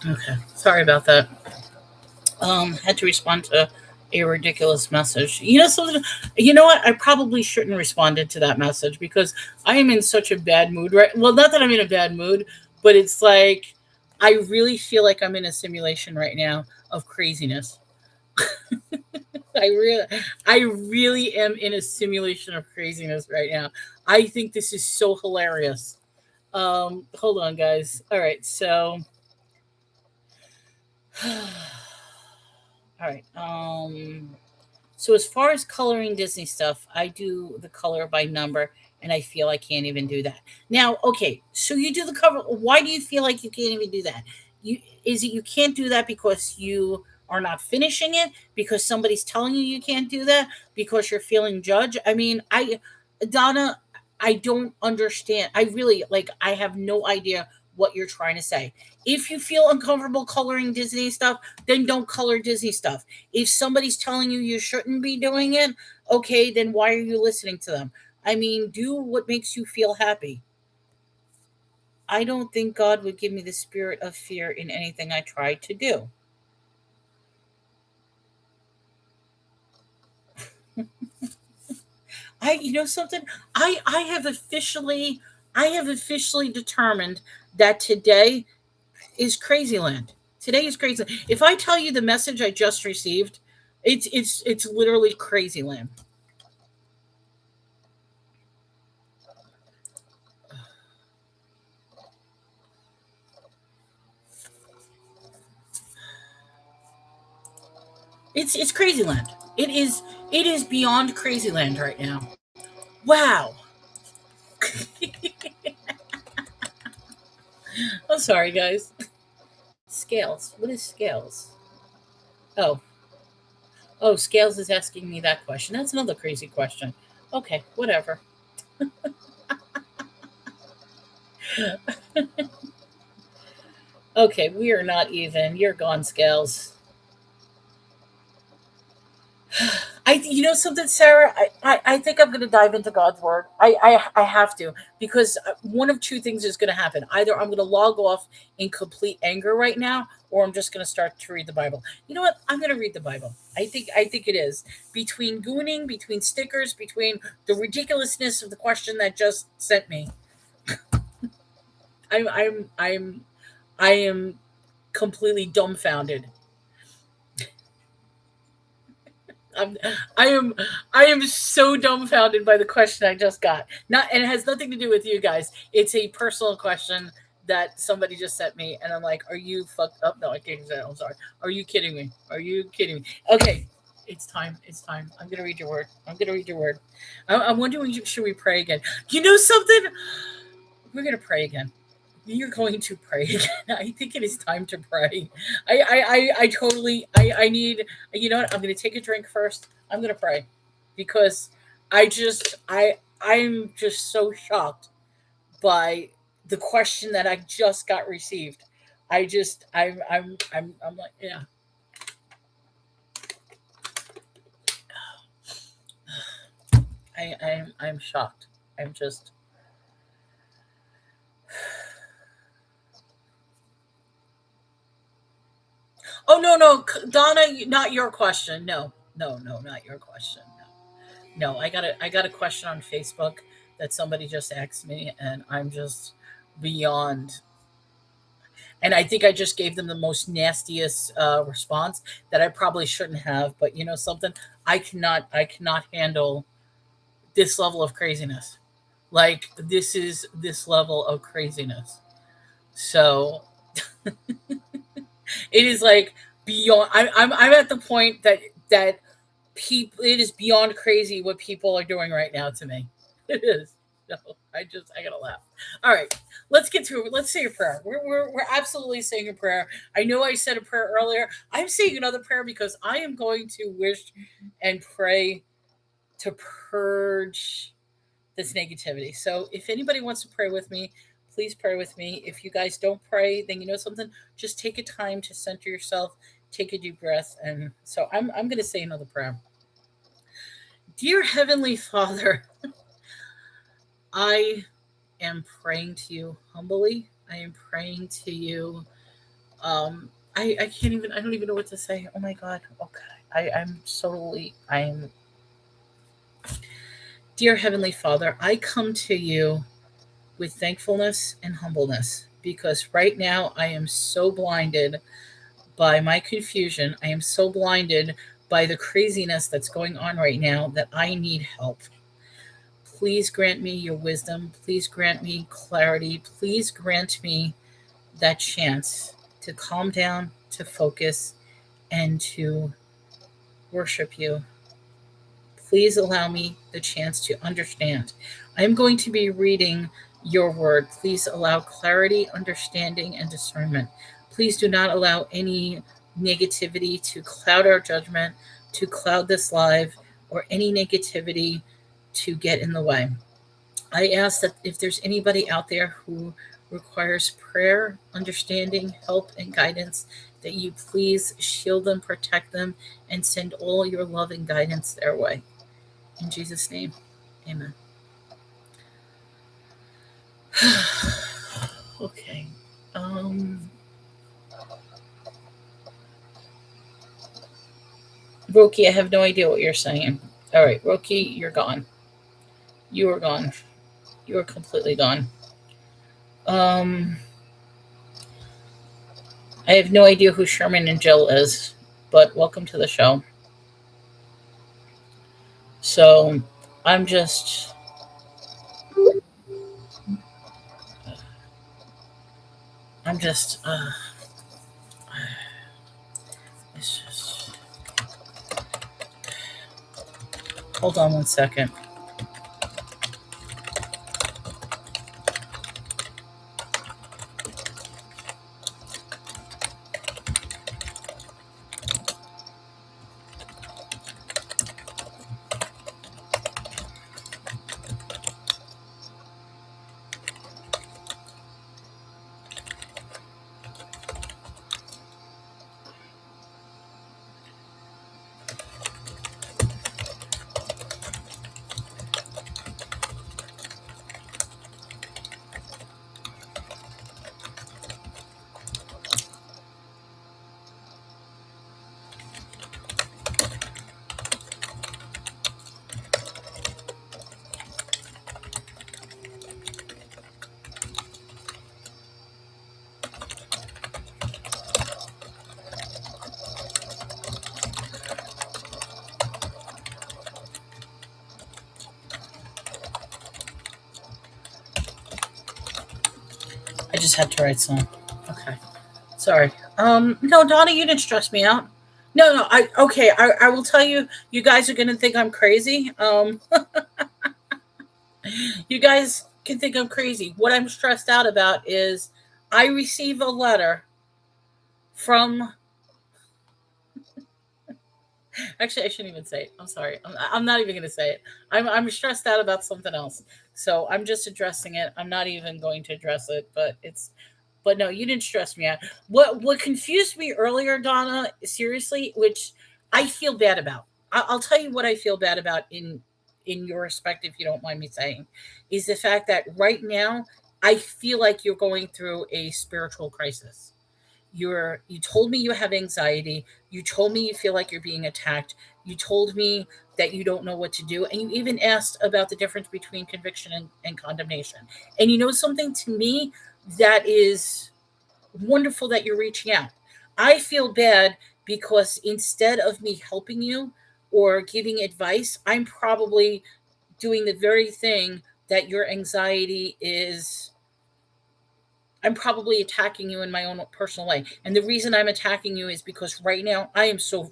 Okay, sorry about that. Had to respond to a ridiculous message. You know something? You know what? I probably shouldn't have responded to that message because I am in such a bad mood right. Well, not that I'm in a bad mood, but it's like I really feel like I'm in a simulation right now of craziness. I really, I really am in a simulation of craziness right now. I think this is so hilarious. Hold on, guys. All right, so. All right. So as far as coloring Disney stuff, I do the color by number, and I feel I can't even do that. Now, okay, so you do the cover. Why do you feel like you can't even do that? You is it you can't do that because you are not finishing it because somebody's telling you you can't do that because you're feeling judged? I mean, Donna, I don't understand. I really like. I have no idea what you're trying to say. If you feel uncomfortable coloring Disney stuff, then don't color Disney stuff. If somebody's telling you you shouldn't be doing it, okay, then why are you listening to them? I mean, do what makes you feel happy. I don't think God would give me the spirit of fear in anything I try to do. You know something? I have officially determined that today is Crazyland. Today is crazy. If I tell you the message I just received, it's literally Crazyland. It's Crazyland. It is beyond Crazyland right now. Wow. I'm sorry, guys. Scales. What is scales? Oh, oh, Scales is asking me that question. That's another crazy question. Okay, whatever. Okay, we are not even. You're gone, Scales. You know something, Sarah. I think I'm going to dive into God's word. I have to, because one of two things is going to happen. Either I'm going to log off in complete anger right now, or I'm just going to start to read the Bible. You know what? I'm going to read the Bible. I think it is, between gooning, between stickers, between the ridiculousness of the question that just sent me. I'm I'm I'm I am completely dumbfounded. I'm, I am I am so dumbfounded by the question I just got. Not, and it has nothing to do with you guys. It's a personal question that somebody just sent me, and I'm like, "Are you fucked up?" No, I can't say. I'm sorry. Are you kidding me? Are you kidding me? Okay, it's time. It's time. I'm gonna read your word. I'm gonna read your word. I'm wondering, should we pray again? You know something? We're gonna pray again. You're going to pray again. I think it is time to pray. I totally, I need, you know what? I'm going to take a drink first. I'm going to pray, because I'm just so shocked by the question that I just got received. I'm like, yeah. I'm shocked. I'm just, oh, no, no, Donna, not your question. No, no, no, not your question. No, I got a question on Facebook that somebody just asked me, and I'm just beyond. And I think I just gave them the most nastiest response that I probably shouldn't have. But you know something, I cannot handle this level of craziness. Like, this is this level of craziness. So it is like beyond. I'm at the point that people, it is beyond crazy what people are doing right now to me. It is. So I gotta laugh. All right, let's get to it. Let's say a prayer. We're absolutely saying a prayer. I know I said a prayer earlier. I'm saying another prayer because I am going to wish and pray to purge this negativity. So if anybody wants to pray with me, please pray with me. If you guys don't pray, then you know something. Just take a time to center yourself. Take a deep breath, and so I'm going to say another prayer. Dear Heavenly Father, I am praying to you humbly. I am praying to you. I can't even, I don't even know what to say. Oh my God. Okay. I'm, dear Heavenly Father, I come to you with thankfulness and humbleness, because right now I am so blinded by my confusion. I am so blinded by the craziness that's going on right now that I need help. Please grant me your wisdom. Please grant me clarity. Please grant me that chance to calm down, to focus, and to worship you. Please allow me the chance to understand. I'm going to be reading your word. Please allow clarity, understanding, and discernment. Please do not allow any negativity to cloud our judgment, to cloud this live, or any negativity to get in the way. I ask that if there's anybody out there who requires prayer, understanding, help, and guidance, that you please shield them, protect them, and send all your love and guidance their way. In Jesus' name, amen. Okay. Um, Roki, I have no idea what you're saying. All right, Roki, you're gone. You are gone. You are completely gone. Um, I have no idea who Sherman and Jill is, but welcome to the show. So I'm just, I'm just, it's just, hold on one second. just had to write some. Okay. Sorry. No, Donna, you didn't stress me out. No, I will tell you, you guys are gonna think I'm crazy. You guys can think I'm crazy. What I'm stressed out about is I receive a letter from. Actually, I shouldn't even say it. I'm sorry. I'm not even going to say it. I'm stressed out about something else. So I'm just addressing it. I'm not even going to address it, but it's. But no, you didn't stress me out. What confused me earlier, Donna, seriously, which I feel bad about. I'll tell you what I feel bad about in your respect, if you don't mind me saying, is the fact that right now I feel like you're going through a spiritual crisis. You told me you have anxiety. You told me you feel like you're being attacked. You told me that you don't know what to do, and you even asked about the difference between conviction and condemnation. And you know something, to me that is wonderful that you're reaching out. I feel bad because instead of me helping you or giving advice, I'm probably doing the very thing that your anxiety is. I'm probably attacking you in my own personal way. And the reason I'm attacking you is because right now I am so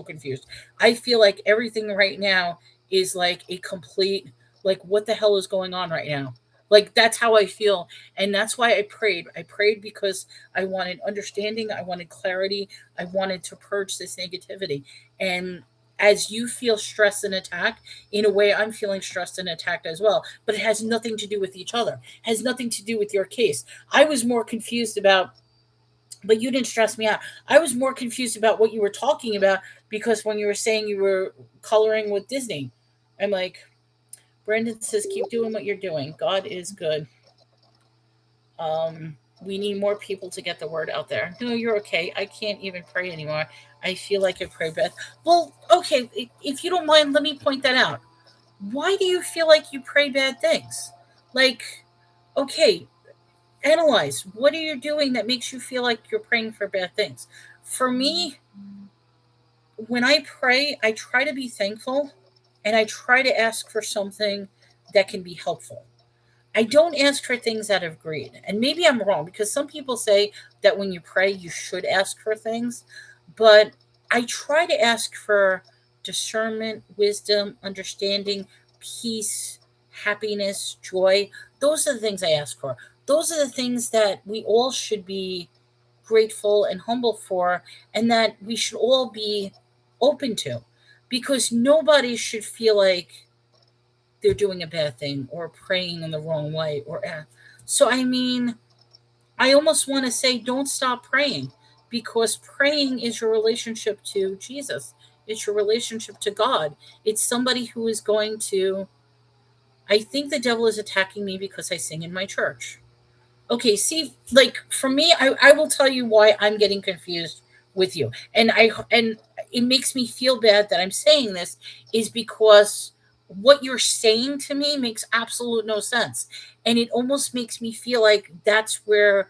confused. I feel like everything right now is like a complete, like, what the hell is going on right now? Like, that's how I feel. And that's why I prayed. I prayed because I wanted understanding, I wanted clarity, I wanted to purge this negativity. And as you feel stressed and attacked, in a way I'm feeling stressed and attacked as well. But it has nothing to do with each other. It has nothing to do with your case. I was more confused about, but you didn't stress me out. I was more confused about what you were talking about, because when you were saying you were coloring with Disney, I'm like, Brendan says, keep doing what you're doing. God is good. We need more people to get the word out there. No, you're okay. I can't even pray anymore. I feel like I pray bad. Well, okay, if you don't mind, let me point that out. Why do you feel like you pray bad things? Like, okay, analyze, what are you doing that makes you feel like you're praying for bad things? For me, when I pray, I try to be thankful, and I try to ask for something that can be helpful. I don't ask for things out of greed. And maybe I'm wrong, because some people say that when you pray you should ask for things, but I try to ask for discernment, wisdom, understanding, peace, happiness, joy. Those are the things I ask for. Those are the things that we all should be grateful and humble for, and that we should all be open to, because nobody should feel like they're doing a bad thing or praying in the wrong way, or so I mean, I almost want to say, don't stop praying, because praying is your relationship to Jesus. It's your relationship to God. It's somebody who is going to. I think the devil is attacking me because I sing in my church. Okay, see, like, for me, I will tell you why I'm getting confused with you. And it makes me feel bad that I'm saying this, is because what you're saying to me makes absolute no sense. And it almost makes me feel like that's where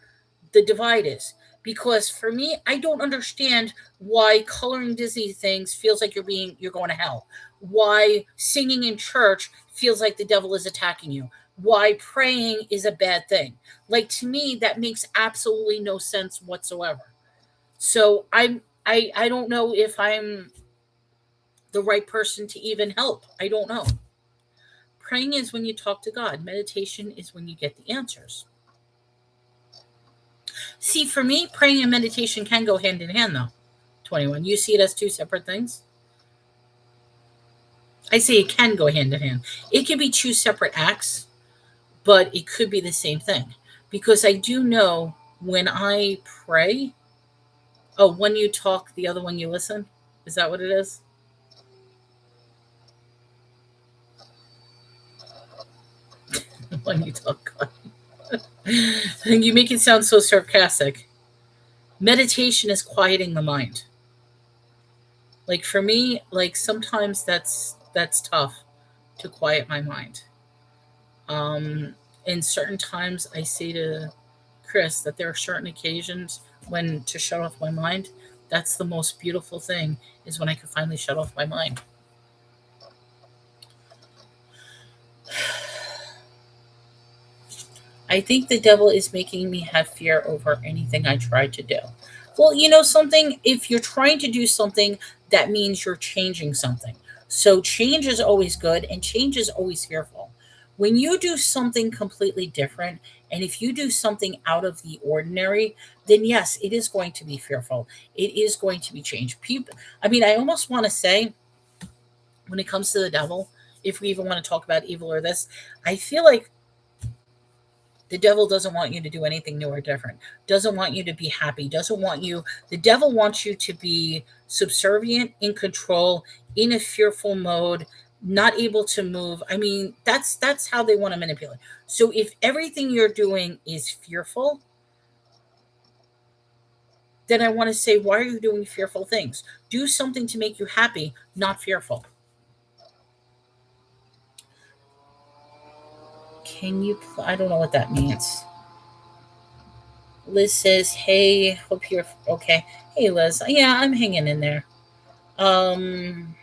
the divide is. Because for me, I don't understand why coloring Disney things feels like you're going to hell. Why singing in church feels like the devil is attacking you. Why praying is a bad thing. Like, to me, that makes absolutely no sense whatsoever. So I don't know if I'm the right person to even help. I don't know. Praying is when you talk to God. Meditation is when you get the answers. See, for me, praying and meditation can go hand in hand, though. 21. You see it as two separate things? I say it can go hand in hand. It can be two separate acts, but it could be the same thing. Because I do know when I pray, oh, one you talk, the other one you listen. Is that what it is? When you talk, God. You make it sound so sarcastic. Meditation is quieting the mind. Like, for me, like, sometimes that's tough to quiet my mind. In certain times, I say to Chris that there are certain occasions when to shut off my mind. That's the most beautiful thing, is when I can finally shut off my mind. I think the devil is making me have fear over anything I try to do. Well, something, if you're trying to do something, that means you're changing something. So change is always good and change is always fearful. When you do something completely different, and if you do something out of the ordinary, then yes, it is going to be fearful. It is going to be changed. People, I mean, I almost want to say, when it comes to the devil, if we even want to talk about evil or this, I feel like the devil doesn't want you to do anything new or different, doesn't want you to be happy, doesn't want you, the devil wants you to be subservient, in control, in a fearful mode, not able to move. I mean, that's how they want to manipulate. So if everything you're doing is fearful, then I want to say, why are you doing fearful things? Do something to make you happy, not fearful. I don't know what that means. Liz says, "Hey, hope you're okay." Hey, Liz. Yeah, I'm hanging in there. Um,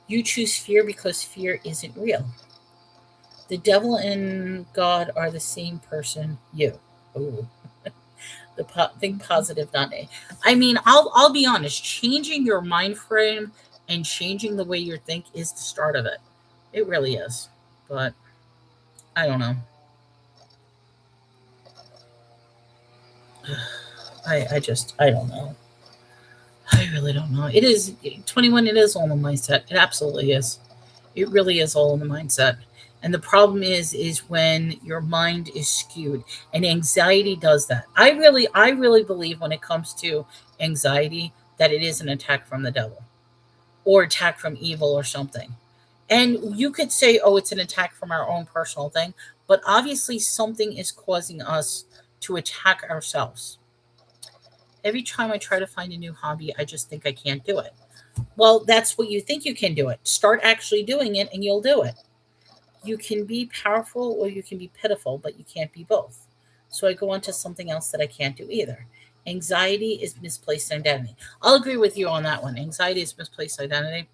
you choose fear because fear isn't real. The devil and God are the same person. You. Ooh, think positive, not negative. I mean, I'll be honest. Changing your mind frame and changing the way you think is the start of it. It really is. But I don't know. I don't know. I really don't know. It is 21. It is all in the mindset. It absolutely is. It really is all in the mindset. And the problem is when your mind is skewed, and anxiety does that. I really believe when it comes to anxiety that it is an attack from the devil or attack from evil or something. And you could say, oh, it's an attack from our own personal thing, but obviously something is causing us to attack ourselves. Every time I try to find a new hobby, I just think I can't do it. Well, that's what you think you can do it. Start actually doing it and you'll do it. You can be powerful or you can be pitiful, but you can't be both. So I go on to something else that I can't do either. Anxiety is misplaced identity. I'll agree with you on that one. Anxiety is misplaced identity.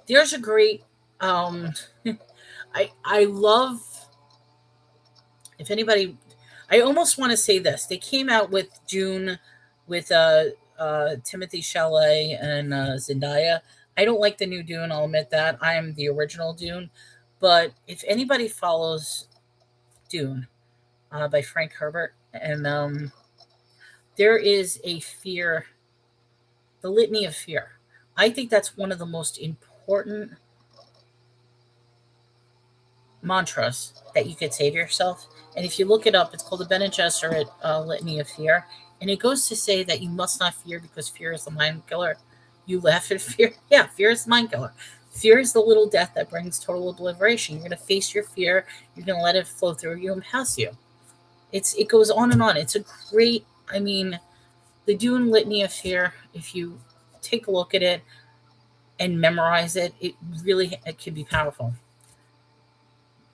There's a great um I love, if anybody, I almost want to say this. They came out with Dune with Timothy Chalamet and Zendaya. I don't like the new Dune. I'll admit that. I am the original Dune. But if anybody follows Dune by Frank Herbert, and there is a fear, the litany of fear. I think that's one of the most important mantras that you could say to yourself. And if you look it up, it's called the Bene Gesserit Litany of Fear. And it goes to say that you must not fear because fear is the mind killer. You laugh at fear. Yeah, fear is the mind killer. Fear is the little death that brings total obliteration. You're going to face your fear. You're going to let it flow through you and pass you. It goes on and on. It's a great, I mean, the Dune Litany of Fear, if you take a look at it and memorize it, it can be powerful.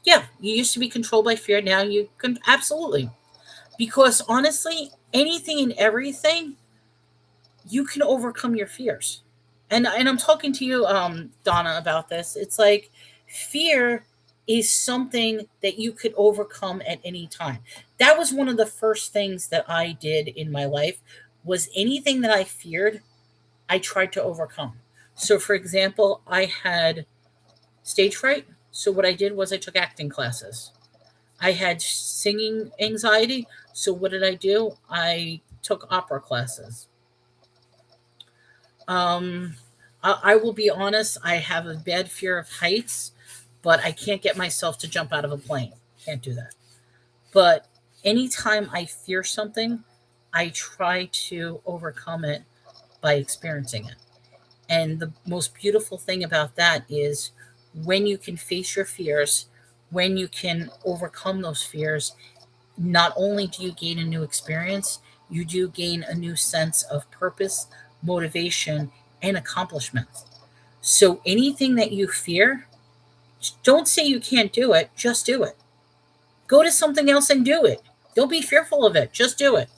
Yeah, you used to be controlled by fear. Now you can absolutely. Because honestly, anything and everything, you can overcome your fears. And I'm talking to you, Donna, about this. It's like fear is something that you could overcome at any time. That was one of the first things that I did in my life was anything that I feared, I tried to overcome. So for example, I had stage fright. So what I did was I took acting classes. I had singing anxiety. So what did I do? I took opera classes. Um, I will be honest, I have a bad fear of heights, but I can't get myself to jump out of a plane. Can't do that. But anytime I fear something, I try to overcome it by experiencing it. And the most beautiful thing about that is when you can face your fears, when you can overcome those fears, not only do you gain a new experience, you do gain a new sense of purpose, motivation, and accomplishment. So anything that you fear, don't say you can't do it, just do it. Go to something else and do it. Don't be fearful of it, just do it.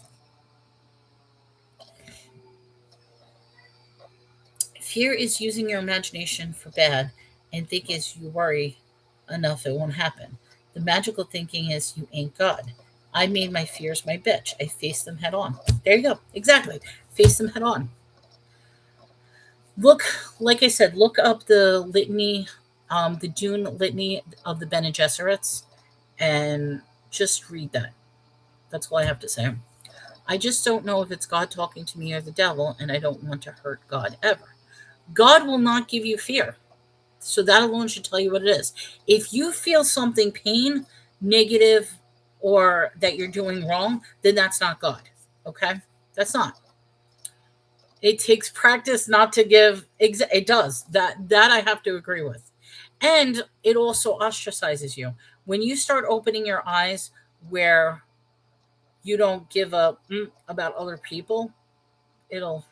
Fear is using your imagination for bad, and think is you worry. enough, it won't happen. The magical thinking is you ain't God. I made my fears my bitch. I face them head on. There you go. Exactly. Face them head on. Look, like I said, look up the litany, the Dune litany of the Bene Gesserits, and just read that. That's all I have to say. I just don't know if it's God talking to me or the devil, and I don't want to hurt God ever. God will not give you fear. So that alone should tell you what it is. If you feel something pain, negative, or that you're doing wrong, then that's not God. Okay? That's not. It takes practice not to give it does. That I have to agree with. And it also ostracizes you. When you start opening your eyes where you don't give a about other people, it'll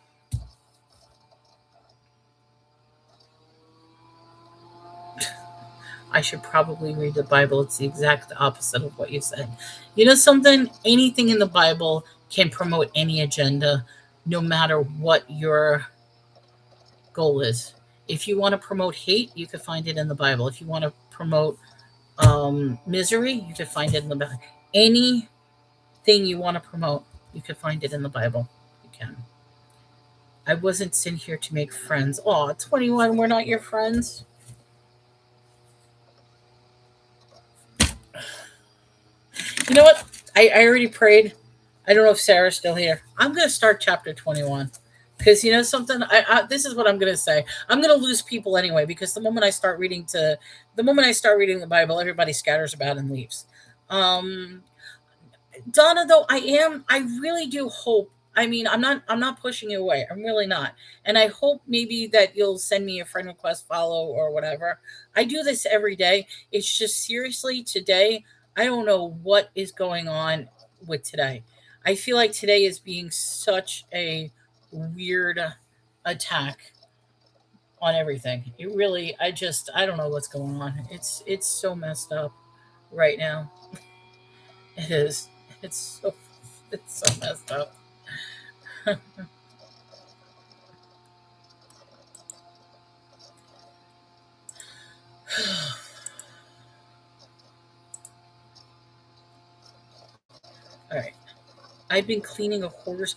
I should probably read the Bible. It's the exact opposite of what you said. You know something? Anything in the Bible can promote any agenda, no matter what your goal is. If you want to promote hate, you can find it in the Bible. If you want to promote misery, you can find it in the Bible. Anything you want to promote, you can find it in the Bible. You can. I wasn't sent here to make friends. Oh, 21, we're not your friends. You know what? I already prayed. I don't know if Sarah's still here. I'm going to start chapter 21. Because you know something, this is what I'm gonna say. I'm gonna lose people anyway because the moment I start reading the Bible, everybody scatters about and leaves. Um, Donna, though, I really do hope. I mean, I'm not pushing you away. I'm really not, and I hope maybe that you'll send me a friend request, follow, or whatever. I do this every day. It's just seriously today. I don't know what is going on with today. I feel like today is being such a weird attack on everything. It really, I don't know what's going on. It's so messed up right now. It is. It's so it's so messed up. All right. I've been cleaning a hoarder's.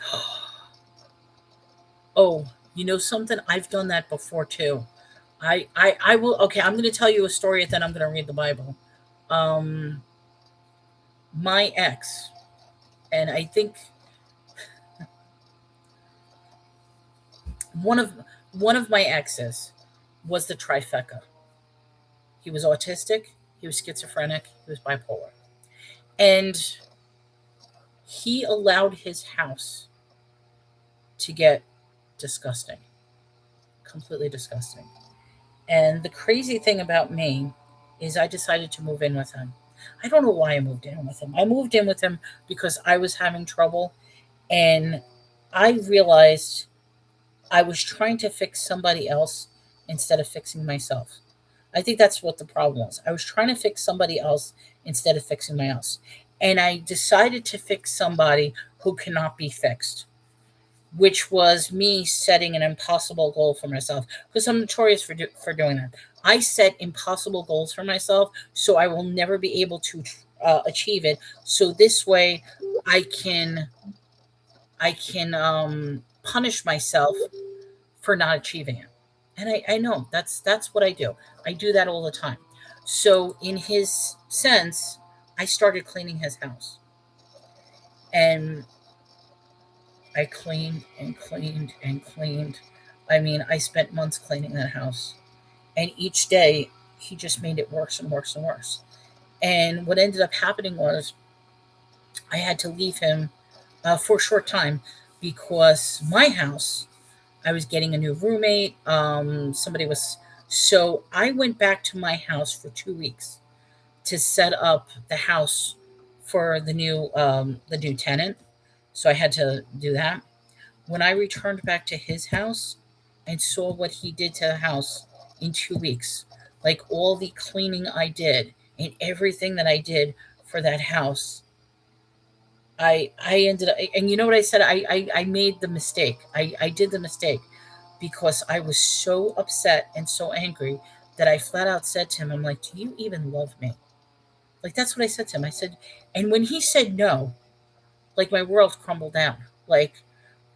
Oh, you know something? I've done that before too. I will. Okay, I'm going to tell you a story, and then I'm going to read the Bible. Um, my ex, and I think one of one of my exes was the trifecta. He was autistic, he was schizophrenic, he was bipolar, and he allowed his house to get disgusting, completely disgusting. And the crazy thing about me is I decided to move in with him. I don't know why I moved in with him. I moved in with him because I was having trouble and I realized I was trying to fix somebody else instead of fixing myself. I think that's what the problem was. I was trying to fix somebody else instead of fixing my else. And I decided to fix somebody who cannot be fixed, which was me setting an impossible goal for myself because I'm notorious for doing that. I set impossible goals for myself so I will never be able to achieve it. So this way I can punish myself for not achieving it. And I know that's what I do. I do that all the time. So in his sense, I started cleaning his house. And I cleaned and cleaned and cleaned. I mean, I spent months cleaning that house. And each day he just made it worse and worse and worse. And what ended up happening was I had to leave him for a short time because my house I was getting a new roommate. Somebody was so I went back to my house for 2 weeks to set up the house for the new tenant. So I had to do that. When I returned back to his house and saw what he did to the house in 2 weeks, like all the cleaning I did and everything that I did for that house, I ended up and you know what I said? I made the mistake. I did the mistake because I was so upset and so angry that I flat out said to him, I'm like, do you even love me? Like, that's what I said to him. I said, and when he said no, like, my world crumbled down. Like,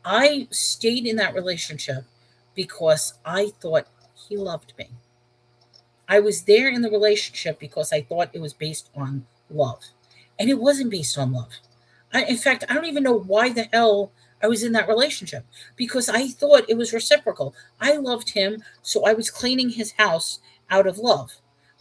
I stayed in that relationship because I thought he loved me. I was there in the relationship because I thought it was based on love. And it wasn't based on love. In fact, I don't even know why the hell I was in that relationship because I thought it was reciprocal. I loved him, so I was cleaning his house out of love.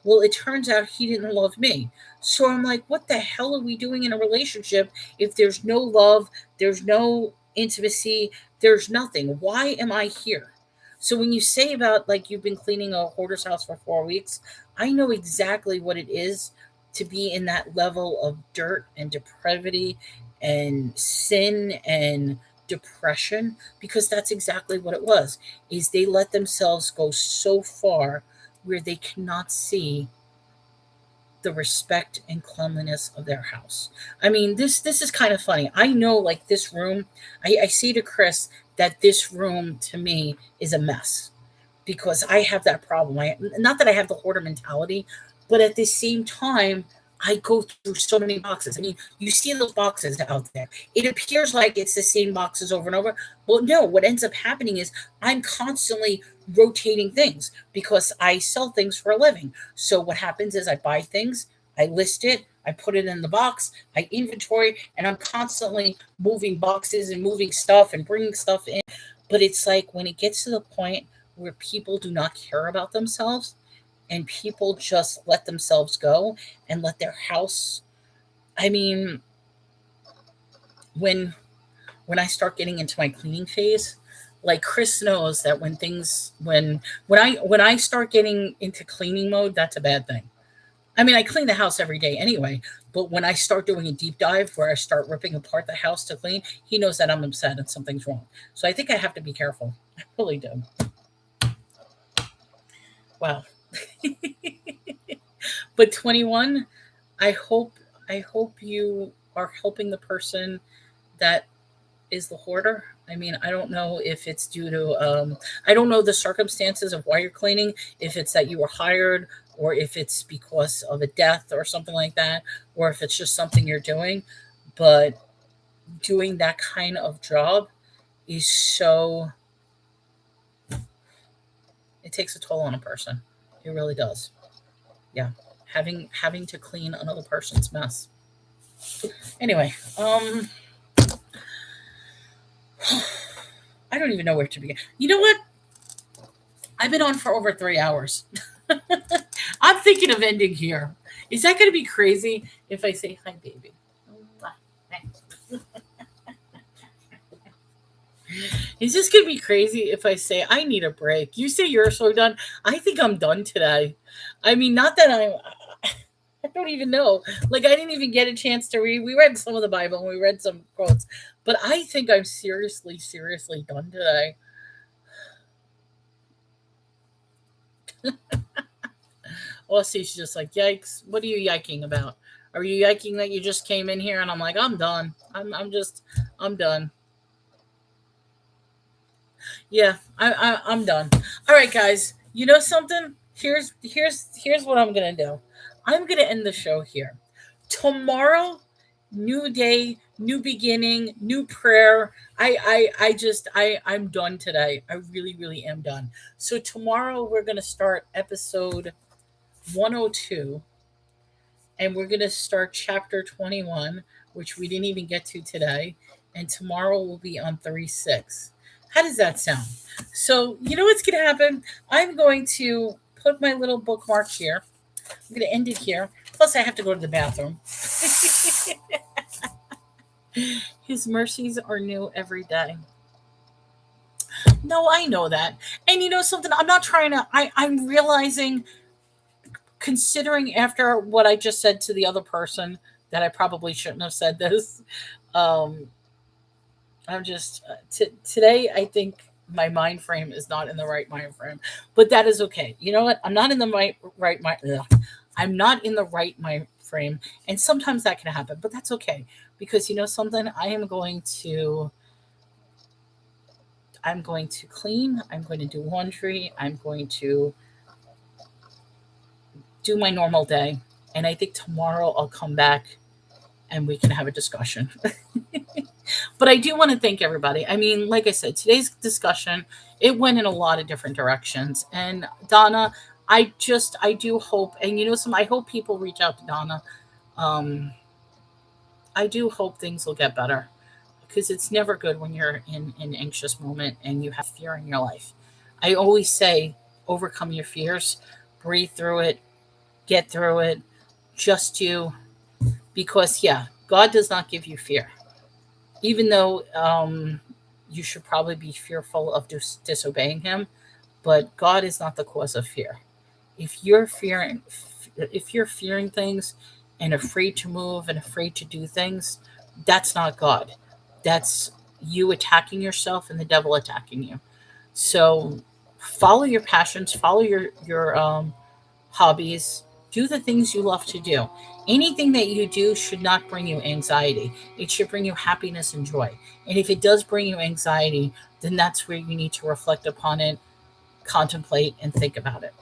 Well, it turns out he didn't love me. So I'm like, what the hell are we doing in a relationship if there's no love, there's no intimacy, there's nothing? Why am I here? So when you say about like you've been cleaning a hoarder's house for 4 weeks, I know exactly what it is to be in that level of dirt and depravity and sin and depression, because that's exactly what it was. Is they let themselves go so far where they cannot see the respect and cleanliness of their house. I mean, this is kind of funny. I know, like, this room, I say to Chris that this room to me is a mess because I have that problem. Not that I have the hoarder mentality, but at the same time, I go through so many boxes. I mean, you see those boxes out there. It appears like it's the same boxes over and over. Well, no, what ends up happening is I'm constantly rotating things because I sell things for a living. So what happens is I buy things, I list it, I put it in the box, I inventory, and I'm constantly moving boxes and moving stuff and bringing stuff in. But it's like when it gets to the point where people do not care about themselves and people just let themselves go and let their house, I mean, when when I start getting into my cleaning phase, like Chris knows that when I start getting into cleaning mode, that's a bad thing. I mean, I clean the house every day anyway, but when I start doing a deep dive where I start ripping apart the house to clean, he knows that I'm upset and something's wrong. So I think I have to be careful. I really do. Wow. But 21, I hope I hope you are helping the person that is the hoarder. I mean, I don't know if it's due to, I don't know the circumstances of why you're cleaning, if it's that you were hired, or if it's because of a death or something like that, or if it's just something you're doing. But doing that kind of job is so, it takes a toll on a person. It really does. Yeah. Having to clean another person's mess. Anyway, I don't even know where to begin. You know what? I've been on for over 3 hours. I'm thinking of ending here. Is that going to be crazy if I say hi, baby? Is this going to be crazy if I say I need a break? You say you're so done. I think I'm done today. I mean, not that I don't even know. Like, I didn't even get a chance to read. We read some of the Bible and we read some quotes, but I think I'm seriously, seriously done today. Well, see, she's just like, yikes. What are you yiking about? Are you yiking that you just came in here? And I'm like, I'm done. I'm done. Yeah, I'm done. All right, guys. You know something? Here's what I'm gonna do. I'm gonna end the show here. Tomorrow, new day, new beginning, new prayer. I'm done today. I really, really am done. So tomorrow we're gonna start episode 102, and we're gonna start chapter 21, which we didn't even get to today. And tomorrow will be on 36. How does that sound? So, you know what's going to happen? I'm going to put my little bookmark here. I'm going to end it here. Plus, I have to go to the bathroom. His mercies are new every day. No, I know that. And you know something? I'm not trying to, I'm realizing, considering after what I just said to the other person, that I probably shouldn't have said this. Um, I'm just today. I think my mind frame is not in the right mind frame, but that is okay. You know what? I'm not in the right mind. I'm not in the right mind frame, and sometimes that can happen, but that's okay because you know something. I'm going to clean. I'm going to do laundry. I'm going to do my normal day. And I think tomorrow I'll come back and we can have a discussion. But I do want to thank everybody. I mean, like I said, today's discussion, it went in a lot of different directions. And Donna, I do hope, and I hope people reach out to Donna. Um, I do hope things will get better because it's never good when you're in an anxious moment and you have fear in your life. I always say, overcome your fears, breathe through it, get through it, just you, because yeah, God does not give you fear, even though you should probably be fearful of disobeying Him. But God is not the cause of fear. If you're fearing things and afraid to move and afraid to do things, that's not God. That's you attacking yourself and the devil attacking you. So follow your passions, follow your hobbies, do the things you love to do. Anything that you do should not bring you anxiety. It should bring you happiness and joy. And if it does bring you anxiety, then that's where you need to reflect upon it, contemplate, and think about it.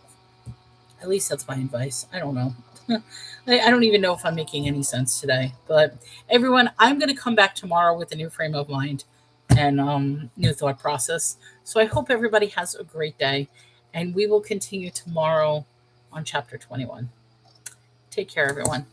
At least that's my advice. I don't know. I don't even know if I'm making any sense today. But everyone, I'm going to come back tomorrow with a new frame of mind and new thought process. So I hope everybody has a great day. And we will continue tomorrow on chapter 21. Take care, everyone.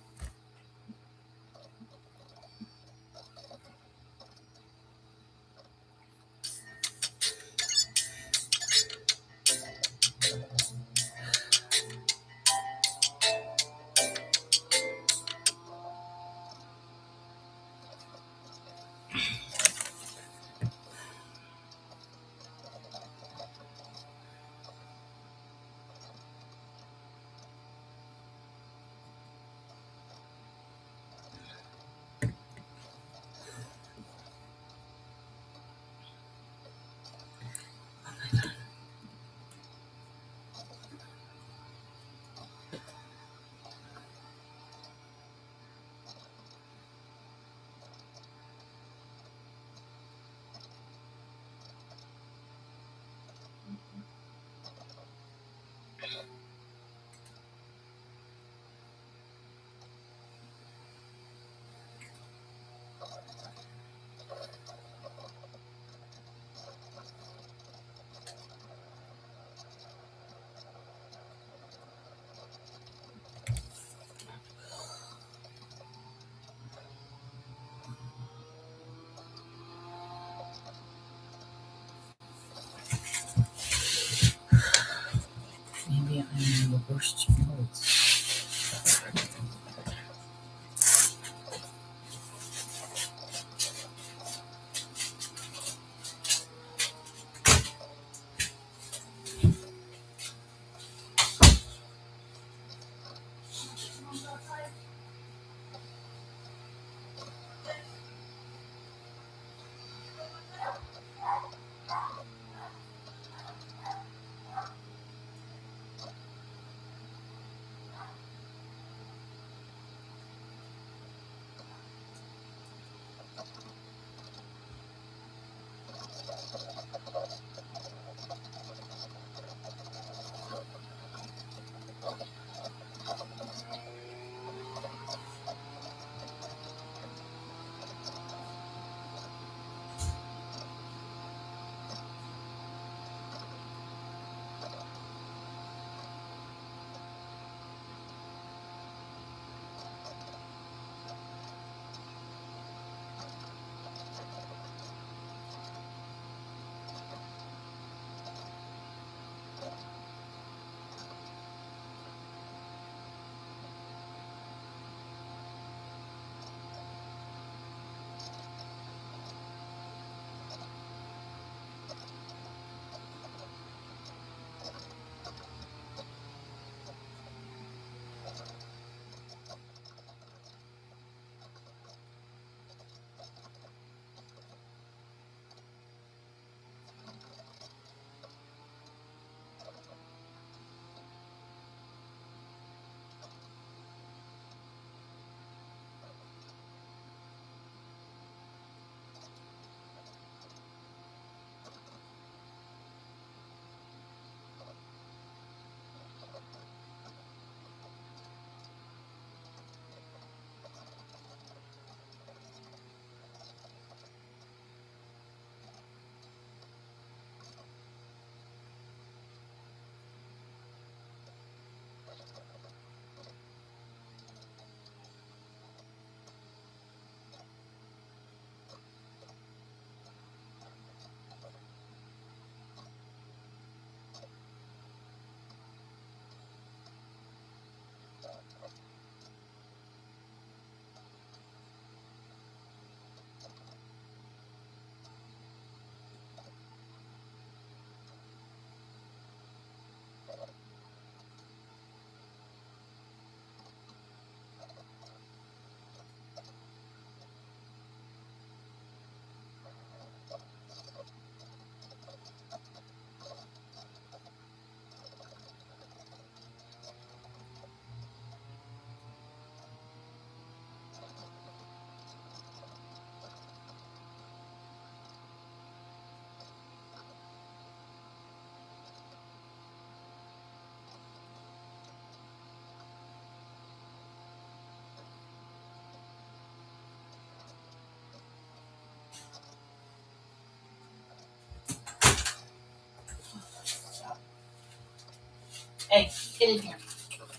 Hey, get in here.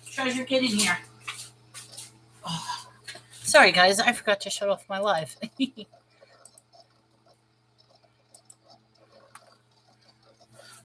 Treasure, get in here. Oh, sorry, guys. I forgot to shut off my live.